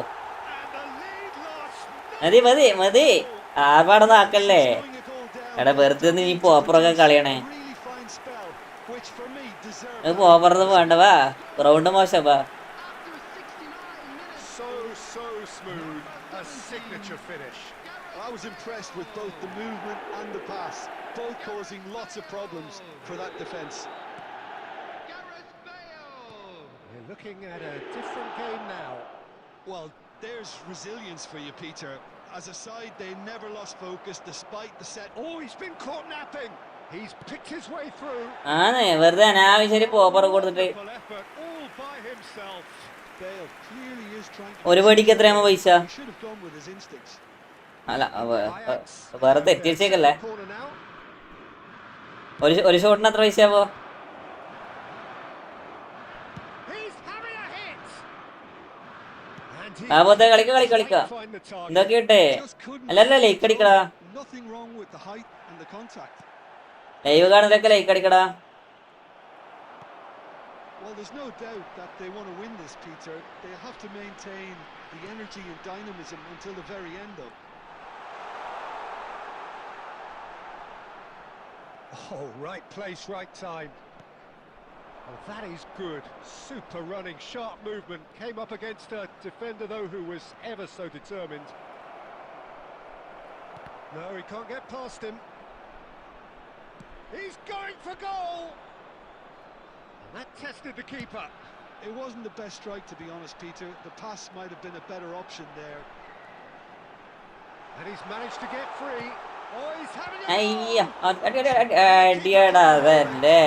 മതി ആർപ്പാടൊന്നും ആക്കല്ലേ. എടാ വെറുതെ നീ പോപ്പറൊക്കെ കളിയണേ. പോപ്പറൊന്നും വേണ്ടവാ, ground മോശവാ. So smooth, a signature finish. I was impressed with both the movement and the pass, both causing lots of problems for that defence. Looking at a different game now. Well, there's resilience for you, Peter. As a side, they never lost focus despite the set. Oh, he's been caught napping. He's picked his way through. ആന്നേ വെറുതെ അനാവശ്യം popper കൊടുത്തിട്ട് Wonderful effort, all by himself. Bale clearly is trying to... ഒരു പടിക്ക് എത്രയാകുമ്പോ പൈസ? He should have gone with his instincts. അല്ല വേറെ തെറ്റിച്ചേക്കല്ലേ? Corner now. ഒരു ഷോട്ടിന് എത്ര പൈസയാവോ? He's having a hit. And he ആപോത്തെ കളിക്ക find the target. എന്തൊക്കെ ഇട്ടേ Just couldn't... അല്ലല്ല ലൈക്ക് അടിക്കടാ. Nothing wrong with the height and the contact. Live കാണുന്നതൊക്കെ ലൈക്ക് അടിക്കടാ. Well, there's no doubt that they want to win this, Peter. They have to maintain the energy and dynamism until the very end, though. Oh, right place, right time. Oh, that is good. Super running, sharp movement. Came up against a defender, though, who was ever so determined. No, he can't get past him. He's going for goal! And that tested the keeper. It wasn't the best strike, to be honest, Peter. The pass might have been a better option there. And he's managed to get free. Oh, he's having a അയ്യ goal! അടിയടാ അതല്ലേ.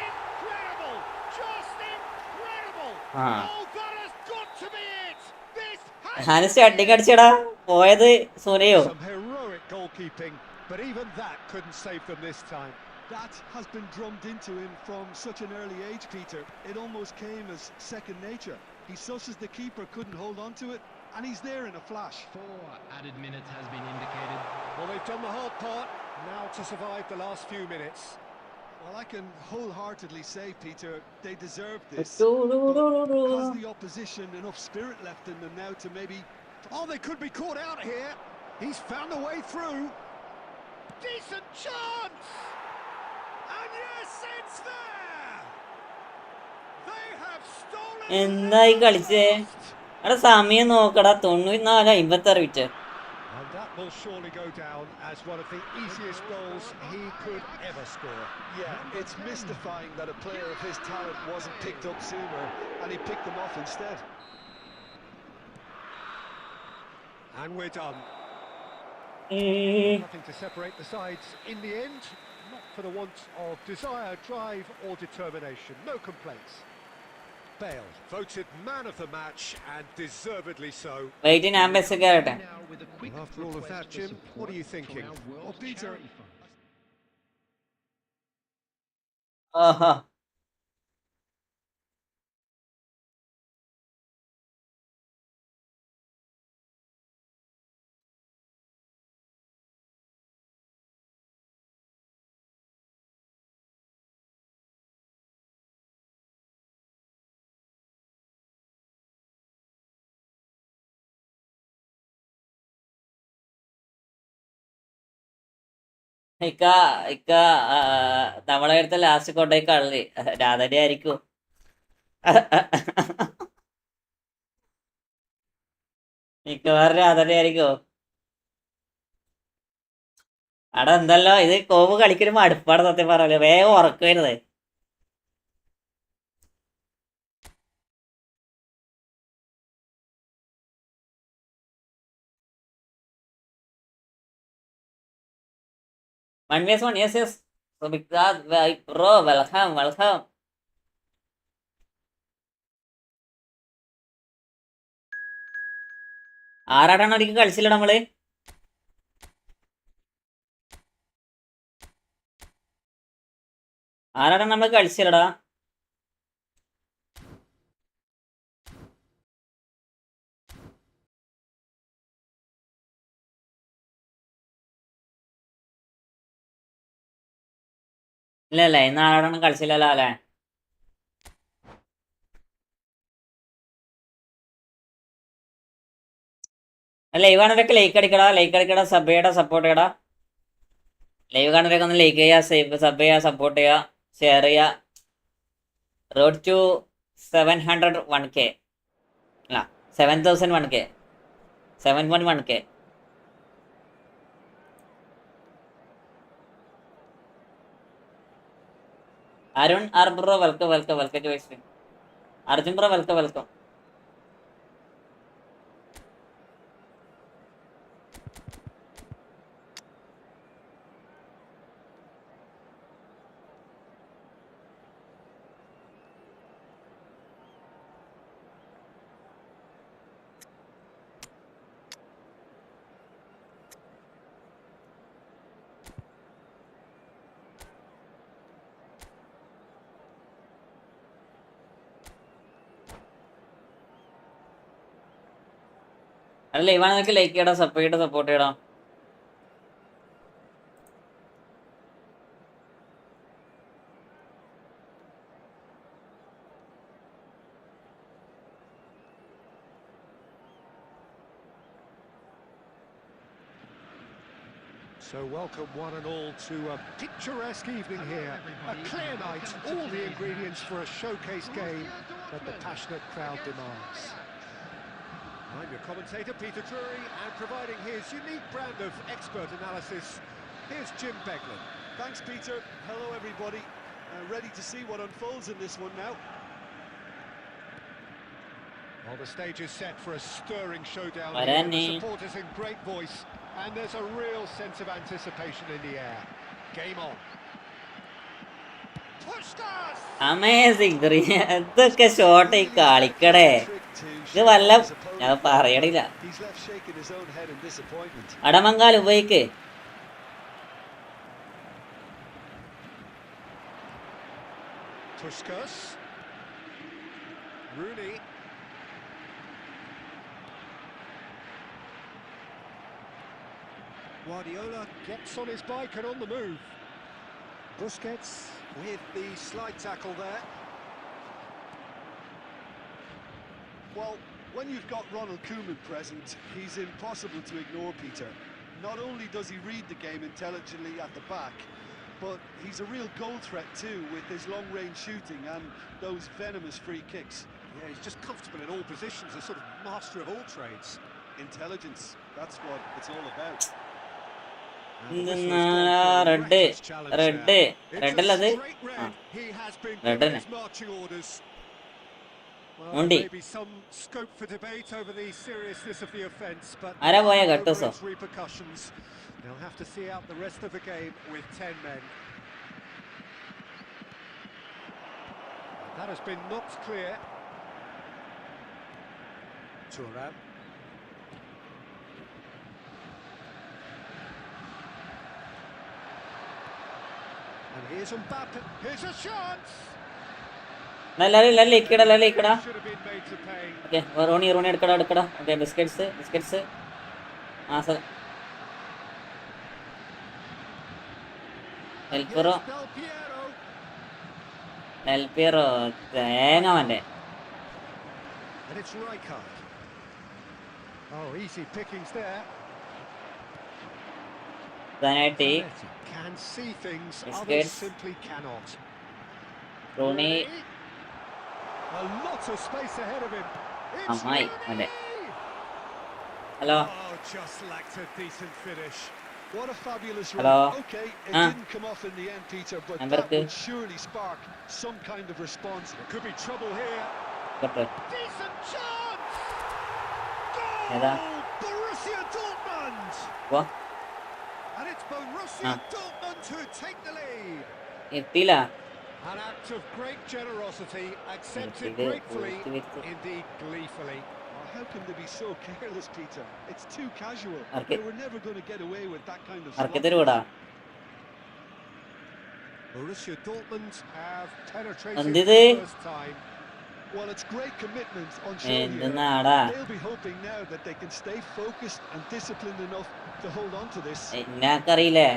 Incredible! Just incredible! Ah. Oh, that has got to be it! This has ഹാന് starting അടിച്ചടാ. പോയത് സുനയോ? some heroic goalkeeping, but even that couldn't save them this time. That has been drummed into him from such an early age, Peter. It almost came as second nature. He susses the keeper, couldn't hold on to it, and he's there in a flash. 4 added minutes has been indicated. Well, they've done the hard part, now to survive the last few minutes. Well, I can wholeheartedly say, Peter, they deserve this. But has the opposition enough spirit left in them now to maybe... Oh, they could be caught out here. He's found a way through. Decent chance! And yes, it's there! They have stolen... എന്തായി കളിച്ചേ? എടാ സമയം നോക്കടാ. 94-56 minute. And that will surely go down as one of the easiest goals he could ever score. Yeah, it's mystifying that a player of his talent wasn't picked up sooner, and he picked them off instead. And we're done. Nothing to separate the sides in the end. Not for the want of desire, drive or determination. No complaints. Bale voted man of the match and deservedly so. Wait ഞാൻ bus കയറട്ടെ. Now with a quick After all of that, request Jim, for what are you support thinking? from our World Well, Peter, Charity Fund. ആഹാ ഇക്ക ഇക്ക നമ്മളെ അടുത്ത last കൊണ്ടേക്ക് കള്ളി രാധന്റെ ആയിരിക്കും. മിക്കവാറും രാധന്റെ ആയിരിക്കോ? അവിടെ എന്തല്ലോ ഇത് കോവ് കളിക്കൊരു മടുപ്പാട് സത്യം പറയല്ലോ. വേഗം ഉറക്കുവരുന്നത്. One vs one, yes, yes. So because bro, welcome. ആരാടാണ് ഒരിക്കൽ കളിച്ചില്ല നമ്മള്? ആരാടാണ് നമ്മള് കളിച്ചില്ലടാ? ഇല്ല ഇന്ന് ആരാടാണ് കളിച്ചില്ലല്ലോ അല്ലേ? ലൈവ് കാണുന്നവരൊക്കെ ലൈക്ക് അടിക്കടാ, സബ് ചെയ്യടാ, സപ്പോർട്ട് ചെയ്യടാ. ലൈവ് കാണുന്നവരൊക്കെ ഒന്ന് ലൈക്ക് ചെയ്യുക, സബ് ചെയ്യുക, സപ്പോർട്ട് ചെയ്യുക, ഷെയർ ചെയ്യുക. റോഡ് ടു 701K അല്ല 7001K 711K. Arun R bro welcome to my stream. Arjun bro, welcome. അല്ല ഇവാനൊക്കെ ലൈക്ക് ചെയ്യടാ, സപ്പോർട്ട് ചെയ്യടാ. So welcome one and all to a picturesque evening here. A clear night, all the ingredients for a showcase game that the passionate crowd demands. I'm your commentator, Peter Drury, and providing his unique brand of expert analysis, here's Jim Beglin. Thanks, Peter. Hello, everybody. Ready to see what unfolds in this one now. Well, the stage is set for a stirring showdown here. Varane. The supporters in great voice, and there's a real sense of anticipation in the air. Game on. Pushkas! Amazing എന്തൊക്കെ shot ഈ കളിക്കടേ. ഇത് വല്ല ഞാൻ പറയണില്ല. He's left shaking his own head in disappointment. അടമങ്കാൽ ഉപയോഗിക്ക്. Pushkas. Rooney. Guardiola gets on his bike and on the move. Busquets with the slide tackle there. Well, when you've got Ronald Koeman present, he's impossible to ignore, Peter. Not only does he read the game intelligently at the back, but he's a real goal threat too, with his long-range shooting and those venomous free kicks. Yeah, he's just comfortable in all positions, a sort of master of all trades. Intelligence, that's what it's all about. റെഡല്ലത് റെഡന്നെ ഉണ്ട്. ആരാ പോയ കട്ടൂസോ? They'll have to see out the rest of the game with 10 men. That has been knocked clear. Thuram. And here's Mbappe. Here's a chance. എല്ലാരും ഇക്കടാ Should have been made to pay. Okay. Rony എടുക്കടാ. Okay, biscuits ആ sir എൽപിയറോ തേങ്ങ വന്നെ. And it's Rijkaard. Oh, easy pickings there. Zanetti Can see things others Busquets. simply cannot. Roni A lot of space ahead of him. It's അമ്മായി വന്നെ. Rooney! Hello Oh, just lacked a decent finish. What a fabulous run. Hello. Okay, it Ah. didn't come off in the end, Peter, but Number that 2. would surely spark some kind of response. There could be trouble here. തൊട്ട് Decent chance! ഏതാ Goal! Borussia Dortmund! പോ And it's Borussia Ah. Dortmund who take the lead. എത്തിയില്ല. An act of great generosity, accepted It is. gratefully, It is. indeed gleefully. Oh, how can they be so careless, Peter? It's too casual. Arke- They were never going to get away with that kind of അർക്കത്തൊരു കൂടാ. Borussia Dortmund have penetrated എന്തിത്? for the first time. Well, it's great commitment on show here. എന്തെന്നാടാ They'll be hoping now that they can stay focused and disciplined enough to hold on to this. എന്നാക്കറിയില്ലേ.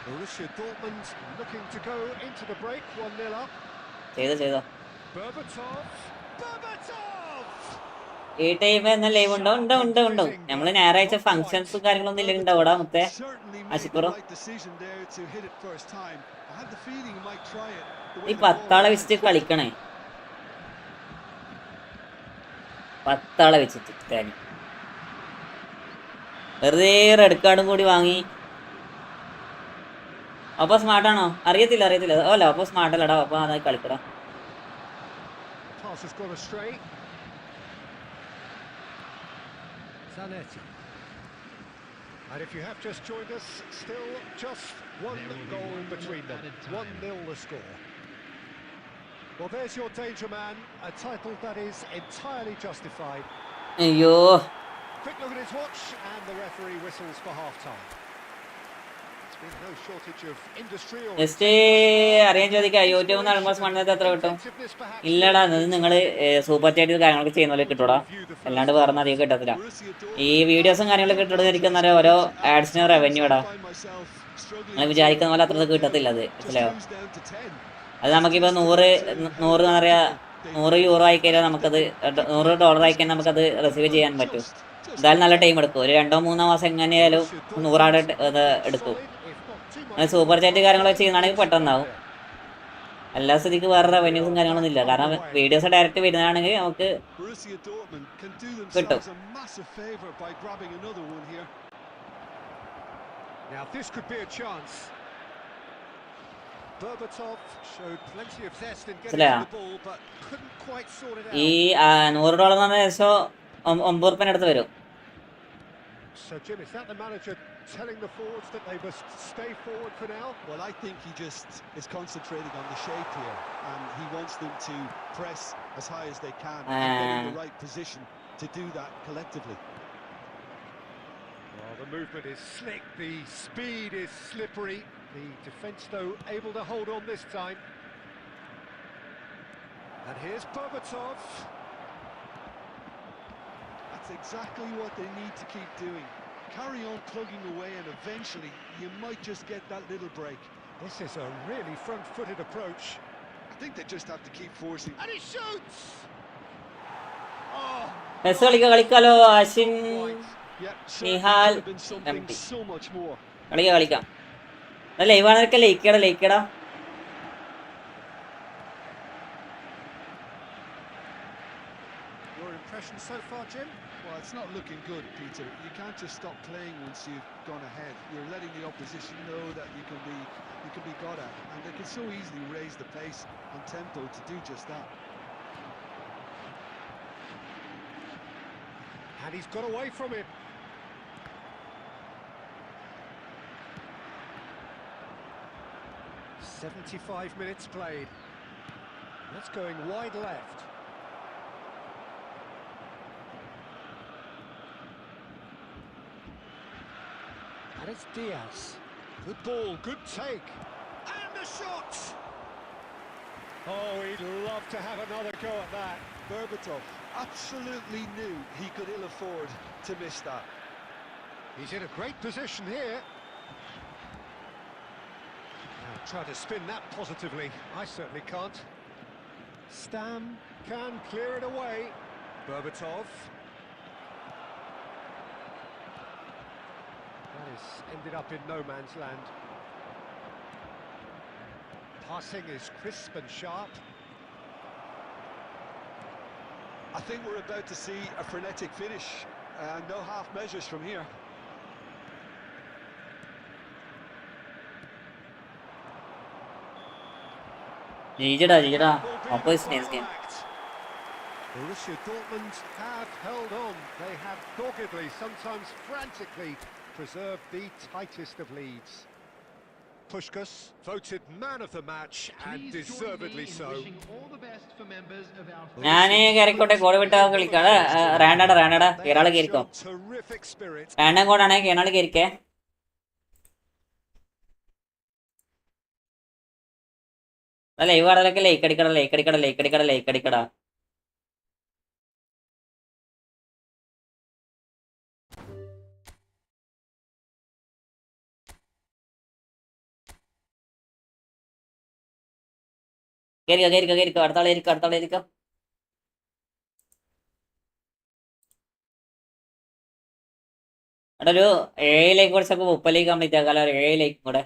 Borussia Dortmund looking to go into the break 1-0 up. ചെയ്തോ Berbatov! ഈ time എന്ന live ഉണ്ടോ? നമ്മള് ഞായറാഴ്ച ഫംഗ്ഷൻസും കാര്യങ്ങളൊന്നും ഇല്ലെങ്കിൽ ഉണ്ടാവൂടാ മുത്തേ. Certainly made the Ashipuro. right decision there to hit it first time. I had the feeling he might try it. the way ഈ the ball 10 ആളെ വെച്ചിട്ട് കളിക്കണേ. 10 ആളെ വെച്ചിട്ട് തേങ്ങ വെറുതെ റെഡ് കാർഡും കൂടി വാങ്ങി. അപ്പൊ സ്മാർട്ടാണോ? അറിയത്തില്ല. അല്ല അപ്പൊ സ്മാർട്ടല്ലടാ. അപ്പൊ അതായി കളിക്കടാ. Pass pass has gone astray. Zanetti. And if you have just joined us, still just one goal between them. 1-0 the score. Well, there's your danger man, a title that is entirely justified. അയ്യോ Quick look at his watch, and the referee whistles for half-time. There's been no shortage of industry or just അറിയാൻ ചോദിക്കാം യൂട്യൂബിൽ നിന്ന് almost Mannath എത്ര കിട്ടും? ഇല്ലടാ, അത് നിങ്ങൾ സൂപ്പർ ചാറ്റ് കാര്യങ്ങളൊക്കെ ചെയ്യുന്ന പോലെ കിട്ടൂടാ, അല്ലാണ്ട് വേറെ ഒന്നും അധികം കിട്ടത്തില്ല. ഈ വീഡിയോസും കാര്യങ്ങളൊക്കെ കിട്ടുന്നത് എനിക്ക് എന്താ പറയുക, ഓരോ ആഡ്സിന് റവന്യൂ ഇടാ. നിങ്ങൾ വിചാരിക്കുന്ന പോലെ അത്ര കിട്ടത്തില്ല, അത് മനസ്സിലായോ? അത് നമുക്കിപ്പോൾ 100 എന്താ പറയുക, €100 ആയിക്കഴിഞ്ഞാൽ നമുക്കത് $100 ആയിക്കഴിഞ്ഞാൽ നമുക്കത് റിസീവ് ചെയ്യാൻ പറ്റും. എന്തായാലും നല്ല ടൈം എടുക്കും, ഒരു 2-3 മാസം എങ്ങനെയായാലും 100 ഇത് എടുക്കും. സൂപ്പർ ചാറ്റ് കാര്യങ്ങളൊക്കെ ചെയ്യുന്നതാണെങ്കിൽ പെട്ടെന്നാവും. എല്ലാ സ്ഥിതിക്ക് വേറെ റവന്യൂസും കാര്യങ്ങളൊന്നും ഇല്ല, കാരണം വീഡിയോസ് ഡയറക്റ്റ് വരുന്നതാണെങ്കിൽ നമുക്ക് കിട്ടും. Now this could be a chance. Berbatov showed plenty of zest in getting the ball but couldn't quite sort it out. ഈ $100 എന്ന് പറഞ്ഞാൽ ഏകദേശം $9 അടുത്ത് വരും. So Jim, is that the manager telling the forwards that they must stay forward for now? Well, I think he just is concentrating on the shape here, and he wants them to press as high as they can and get in the right position to do that collectively. Well, the movement is slick, the speed is slippery. The defence, though, able to hold on this time. And here's Berbatov. That's exactly what they need to keep doing. Carry on plugging away, and eventually you might just get that little break. This is a really front-footed approach. I think they just have to keep forcing. And he shoots! Oh! കളിക്കാലോ ആശിൻ Yeah, Nihal could have been something so much more. കളിക്കാം. ലൈവാണൊക്കെ ലയിക്കടാ. Your impression so far, Jim? Well, it's not looking good, Peter. You can't just stop playing once you've gone ahead. You're letting the opposition know that you can be got at, and they can so easily raise the pace and tempo to do just that. And he's got away from him. "75 minutes played. That's going wide left. And it's Diaz. Good ball, good take. And a shot! Oh, he'd love to have another go at that. Berbatov absolutely knew he could ill afford to miss that. He's in a great position here. Now try to spin that positively. I certainly can't. Stam can clear it away. Berbatov. That has ended up in no man's land. Passing is crisp and sharp. I think we're about to see a frenetic finish, and no half measures from here. ജീജടാ opposite game. Borussia Dortmund have held on. They have doggedly, sometimes frantically, preserved the tightest of leads. Puskás voted man of the match, and deservedly so. ഞാൻ കയറിക്കോട്ടെ, goal വിട്ടാ കളിക്കാണ്. റാൻഡാ കേരള കയറിക്കോ. Terrific spirit. Random കോഡാണ്, കേരള കയറിക്കേ. Live ആടലൊക്കെ like അടിക്കടാ. കേറിക്കോ അടുത്താളെ ഇരിക്കാം. അവിടെ ഒരു 7 ലൈക്ക് കുറച്ചൊക്കെ 30 ലൈക്ക് കംപ്ലീറ്റ് ആക്കാലോ, 7 ലൈക്കും കൂടെ.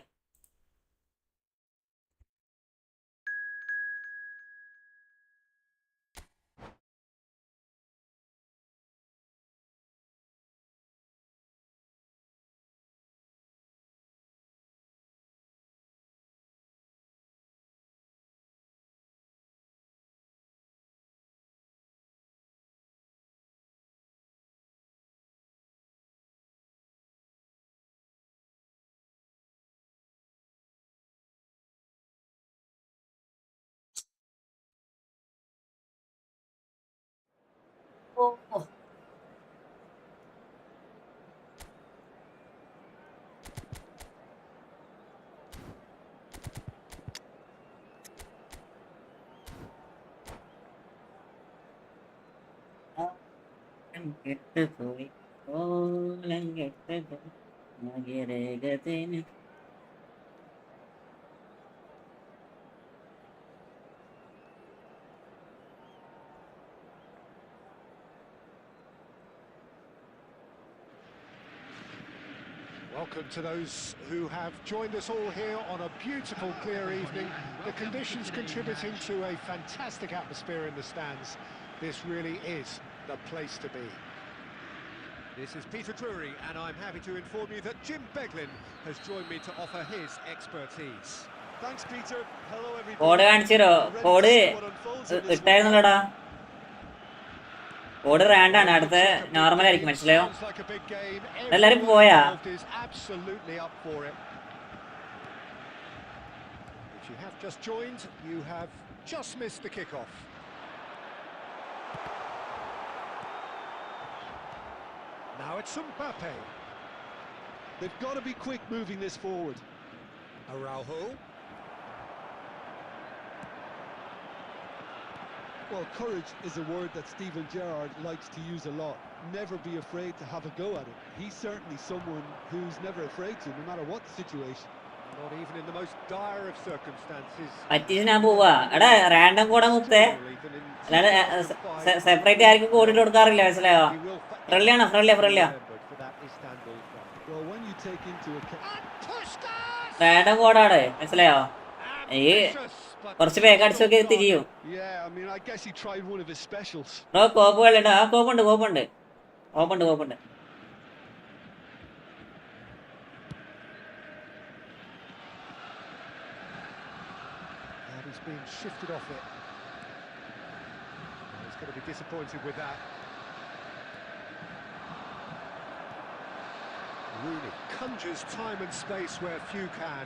Oh. Welcome to those who have joined us all here on a beautiful, clear evening. The conditions contributing to a fantastic atmosphere in the stands. This really is the place to be. This is Peter Drury, and I'm happy to inform you that Jim Beglin has joined me to offer his expertise. Thanks, Peter. Hello, everybody. Code കാണിച്ചിരോ? Code ഇട്ടായിരുന്നല്ലോടാ. Code റാൻഡാണ്, അടുത്ത normal ആയിരിക്കും, മനസ്സിലായോ? എല്ലാരും പോയാ? Absolutely up for it. If you have just joined, you have just missed the kick-off. Now it's Mbappe. They've got to be quick moving this forward. Araujo. Well, courage is a word that Steven Gerrard likes to use a lot. Never be afraid to have a go at it. He's certainly someone who's never afraid to, no matter what the situation. Not even in the most dire of circumstances. പറ്റിച്ച് പോവാ. എടാ random കൂടെ മുത്തേ. അല്ലാതെ separate ആർക്കും code ഇട്ട് കൊടുക്കാറില്ല, മനസ്സിലായോ? ഫ്രണ്ട്ലിയാണോ? ഫ്രണ്ട്ലിയാ. Well, when you take into account random കോഡാണ്, മനസ്സിലായോ? ഈ കുറച്ച് വേഗം അടിച്ചൊക്കെ തിരിയും. Yeah, I mean, I guess he tried one of his specials. കോപ്പ് കളിയുണ്ട്. ആ കോപ്പുണ്ട്. And he's being shifted off it. He's going to be disappointed with that. Rooney conjures time and space where few can.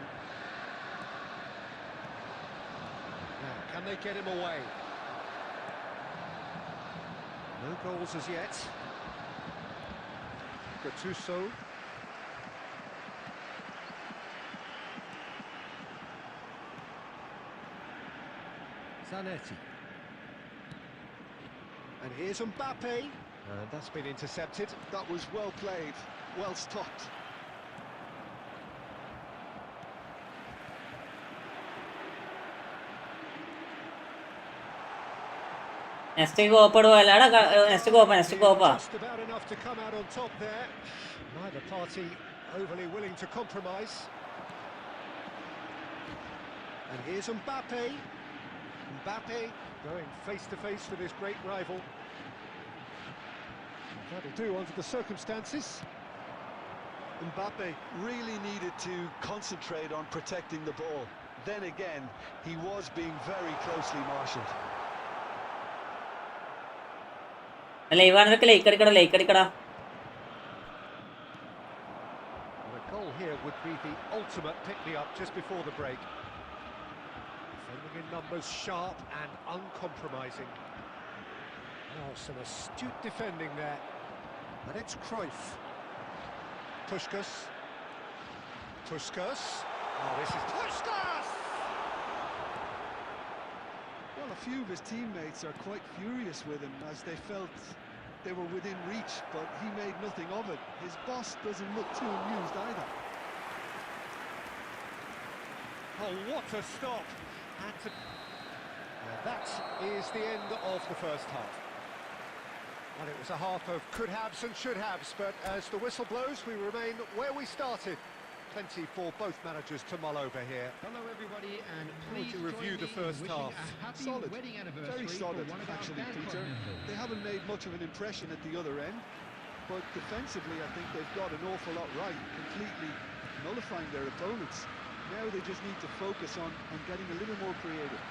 Now, can they get him away? No goals as yet. Gattuso. Zanetti. And here's Mbappe. And that's been intercepted. That was well played, well stopped. Next കോപ്പ് ഇടുവല്ലാണ്. Next കോപ്പാ. Just about enough to come out on top there. Neither party overly willing to compromise. And here's Mbappe. Mbappe going face to face with his great rival. That'll do under the circumstances. Mbappe really needed to concentrate on protecting the ball. Then again, he was being very closely marshalled. Like അടിക്കടാ. The goal here would be the ultimate pick-me-up just before the break. Defending in numbers, sharp and uncompromising. Oh, some astute defending there. And it's Cruyff. Puskas. Oh, this is Puskas! Well, a few of his teammates are quite furious with him as they felt they were within reach, but he made nothing of it. His boss doesn't look too amused either. Oh, what a stop! And that is the end of the first half. Well, it was a half of could-haves and should-haves, but as the whistle blows, we remain where we started. Plenty for both managers to mull over here. Hello, everybody, and How would please you review join the me first in wishing half? a happy Solid, wedding anniversary very for solid one of our actually, band Peter. members. They haven't made much of an impression at the other end, but defensively I think they've got an awful lot right, completely nullifying their opponents. Now they just need to focus on getting a little more creative.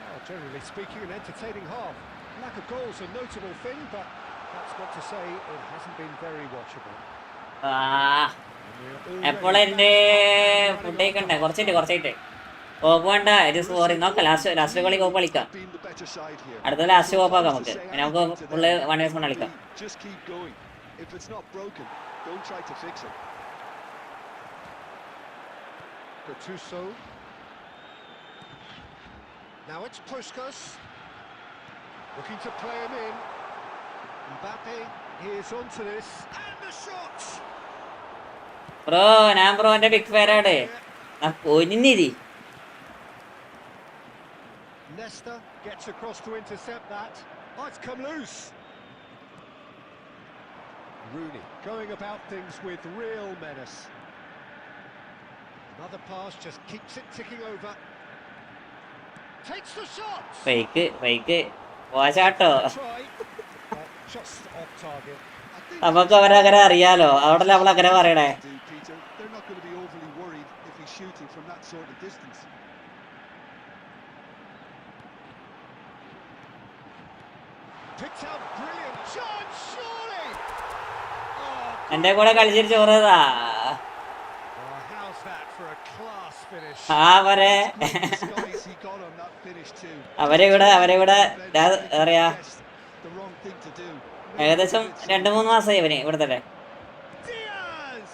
Well, generally speaking, an entertaining half. Lack of goals a notable thing, but that's not to say it hasn't been very watchable. എപ്പോഴെന്റെ food കഴിക്കണ്ടേ? കുറച്ചിട്ട് കോപ്പ് വേണ്ട, ഇത് sorry നോക്കാം. Last കളി കോപ്പ് കളിക്കാം. Been the better side here. അടുത്ത last കോപ്പ് ആക്കാം Sometimes to നമുക്ക്. say പിന്നെ നമുക്ക് anything to full them, 1 vs 1 കളിക്കാം. simply just keep going. If it's not broken, don't try to fix it. Gattuso. Now it's Puskas. Looking to play him in. Mbappe, he is onto this. And the shot! Bro ഞാൻ ബ്രോന്റെ big ഫാനാണ്. പൊന്നിരി. Nesta gets across to intercept that. Oh, it's come loose. Rooney going about things with real menace. Another pass just keeps it ticking over. Takes the shot. Fake പോശാട്ടോ. Try. Just off target. നമുക്ക് അവരങ്ങനെ അറിയാലോ, അവിടെ നമ്മൾ അങ്ങനെ പറയണേ. Peter, they're not going to be overly worried if he's shooting from that sort of distance. Picked out brilliant chance, surely. Oh, എന്റെ കൂടെ കളിച്ചിട്ട് ചോറതാ. how's that for a class finish? അവരെ Skies he got on that finish too. അവരെ ഇവിടെ അറിയാ The wrong thing to do. ഏകദേശം 2-3 മാസമായി ഇവന് ഇവിടെ തന്നെ. Diaz!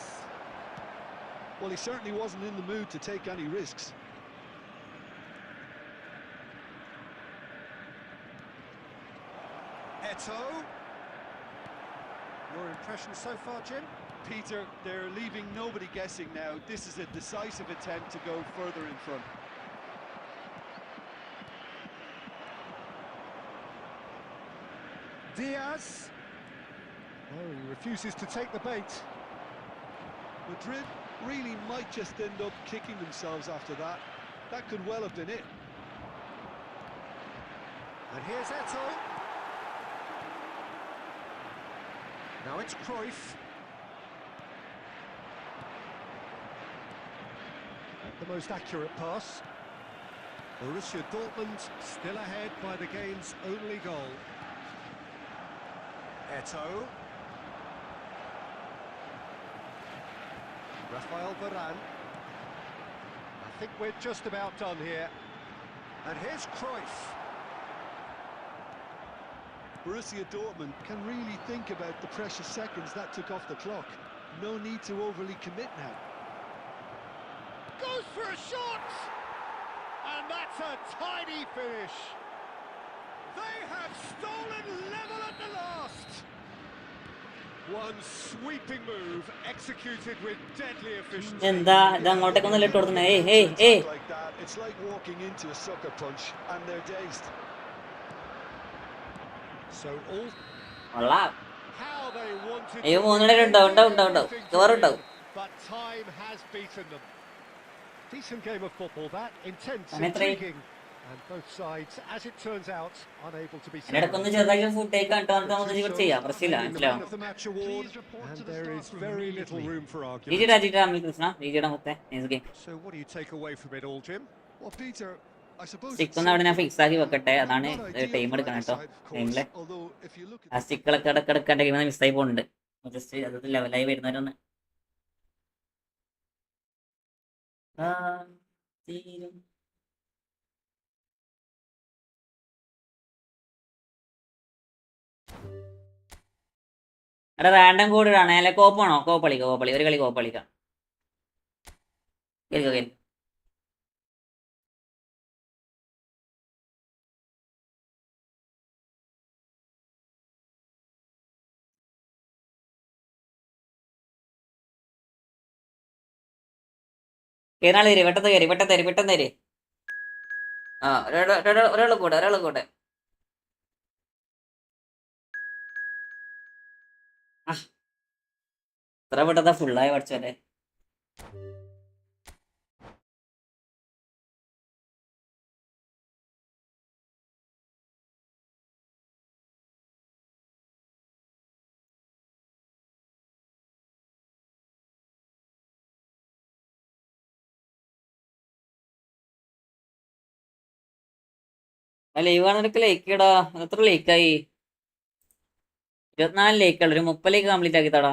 Well, he certainly wasn't in the mood to take any risks. Eto'o. Your impression so far, Jim? Peter, they're leaving nobody guessing now. This is a decisive attempt to go further in front. Diaz. Oh, he refuses to take the bait. Madrid really might just end up kicking themselves after that. That could well have been it. And here's Eto'o. Now it's Cruyff. The most accurate pass. Borussia Dortmund still ahead by the game's only goal. Eto'o. Rafael Varane. I think we're just about done here. And here's Cruyff. Borussia Dortmund can really think about the precious seconds that took off the clock. No need to overly commit now. Goes for a shot! And that's a tidy finish. They have stolen level at the last. One sweeping move executed with deadly efficiency. എന്താ ഇത് അങ്ങോട്ടേക്കൊന്നല്ല ഇട്ട് കൊടുക്കുന്നേ. ഏയ് Like that, it's like walking into a sucker punch and they're dazed. So all കൊള്ളാം. how they wanted അയ്യോ to 3 ഉണ്ടാവും. ചോറുണ്ടാവും. but time has beaten them. Decent game of football that, intense, And it's like- intriguing, and both sides, as it turns out, unable to be എന്റെ ഇടയ്ക്കൊന്ന് ചെറുതായിട്ട് food take നമുക്ക് ചെയ്യാം. പ്രശ്നമില്ല, മനസ്സിലാവും. of the match award, and there is very little room for argument. രീജിയുടെ Amil Krishna, രീതിയുടെ മുത്തേ nice game. So what do you take away from it all, Jim? Well, Peter, I suppose stick ഒന്ന് അവിടെ ഞാൻ fix ആക്കി വെക്കട്ടെ. അതാണ് ടൈം എടുക്കണം കേട്ടോ. ടൈമില് although if you look ആ സ്റ്റിക്കുകളൊക്കെ ഇടക്കിടക്ക് ടൈം മിസ്സായി പോകുന്നുണ്ട്. ജസ്റ്റ് അത് ലെവലായി വരുന്നവരൊന്ന് തീരും. എടാ റാൻഡം കോഡ് ഇടാണ്. അല്ലെ കോപ്പാണോ? കോപ്പളി ഒരു കളി കോപ്പളിക്കാം. കേൾക്കോ കേറാളി തരി, പെട്ടെന്ന് തരി. ആ ഒരാള് കൂടെ. ഇത്ര പെട്ടെന്ന് ഫുള്ളായി പഠിച്ചോലെ. ലൈവ് ആണെന്നൊക്കെ ലൈക്ക് ഇടാ. എത്ര ലൈക്കായി? 24 ലൈക്കുള്ളൂ. ഒരു 30 ലൈക്ക് കംപ്ലീറ്റ് ആക്കി തടാ.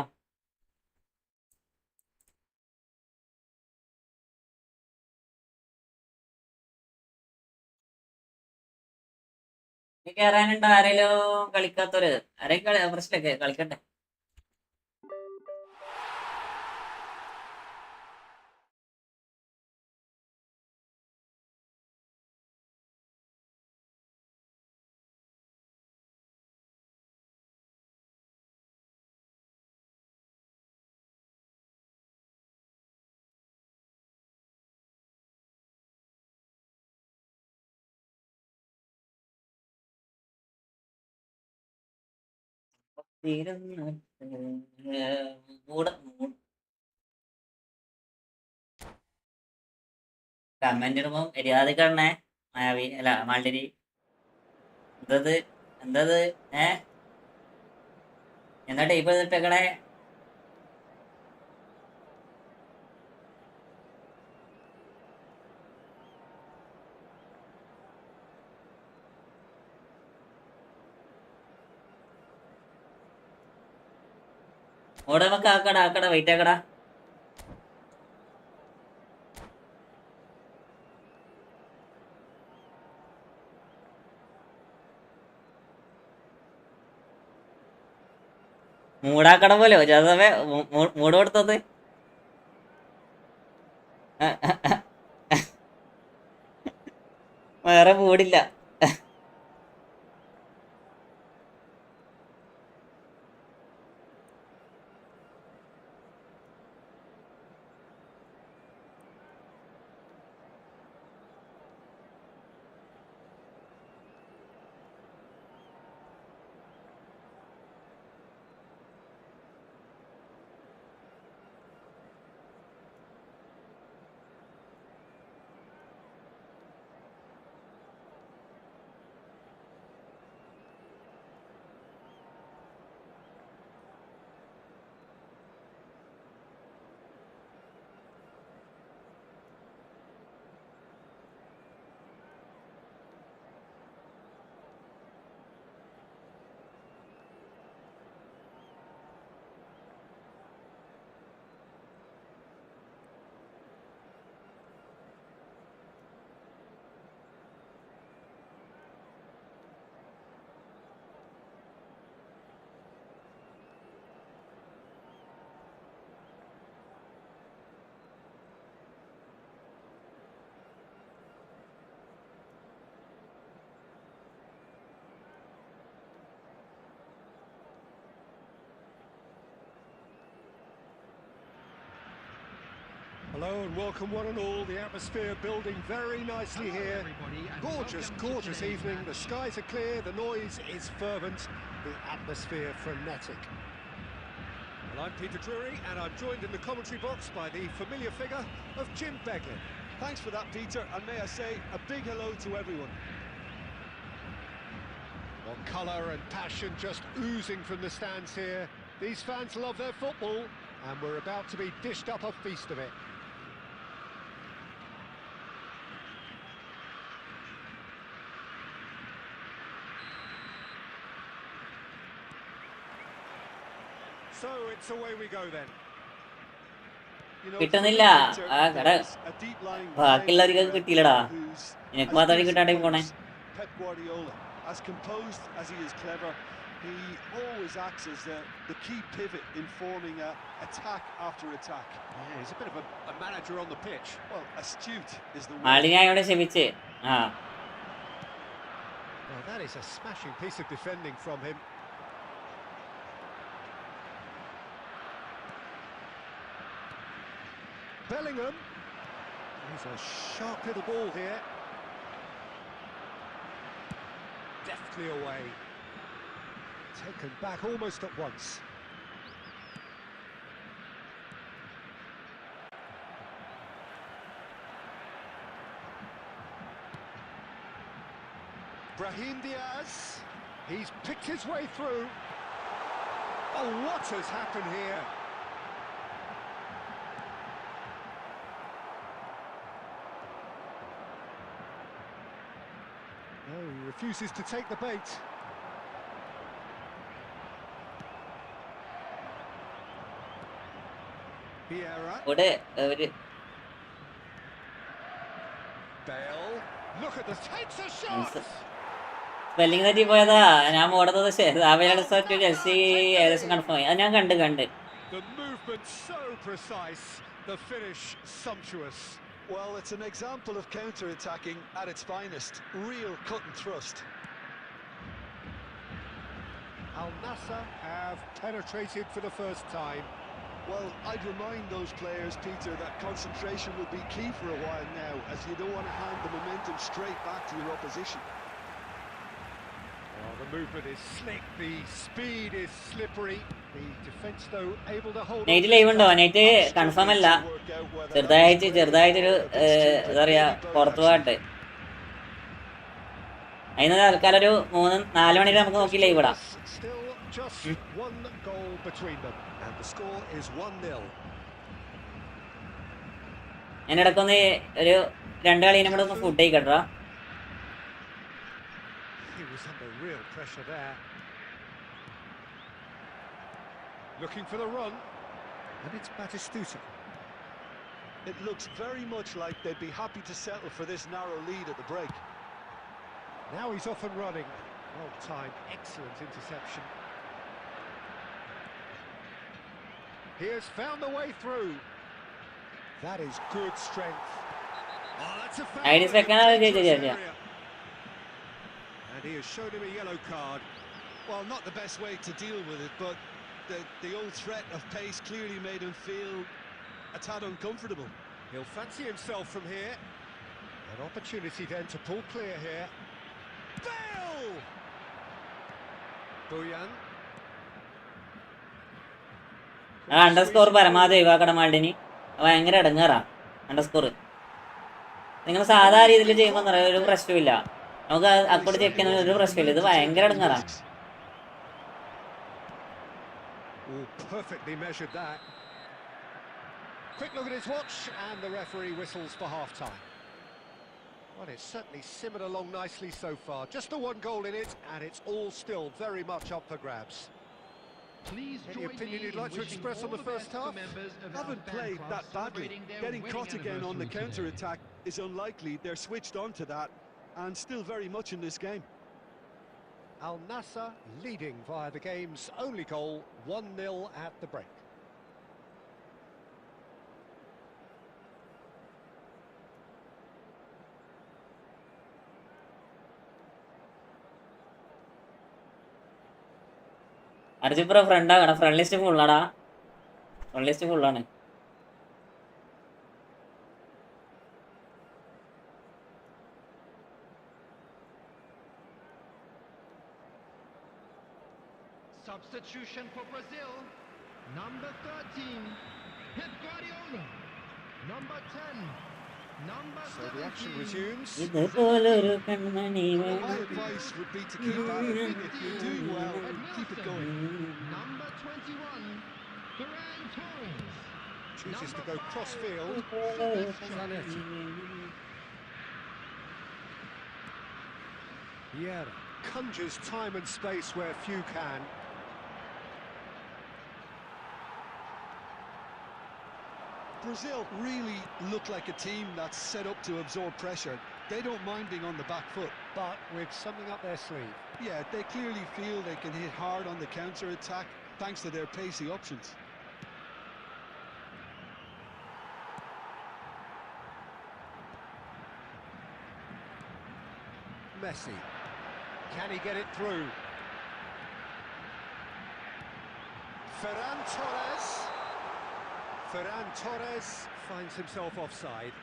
കയറാനുണ്ടോ ആരെങ്കിലും കളിക്കാത്തവര്? ആരെയും പ്രശ്നമൊക്കെ കളിക്കട്ടെ. കമന്റ് ഇടുമ്പോ മര്യാദക്കണേ. മായാവി അല്ല മാൾട്ടിരി. എന്തത് എന്തത് എന്താ ടൈപ്പ് ചെയ്തിട്ടേക്കണേ? ഓടെ നമുക്ക് ആക്കടാ വെയിറ്റ് ആക്കടാ. മൂടാക്കട പോലെ ജാസഫേ മൂട് കൊടുത്തത്. വേറെ മൂടില്ല. Hello and welcome one and all. The atmosphere building very nicely here. Gorgeous evening. The skies are clear, the noise is fervent, the atmosphere frenetic. Well, I'm Peter Drury and I'm joined in the commentary box by the familiar figure of Jim Beglin. Thanks for that, Peter, and may I say a big hello to everyone. Well, colour and passion just oozing from the stands here. These fans love their football and we're about to be dished up a feast of it. So it's away we go then. കിട്ടുന്നില്ല. ആ കട ബാക്കിയുള്ളവർക്ക് കിട്ടിയില്ലടാ. എനിക്ക് മാത്രമേ കിട്ടാണ്ടേ പോണേ. Pep Guardiola, as composed as he is clever, he always acts as the key pivot in forming attack after attack. Yeah, he's a bit of a manager on the pitch. Well, astute is the word. മാളിനായോടെ ക്ഷമിച്ച്. Well, that is a smashing piece of defending from him. Bellingham. He's a sharp little ball here. Deftly away. Taken back almost at once. Brahim Diaz. He's picked his way through. Oh, what has happened here? No, he refuses to take the bait. Vieira. Bale. Look at this. Takes a shot. Spelling തെറ്റി പോയതാ. ഞാൻ ഓടുന്നത് Chelsea ഏകദേശം confirm ആയി. അത് ഞാൻ കണ്ട്. The movement so precise, the finish sumptuous. Well, it's an example of counter-attacking at its finest. Real cut and thrust. Al Nassr have penetrated for the first time. Well, I'd remind those players, Peter, that concentration will be key for a while now, as you don't want to hand the momentum straight back to your opposition. Well, the movement is slick, the speed is slippery. The defence, though, able to hold. Night live ഉണ്ടോ? Night confirm അല്ല. ചെറുതായിട്ടൊരു എന്താ പറയാ പുറത്തു പോകട്ടെ. അതിന് തൽക്കാലം ഒരു 3-4 മണിക്ക് നമുക്ക് നോക്കി ലൈവ് ഇടാം. Still just one goal between them, and the score is 1-0. അതിനിടക്കൊന്ന് ഒരു 2 കളീനെ കൂടെ ഒന്ന് food കഴിക്കട്ടാ. He was under real pressure there. Looking for the run, and it's Batistuta. It looks very much like they'd be happy to settle for this narrow lead at the break. Now he's off and running. Well timed, excellent interception. He has found the way through. That is good strength. Oh, that's a foul. അതിന് second And he has shown him a yellow card. Well, not the best way to deal with it, but the old threat of pace clearly made him feel a tad uncomfortable. He'll fancy himself from here. An opportunity then to pull clear here. Bale! Boyan. Underscore പരമാവധി ഒഴിവാക്കണം. മാൾഡിനി ഭയങ്കര ഇടങ്ങേറാ underscore. നിങ്ങൾ സാധാരണ രീതിയിൽ ചെയ്യുമ്പോൾ ഒരു പ്രശ്നമില്ല, നമുക്ക് അക്കോട്ട് ചെക്ക് ചെയ്യുന്ന ഒരു പ്രശ്നമില്ല. ഇത് ഭയങ്കര ഇടങ്ങേറാ. Oh, perfectly measured that. Quick look at his watch, and the referee whistles for half-time. Well, it's certainly simmered along nicely so far. Just the one goal in it, and it's all still very much up for grabs. Please Any join opinion me you'd in like to wishing express on all the the first best to half? members of our Haven't fan played club that badly. celebrating their Getting wedding caught again on the anniversary today. counter-attack is unlikely. They're switched on to that, and still very much in this game. Al Nassr leading via the game's only goal, 1-0 at the break. അർജിപ്ര friend ആകണം. Friend list ഫുള്ളാടാ. Friend list ഫുള്ളാണ്. Substitution for Brazil. Number 13, Pep Guardiola. Number 10, number So the action 17. resumes. ഇതുപോലൊരു കൺമണി Well, my advice would be to keep at it. If you're doing well, keep it going. Number 21, Ferran Torres. Chooses to go cross-field. Zanetti. Yeah, conjures time and space where few can. Brazil really look like a team that's set up to absorb pressure. They don't mind being on the back foot. But with something up their sleeve. Yeah, they clearly feel they can hit hard on the counter-attack thanks to their pacey options. Messi. Can he get it through? Ferran Torres. Ferran Torres finds himself offside.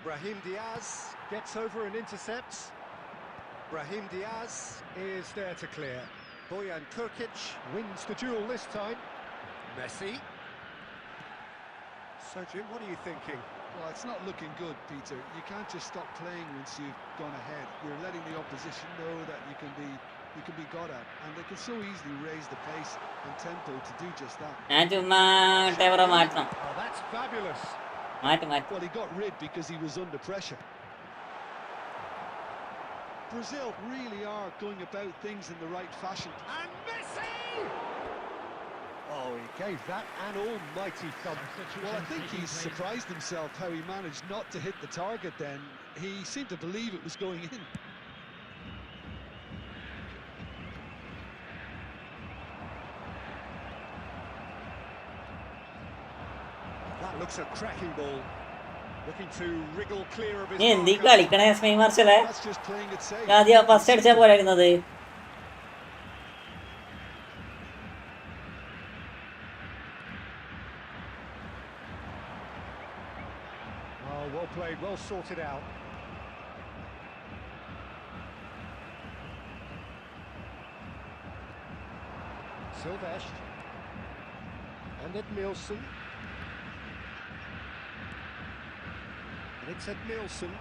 Brahim Diaz gets over and intercepts. Brahim Diaz is there to clear. Bojan Kurkic wins the duel this time. Messi. So Jim, what are you thinking? Well, it's not looking good, Peter. You can't just stop playing once you've gone ahead. You're letting the opposition know that you can be got at, and they can so easily raise the pace and tempo to do just that. ഞാൻ ചുമ്മാ ടേബറ മാറ്റണം. Oh, that's fabulous. മാറ്റി. Well, he got rid because he was under pressure. Brazil really are going about things in the right fashion. And Messi! Oh, he gave that an almighty thump. Well, I think he's surprised himself how he managed not to hit the target then. He seemed to believe it was going in. That looks a cracking ball. Looking to wriggle clear of his നീ എന്തി marker. കളിക്കണേ സ്മൈ മാർഷലേ? That's just playing it safe. ആദ്യം first അടിച്ചാ പോരായിരുന്നത്. Oh, well played, well sorted out. Silvestre. And Nielsen. And it's Nielsen.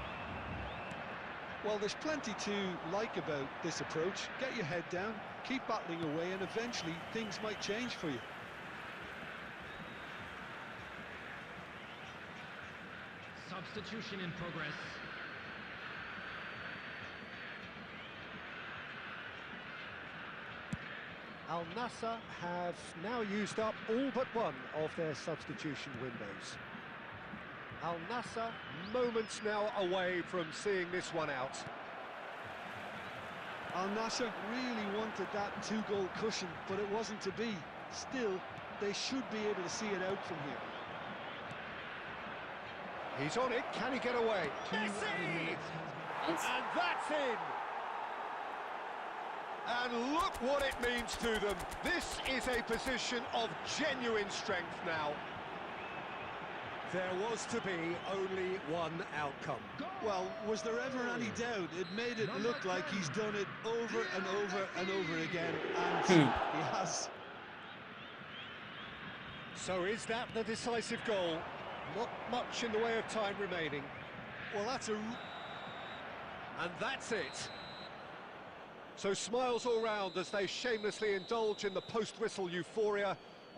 Well, there's plenty to like about this approach. Get your head down, keep battling away, and eventually things might change for you. Substitution in progress. Al Nassr have now used up all but one of their substitution windows. Al Nassr moments now away from seeing this one out. Al Nassr really wanted that two-goal cushion, but it wasn't to be. Still, they should be able to see it out from here. He's on it, can he get away? Messi! And that's in! And look what it means to them. This is a position of genuine strength now. There was to be only one outcome. Well, was there ever any doubt? It made it look like he's done it over and over and over again, and he has. So is that the decisive goal? Not much in the way of time remaining. Well, that's a... And that's it. So smiles all round as they shamelessly indulge in the post-whistle euphoria.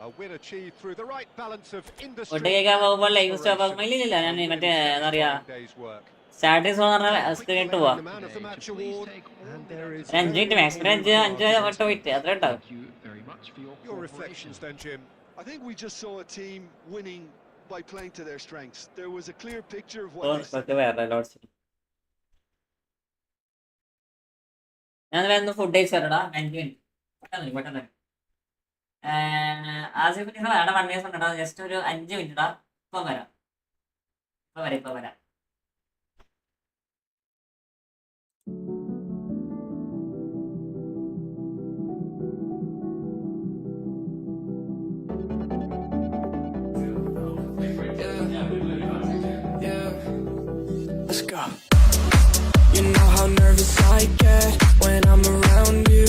A win achieved through the right balance of industry ഒട്ടേക്കാൻ പോകുമ്പോൾ live stop ആകുമ്പോൾ ഇല്ലില്ല ഞാൻ മറ്റേ എന്താ പറയാ status പറഞ്ഞാൽ screen ഇട്ട് പോവാ. The man of the match award, and there is 5 minute maximum 5 വട്ടം പോയിട്ട് അത്ര ഉണ്ടാവും. your reflections then, Jim. I think we just saw a team winning by playing to their strengths. There was a clear picture of what they... വേറെ lords ഞാൻ വേറെ food കഴിച്ചാലടാ 5 minute പെട്ടെന്ന് ആസിഫ് അവിടെ 1 days ഉണ്ടോ ജസ്റ്റ് ഒരു 5 മിനിറ്റ് ഇപ്പൊ വരാം ഇപ്പൊ വരാം Let's go. You know how nervous I get when I'm around you.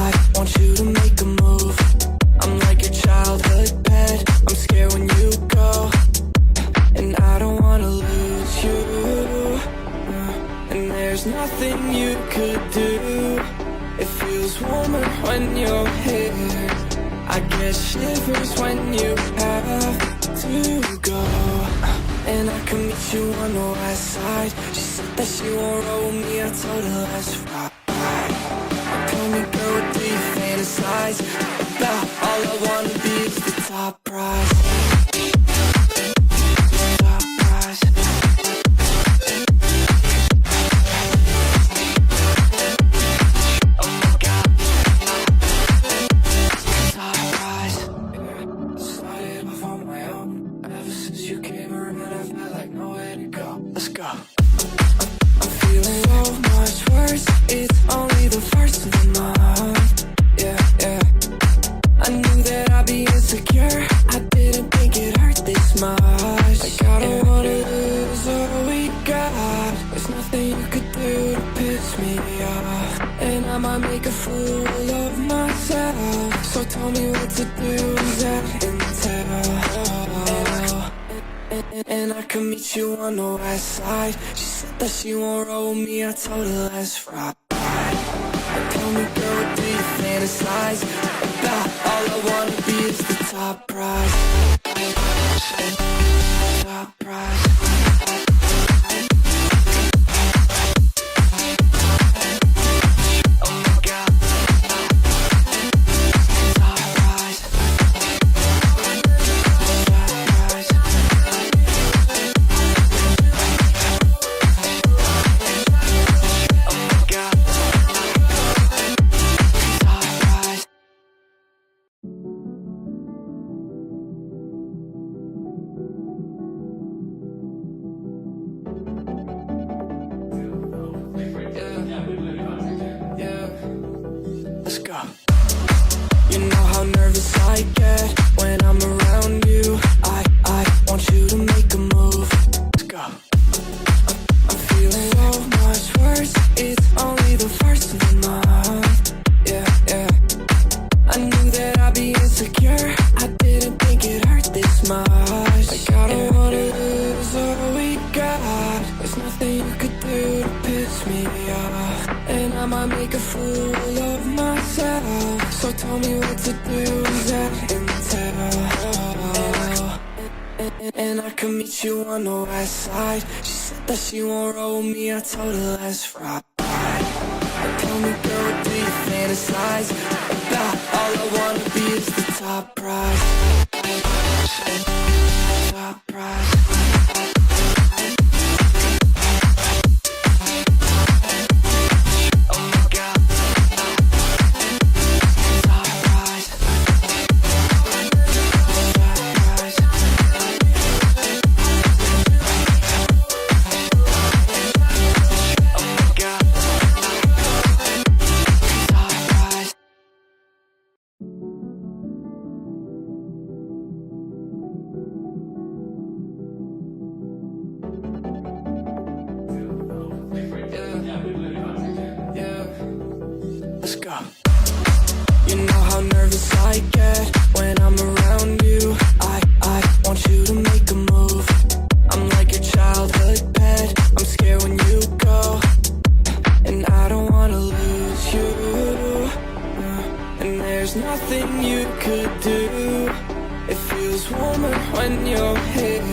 I want you to make a move. I'm like your childhood pet. I'm scared when you go, and I don't wanna lose you. And there's nothing you could do. It feels warmer when you're here. I get shivers when you have to go. And I can meet you on the west side. She said that she won't roll with me, I told her let's ride. Tell me girl, what do you fantasize about? All I wanna be is the top prize. Top prize. Oh my God. Top prize. Started off on my own. Ever since you came around, I felt like nowhere to go. Let's go. I'm feeling so much worse. It's only the first of the month. Yeah, yeah. I knew that I'd be insecure. I didn't think it hurt this much. Like I don't wanna lose all we got. There's nothing you could do to piss me off. And I might make a fool of myself. So tell me what to do, that and tell. And I can meet you on the west side. She said that she won't roll with me, I told her let's ride. Tell me girl, what do you fantasize about? All I wanna be is the top prize. Top prize. Like I don't wanna lose all we got. There's nothing you could do to piss me off, and I might make a fool of myself. So tell me what to do, that intel. And I can meet you on the west side. She said that she won't roll me, I told her let's ride. Tell me, girl, what do you fantasize about? All I wanna be is the top prize. Top prize. Oh my God. Top prize. Top prize. Oh my God. Top prize. Yeah, let's go. You know how nervous I get when I'm around you. I want you to make a move. I'm like your childhood pet. I'm scared when you go, and I don't wanna lose you. And there's nothing you could do. It feels warmer when you're here.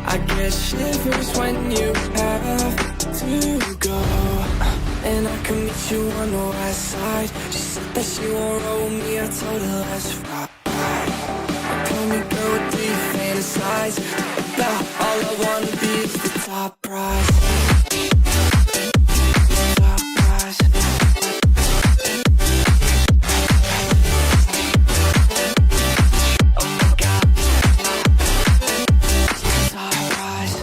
I get shivers when you have to go. And I can meet you on the west side. She said that she won't roll me, I told her let's ride. Tell me, girl, what do you fantasize about? All I wanna be is the top prize. Top prize. Oh my God. Top prize.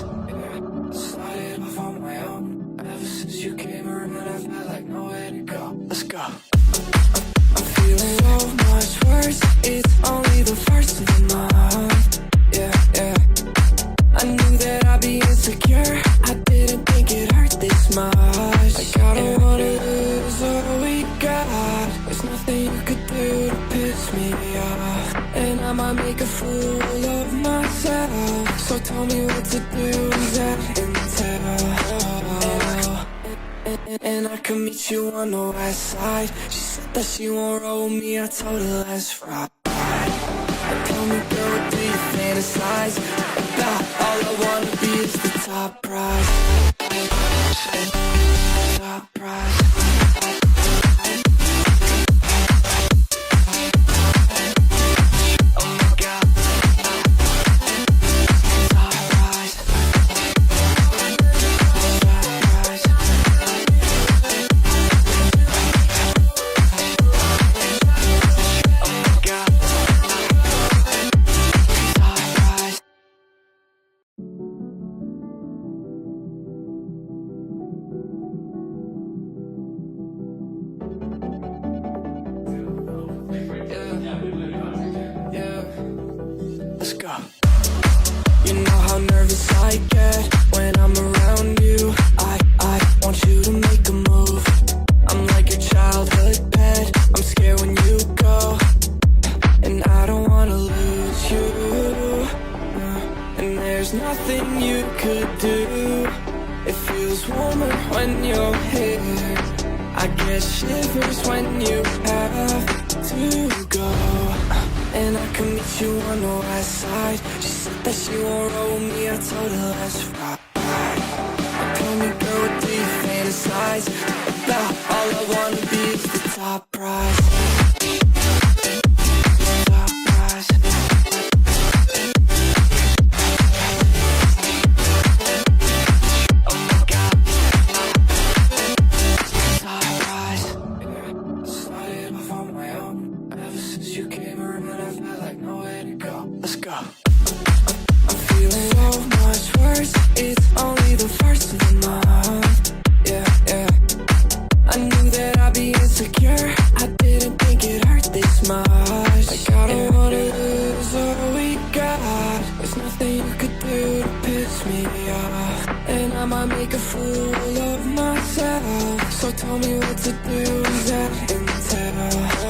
Started off on my own. Ever since you came around, I felt like nowhere to go. Let's go. I'm feeling so much worse. It's only the first of the month. Yeah, yeah. I knew that I'd be insecure. I didn't think it hurt this much. Like I don't wanna lose all we got. There's nothing you could do to piss me off, and I might make a fool of myself. So tell me what to do, that intel. And I can meet you on the west side. She said that she won't roll me, I told her let's ride. Tell me, girl, what do you fantasize about? All I wanna be is the top prize. Top prize. Oh my God. Top prize. Top prize. Oh my God. Top prize. Yeah, let's go. You know how nervous I get when I'm around you. I want you to make a move. I'm like your childhood pet. I'm scared when you go, and I don't wanna lose you. And there's nothing you could do. It feels warmer when you're here. I get shivers when you have to go. And I can meet you on the west side. She said that she won't roll me, I told her let's ride. Tell me, girl, what do you fantasize about? All I wanna be is the top prize. Top prize. Oh my God. Top prize. Started off on my own. Ever since you came around, I felt like nowhere to go. Let's go. I'm feeling so much worse. It's only the first of the month. Yeah, yeah. I knew that I'd be insecure. I didn't think it hurt this much. Like I don't wanna lose all we got. There's nothing you could do to piss me off, and I might make a fool of myself. So tell me what to do, that intel.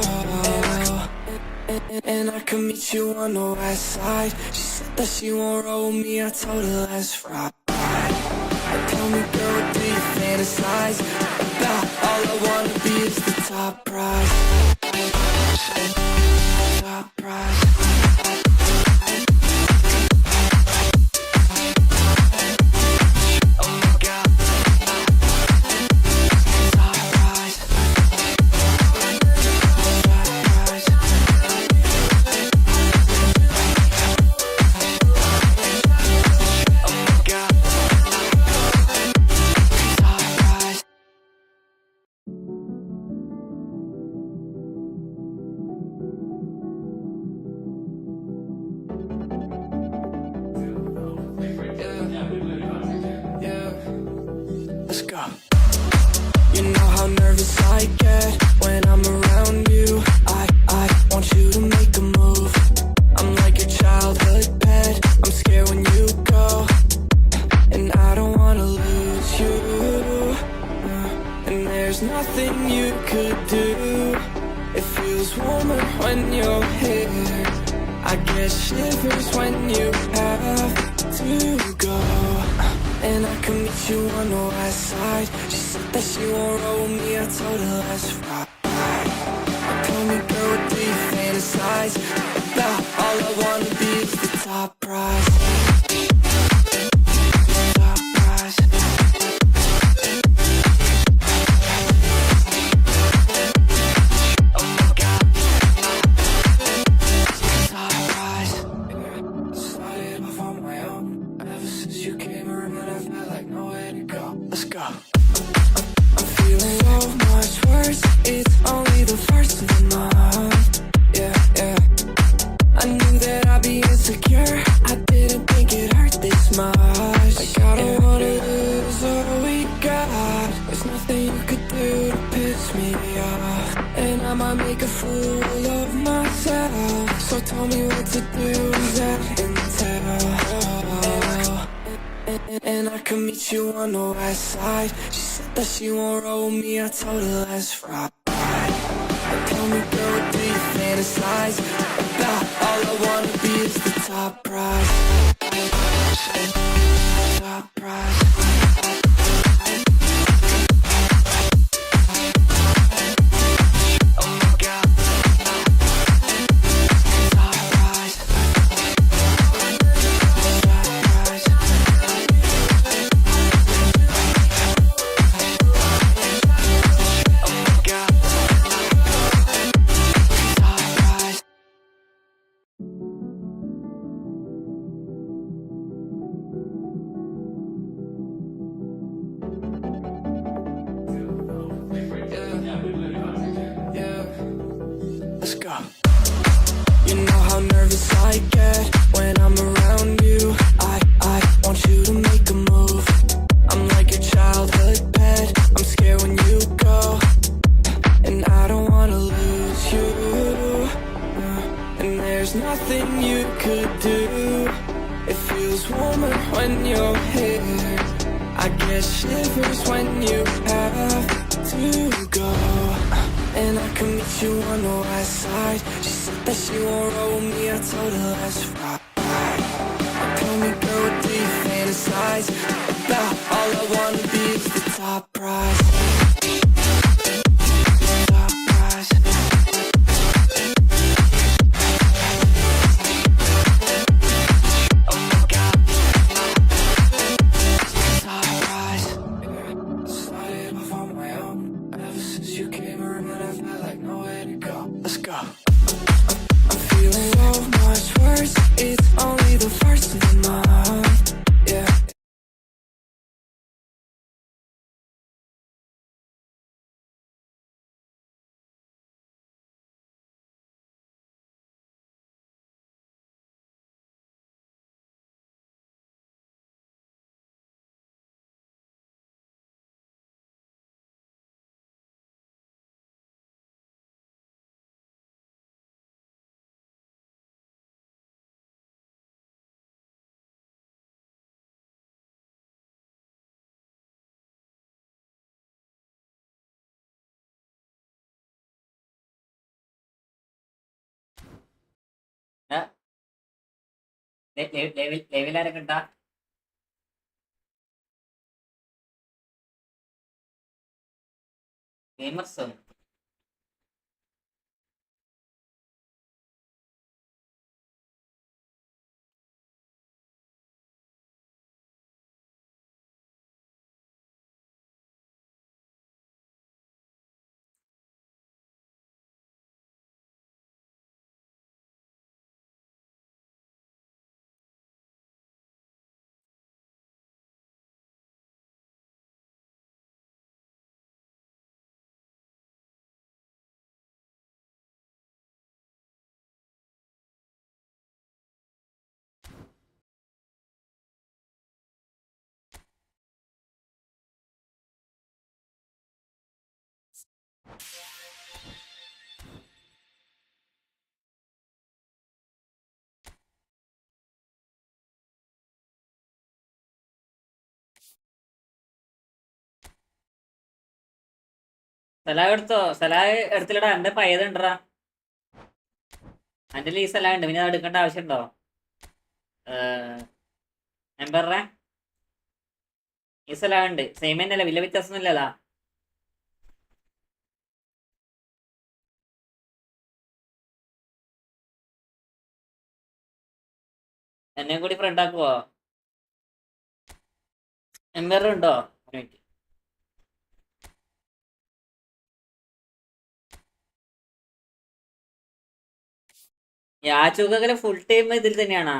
And And I could meet you on the west side. She said that she won't roll with me, I told her let's ride. Tell me, girl, what do you fantasize about? All I wanna be is the top prize. Top prize. Oh my God. Top prize. Top prize. Oh my God. Let's go. You know how nervous I get when I'm around you. I want you to make a move. I'm like your childhood pet. I'm scared when you go, and I don't wanna lose you. And there's nothing you could do. It feels warmer when you're here. I get shivers when you have to go. And I can meet you on the west side. She said that she won't roll with me, I told her let's ride. Tell me, girl, what do you fantasize about? All I wanna be is the top prize. Top prize. Oh my God. Top prize. Started off on my own. Ever since you came around, I've had like nowhere to go. Let's go. I'm feeling so much worse. It's only the first of the month. Yeah, yeah. I knew that I'd be insecure. I didn't think it hurt this much. Like I don't wanna lose all we got. There's nothing you could do to piss me off, and I might make a fool of myself. So tell me what to do, that intel. And I could meet you on the west side. She said that she won't roll with me, I told her let's ride. Tell me, girl, what do you fantasize about? All I wanna be is the top prize. Top prize. Oh my God. Top prize. Top prize. Oh my God. Top prize. Yeah. Let's go. You know how nervous I get when I'm around you. I want you to make a move. I'm like your childhood pet. I'm scared when you go, and I don't wanna lose you. And there's nothing you could do. It feels warmer when you're here. I get shivers when you have to go. And I can meet you on the west side. She said that she won't roll with me, I told her let's ride. Tell me, girl, what do you fantasize about? All I wanna be is the top prize. Top prize. Oh my God. Top prize. Started off on my own. Ever since you came around, I've had like nowhere to go. Let's go. I'm feeling so much worse. It's only the first of the month. ലൈവിലാരൊക്കെ ഉണ്ടാ? ഗെയിമർസോ? സലാഹ് എടുത്തോ? സലാഹ് എടുത്തില്ലടാ, എന്റെ പയ്യതുണ്ടടാ. എന്റെ ഈ സലാഹ് ഉണ്ട്, പിന്നെ അത് എടുക്കേണ്ട ആവശ്യമുണ്ടോ? ഞാൻ പറഞ്ഞ ഈ സലാഹ് ഉണ്ട്, സെയിം തന്നെയല്ലേ, വലിയ വ്യത്യാസം ഇല്ലല്ലോ. എന്നെ കൂടി ഫ്രണ്ട് ആക്കുവോ? എംബർ ഉണ്ടോ? ഒരു മിനിറ്റ്. യാചൂക്കല് ഫുൾ ടൈം ഇതിൽ തന്നെയാണോ?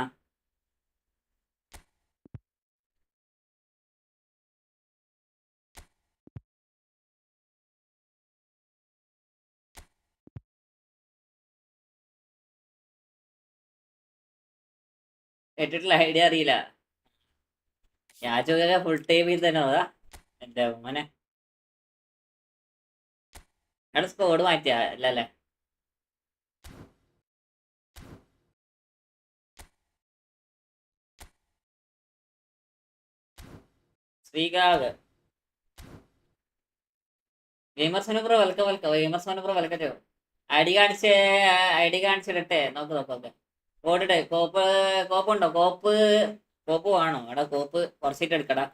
കേട്ടിട്ടുള്ള ഐഡിയ അറിയില്ല. യാചൂക്കൊക്കെ ഫുൾ ടൈം ഇത് തന്നെ അതാ എന്റെ മോനെ. അവിടെ സ്കോഡ് മാറ്റിയാ അല്ലല്ലേ? ശ്രീകാവ് ഗെയിമർസിന് ബ്രോ വെൽക്കം വെൽക്കം. ഗെയിമർസിന് ബ്രോ വെൽക്കം ചെയ്യും. ഐ ഡി കാണിച്ചിടട്ടെ, നോക്ക് നോക്ക് നോക്ക്. ഓടിട്ടെ കോപ്പ്. കോപ്പ് ഉണ്ടോ? കോപ്പ് വേണോ? എടാ കോപ്പ് കുറച്ചിട്ട് എടുക്കടാ.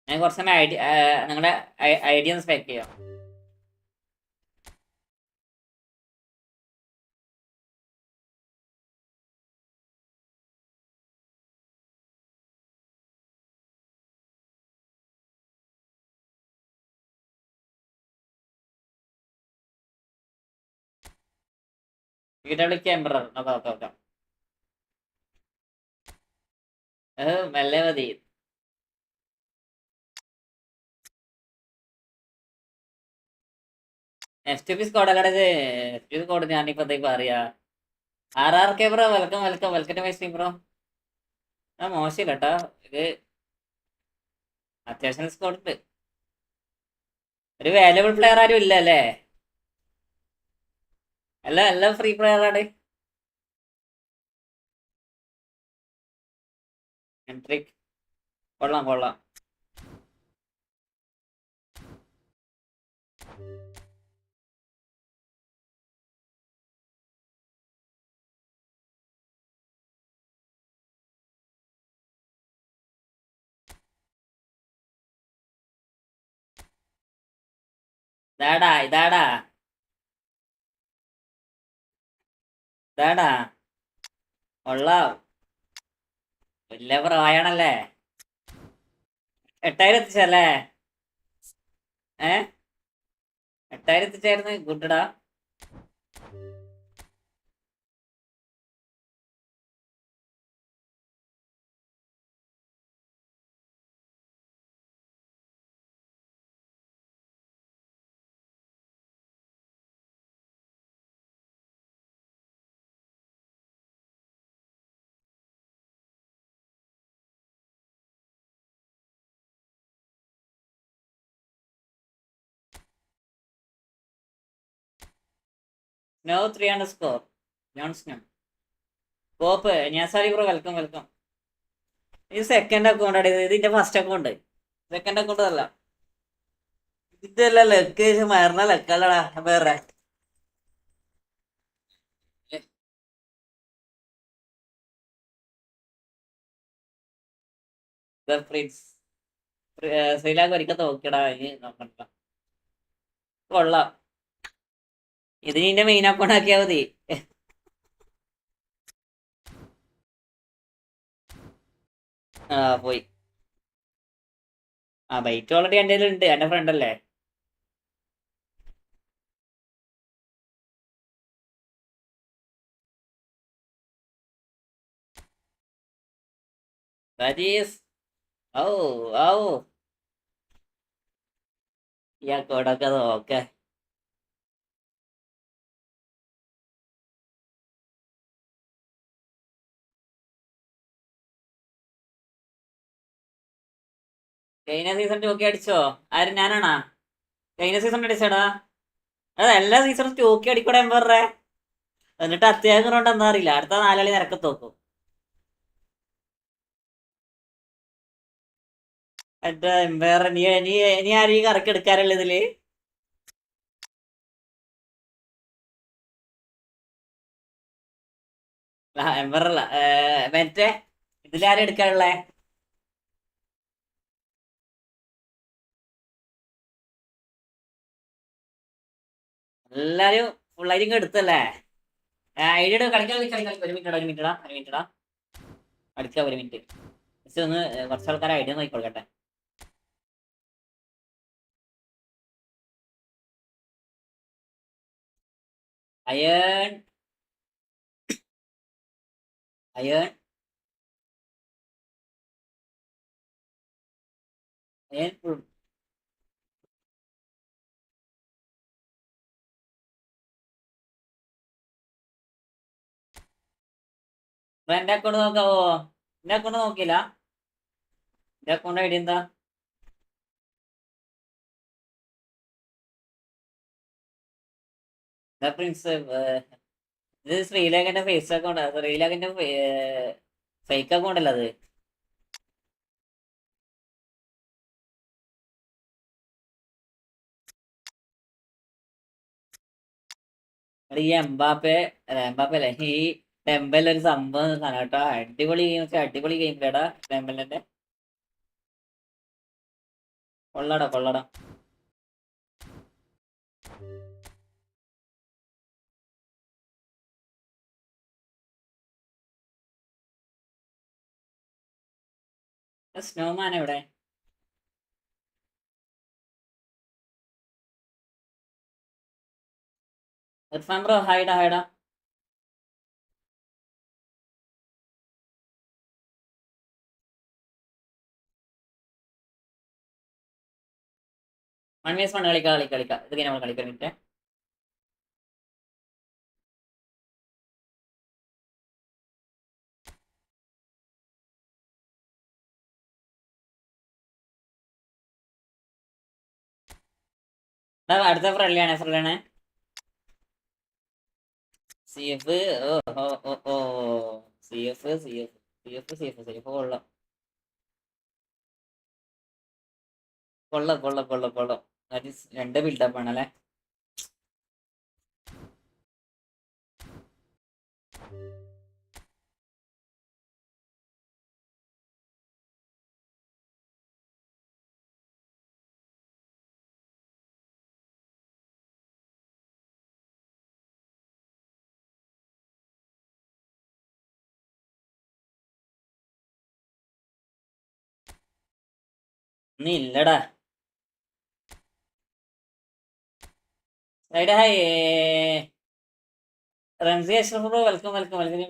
ഞാൻ കുറച്ച് സമയം നിങ്ങളുടെ ഐ ഡി ഒന്ന് സ്പെക്ട് ചെയ്യാം. PWK എംബറർ നോക്കാം നോക്കാം നോക്കാം. മെല്ലെ മതി. STP സ്ക്വാഡ് അല്ലടേ ഇത്. STP സ്ക്വാഡ് ഞാനിപ്പോ എന്താ പറയാ. RRK bro welcome welcome welcome to my stream bro. ആ മോശമില്ല കേട്ടോ, ഇത് അത്യാവശ്യം സ്കോർ ഉണ്ട്. ഒരു വാല്യുബിൾ പ്ലെയർ ആരും ഇല്ല അല്ലേ? എല്ലാം ഫ്രീ പ്ലെയർ ആണ്. എൻട്രിക് കൊള്ളാം കൊള്ളാം. ഇതാടാ ഇതാടാ ഇതാടാ കൊള്ളാം. വലിയ പ്രായണല്ലേ? 8000 എത്തിച്ചല്ലേ? 8000 എത്തിച്ചായിരുന്നു. ഗുഡടാ. Snow 300 score. ജോൺ സ്നോ കോപ്പ്. ഞാൻ സാരി ബ്രോ വെൽക്കം വെൽക്കം. ഇത് സെക്കൻഡ് അക്കൗണ്ട് ആണ്. ഇതിന്റെ ഫസ്റ്റ് അക്കൗണ്ട്. സെക്കൻഡ് അക്കൗണ്ട് അല്ല ഇതല്ല. ലെക്ക് മരണ ലെക്കല്ലടാ വേറെ. പ്രിൻസ് ശ്രീലങ്ക ഒരിക്കൽ തോക്കിടാ നോക്കണ്ട. കൊള്ളാം. ഇത് നിന്റെ മെയിൻ അക്കൗണ്ട് ആക്കിയാ മതി. ആ പോയി. ആ ബൈറ്റ് ഓൾറെഡി എൻ്റെ ഉണ്ട്, എൻ്റെ ഫ്രണ്ട് അല്ലേ. രാജീസ് ഔ ഔ ഈ അക്കൗണ്ടൊക്കെ നോക്കെ. കഴിഞ്ഞ സീസൺ ടോക്കി അടിച്ചോ? ആരും ഞാനാണാ? കഴിഞ്ഞ സീസൺ അടിച്ചടാ. അത് എല്ലാ സീസണും ടോക്കി അടിക്കൂടെ എംബറെ. എന്നിട്ട് അത്യാവശ്യം കൊണ്ട് എന്താ അറിയില്ല, അടുത്ത 4 കളി നിരക്കത്ത് നോക്കും. എന്താ എംബറെ, നീ നീ നീ ആരും ഈ കറക്ക് എടുക്കാറുള്ള ഇതില്? എംബറല്ല, മറ്റേ ഇതിലാരും എടുക്കാറുള്ളേ? എല്ലാരും ഫുള്ളായിരിക്കും എടുത്തല്ലേ? ഐഡിയ കളിക്കാൻ കളിക്കാൻ ഒരു മിനിറ്റ് ഒരു മിനിറ്റ് ഒരു മിനിറ്റ് അടിക്കാം, ഒരു മിനിറ്റ് ജസ്റ്റ് ഒന്ന് കുറച്ച് ആൾക്കാർ ഐഡിയ നോക്കിക്കൊടുക്കട്ടെ. അയൺ അയൺ അയൺ എന്റെ അക്കൗണ്ട് നോക്കാവോ? എന്റെ അക്കൗണ്ട് നോക്കിയില്ല. എന്റെ അക്കൗണ്ട് ഐഡിയ എന്താ? പ്രിൻസ് ഇത് ശ്രീലേഖന്റെ ഫേസ് അക്കൗണ്ട്, ശ്രീലേഖന്റെ ഫേക്ക് അക്കൗണ്ട് അല്ല അത്. ഈ എംബാപ്പെ എംബാപ്പെ അല്ലേ, ഈ ടെമ്പൽ ഒരു സംഭവം കേട്ടോ. അടിപൊളി ഗെയിം വെച്ചാൽ അടിപൊളി ഗെയിം കേടാ ടെമ്പലിന്റെ. കൊള്ളടാ കൊള്ളടാ. സ്നോമാൻ എവിടെ? ഇർഫാൻ ബ്രോ ഹൈഡാ ഹൈഡാ. വൺ വേസ് വൺ കളിക്കാം കളിക്കാം കളിക്കാം. ഇത് നമ്മൾ കളിക്കാൻ മിനിറ്റ്. അടുത്ത ഫ്രണ്ട്ലിയാണ് ഫ്രണ്ട്ലിയാണ്. സി എഫ് ഓ ഓ ഓ ഓ C F C F C F C F C F കൊള്ളാം കൊള്ളാം കൊള്ളാം കൊള്ളാം കൊള്ളാം. രണ്ട് ബിൽഡപ്പ് ആണല്ലേ. നീ ഇല്ലടാ. Side hi Ramsi Ashraf bro, welcome welcome welcome.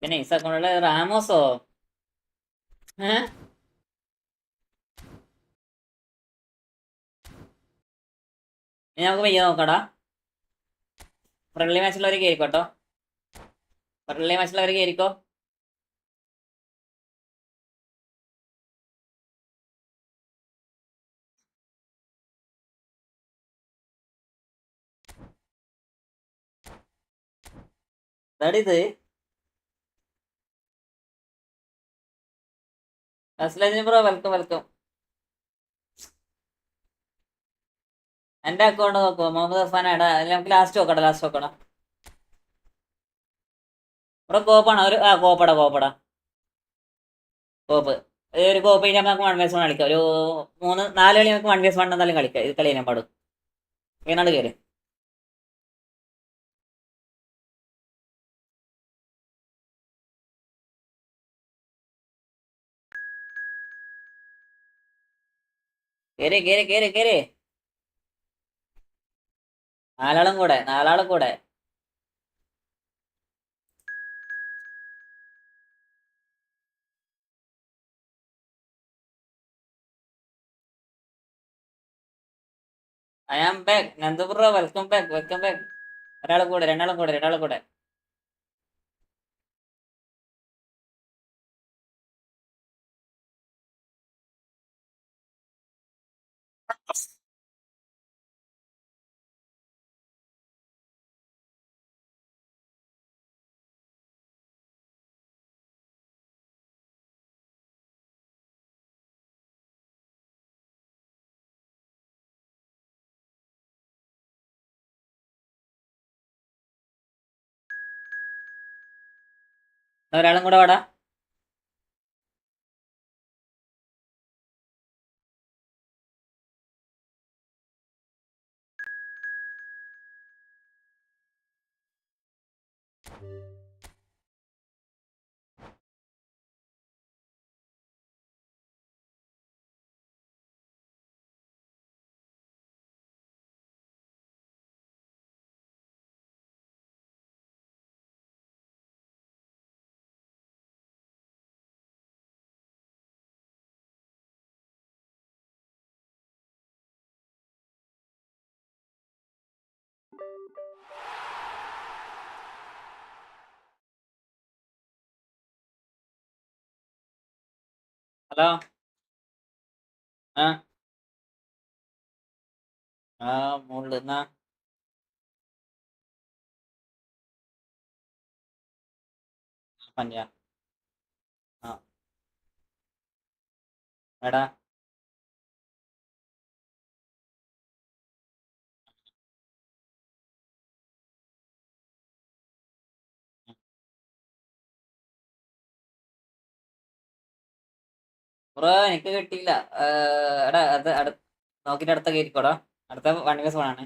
പിന്നെ ഈ അക്കൗണ്ടിലെ റാമോസോ ഏഹ് ഇനി നമുക്ക് പയ്യെ നോക്കടാ. ഫ്രണ്ട്ലി മാച്ചുള്ളവർ കയറിക്കോട്ടോ. ഫ്രണ്ട്ലി മാച്ചുള്ളവർ കയറിക്കോ. ഇത് അസ്ലജ് ബ്രോ വെൽക്കം വെൽക്കം. എന്റെ അക്കൗണ്ട് നോക്കുമോ? മുഹമ്മദ് അഫാൻ ആടാ. നമുക്ക് ലാസ്റ്റ് നോക്കടാ ലാസ്റ്റ് നോക്കടാ. ഇവിടെ കോപ്പാണ് ഒരു കോപ്പട കോപ്പ് ഒരു കോപ്പ് കഴിഞ്ഞാൽ നമുക്ക് 1 vs 1 കളിക്കാം. ഒരു 3-4 കളി നമുക്ക് 1 vs 1 എന്തായാലും കളിക്കാം. ഇത് കളി ഞാൻ പാടും ഇങ്ങനാണ്ട് കയറി. കേറി. നാലാളും കൂടെ. I am back. Nandu bro welcome back. രണ്ടാളും കൂടെ. ഒരാളും കൂടെ വാടാ. ഹലോ. ആ മുകളിൽ എന്നാ പഞ്ച ആ എടാ ബ്രോ എനിക്ക് കിട്ടിയില്ല. എടാ നോക്കിട്ട് അടുത്ത കയറിക്കോടാ. അടുത്ത 1 vs 1 ആണ്.